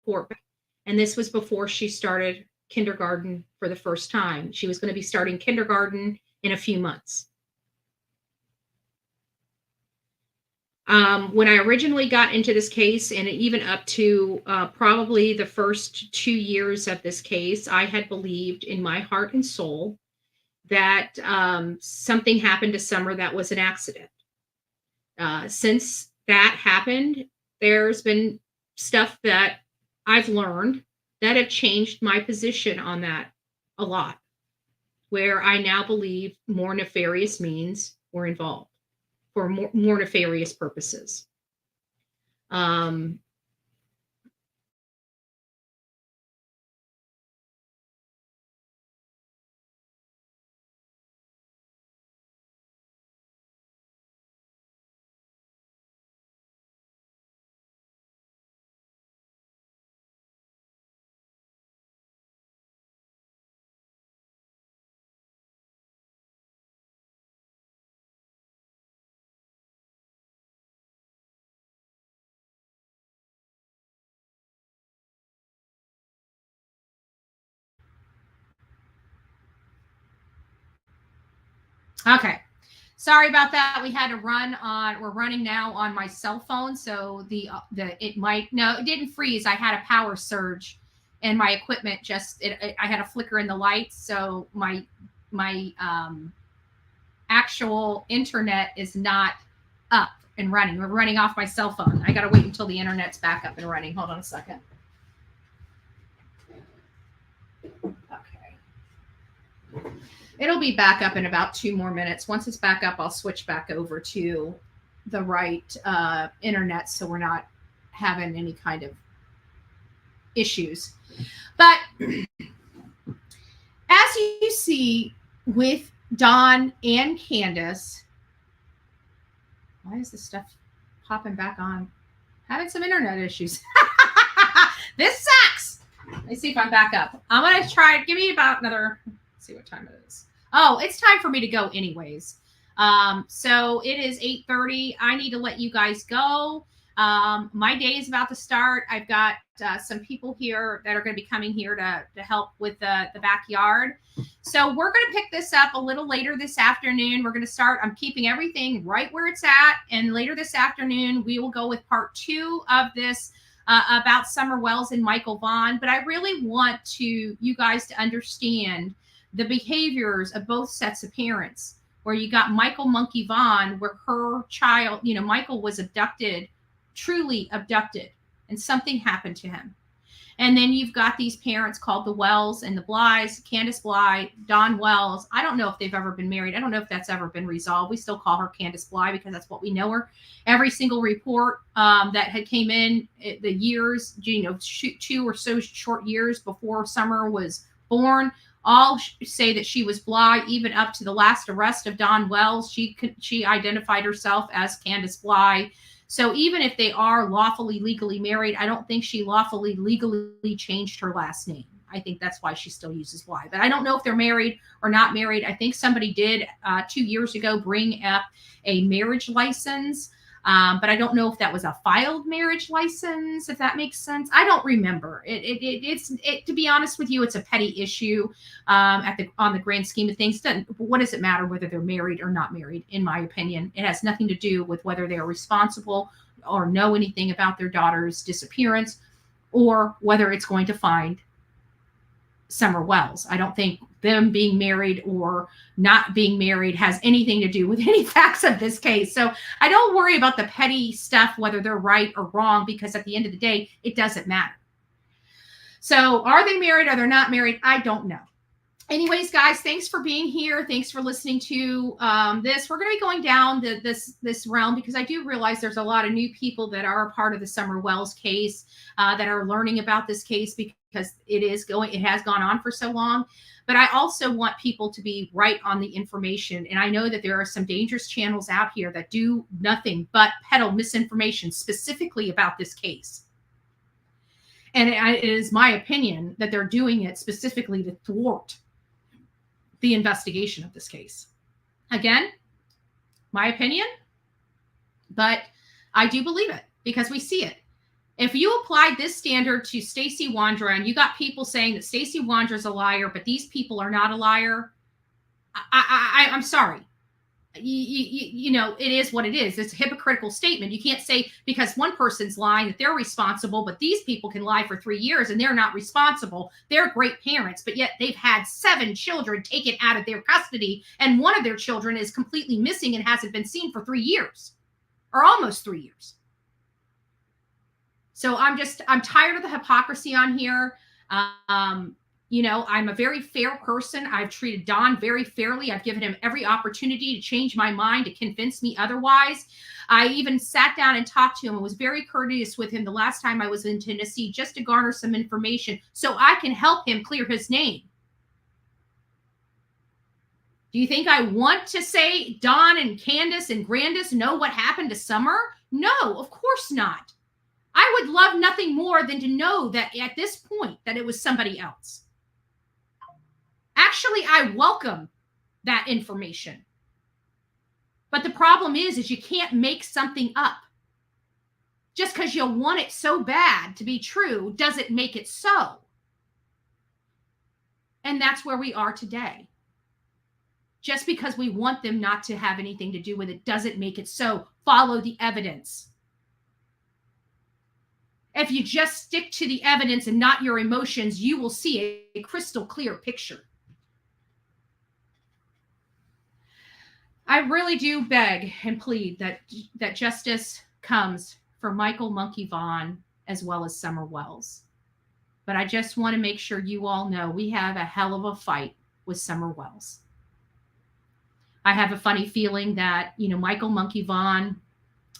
[SPEAKER 8] report back. And this was before she started kindergarten for the first time. She was going to be starting kindergarten in a few months. When I originally got into this case, and even up to probably the first 2 years of this case, I had believed in my heart and soul that something happened to Summer that was an accident. Since that happened, there's been stuff that I've learned that have changed my position on that a lot, where I now believe more nefarious means were involved for more nefarious purposes. Okay. Sorry about that. We had to run on, we're running now on my cell phone. So it didn't freeze. I had a power surge and my equipment I had a flicker in the lights. So my actual internet is not up and running. We're running off my cell phone. I got to wait until the internet's back up and running. Hold on a second. It'll be back up in about 2 more minutes. Once it's back up, I'll switch back over to the right internet so we're not having any kind of issues. But as you see with Dawn and Candace, why is this stuff popping back on? Having some internet issues. This sucks. Let me see if I'm back up. I'm going to try. Give me about another, let's see what time it is. Oh, it's time for me to go anyways. So it is 8:30. I need to let you guys go. My day is about to start. I've got some people here that are going to be coming here to help with the backyard. So we're going to pick this up a little later this afternoon. We're going to start. I'm keeping everything right where it's at. And later this afternoon, we will go with part 2 of this about Summer Wells and Michael Vaughn. But I really want you guys to understand the behaviors of both sets of parents, where you got Michael Monkey Vaughn, where her child, Michael was abducted, truly abducted, and something happened to him. And then you've got these parents called the Wells and the Blyes, Candace Bly, Dawn Wells. I don't know if they've ever been married. I don't know if that's ever been resolved. We still call her Candace Bly because that's what we know her. Every single report that had came in the years, 2 or so short years before Summer was born, all say that she was Bly, even up to the last arrest of Dawn Wells. She identified herself as Candace Bly. So even if they are lawfully, legally married, I don't think she lawfully, legally changed her last name. I think that's why she still uses Bly. But I don't know if they're married or not married. I think somebody did 2 years ago bring up a marriage license. But I don't know if that was a filed marriage license, if that makes sense. I don't remember. It's to be honest with you, it's a petty issue on the grand scheme of things. What does it matter whether they're married or not married? In my opinion, it has nothing to do with whether they are responsible or know anything about their daughter's disappearance, or whether it's going to find Summer Wells. I don't think them being married or not being married has anything to do with any facts of this case. So I don't worry about the petty stuff, whether they're right or wrong, because at the end of the day, it doesn't matter. So are they married or they're not married? I don't know.
[SPEAKER 11] anyways, guys, thanks for being here. Thanks for listening to this. We're going to be going down this realm because I do realize there's a lot of new people that are a part of the Summer Wells case that are learning about this case because it has gone on for so long. But I also want people to be right on the information. And I know that there are some dangerous channels out here that do nothing but peddle misinformation specifically about this case. And it is my opinion that they're doing it specifically to thwart the investigation of this case. Again, my opinion, but I do believe it because we see it. If you applied this standard to Stacey Wandra and you got people saying that Stacey Wandra is a liar, but these people are not a liar, I'm sorry. You know, it is what it is. It's a hypocritical statement. You can't say because one person's lying that they're responsible, but these people can lie for 3 years and they're not responsible. They're great parents, but yet they've had 7 children taken out of their custody, and one of their children is completely missing and hasn't been seen for 3 years or almost 3 years. So I'm tired of the hypocrisy on here. You know, I'm a very fair person. I've treated Don very fairly. I've given him every opportunity to change my mind, to convince me otherwise. I even sat down and talked to him and was very courteous with him the last time I was in Tennessee just to garner some information so I can help him clear his name. Do you think I want to say Don and Candace and Grandis know what happened to Summer? No, of course not. I would love nothing more than to know that at this point that it was somebody else. Actually, I welcome that information. But the problem is you can't make something up. Just because you want it so bad to be true doesn't make it so. And that's where we are today. Just because we want them not to have anything to do with it doesn't make it so. Follow the evidence. If you just stick to the evidence and not your emotions, you will see a crystal clear picture. I really do beg and plead that justice comes for Michael Monkey Vaughn as well as Summer Wells. But I just want to make sure you all know we have a hell of a fight with Summer Wells. I have a funny feeling that, you know, Michael Monkey Vaughn,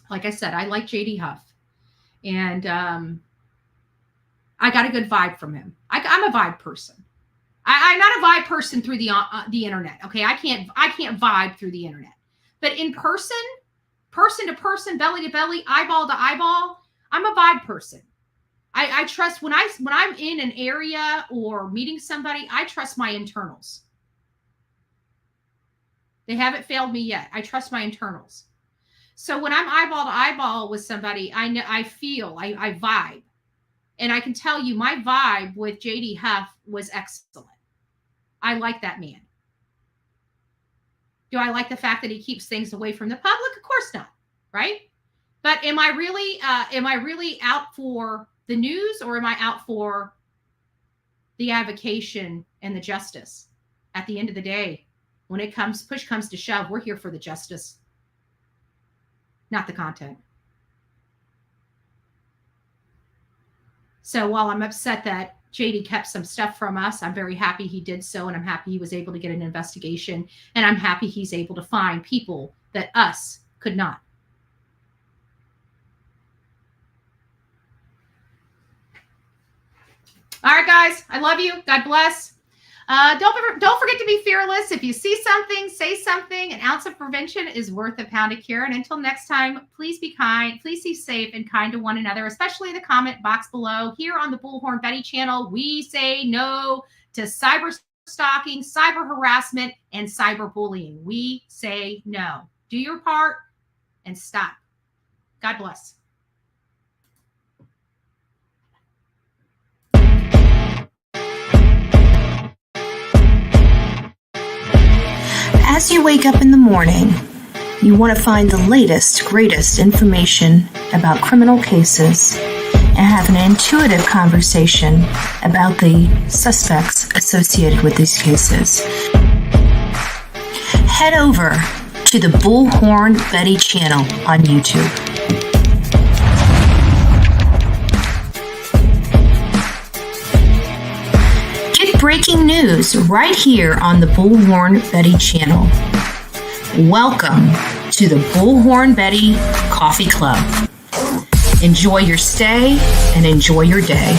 [SPEAKER 11] like I said, I like JD Huff. And I got a good vibe from him. I'm a vibe person. I'm not a vibe person through the internet. Okay, I can't vibe through the internet. But in person to person, belly to belly, eyeball to eyeball, I'm a vibe person. I trust when I'm in an area or meeting somebody, I trust my internals. They haven't failed me yet. I trust my internals. So when I'm eyeball to eyeball with somebody, I know I vibe. And I can tell you my vibe with JD Huff was excellent. I like that man. Do I like the fact that he keeps things away from the public? Of course not, right? But am I really out for the news, or am I out for the avocation and the justice? At the end of the day, when push comes to shove, we're here for the justice, not the content. So while I'm upset that JD kept some stuff from us, I'm very happy he did so, and I'm happy he was able to get an investigation, and I'm happy he's able to find people that us could not. All right, guys, I love you. God bless. Don't forget to be fearless. If you see something, say something. An ounce of prevention is worth a pound of cure. And until next time, please be kind. Please be safe and kind to one another, especially in the comment box below. Here on the Bullhorn Betty channel, we say no to cyber stalking, cyber harassment, and cyber bullying. We say no. Do your part and stop. God bless.
[SPEAKER 7] As you wake up in the morning, you want to find the latest, greatest information about criminal cases and have an intuitive conversation about the suspects associated with these cases. Head over to the Bullhorn Betty channel on YouTube. Get breaking news right here on the Bullhorn Betty channel. Welcome to the Bullhorn Betty Coffee Club. Enjoy your stay and enjoy your day.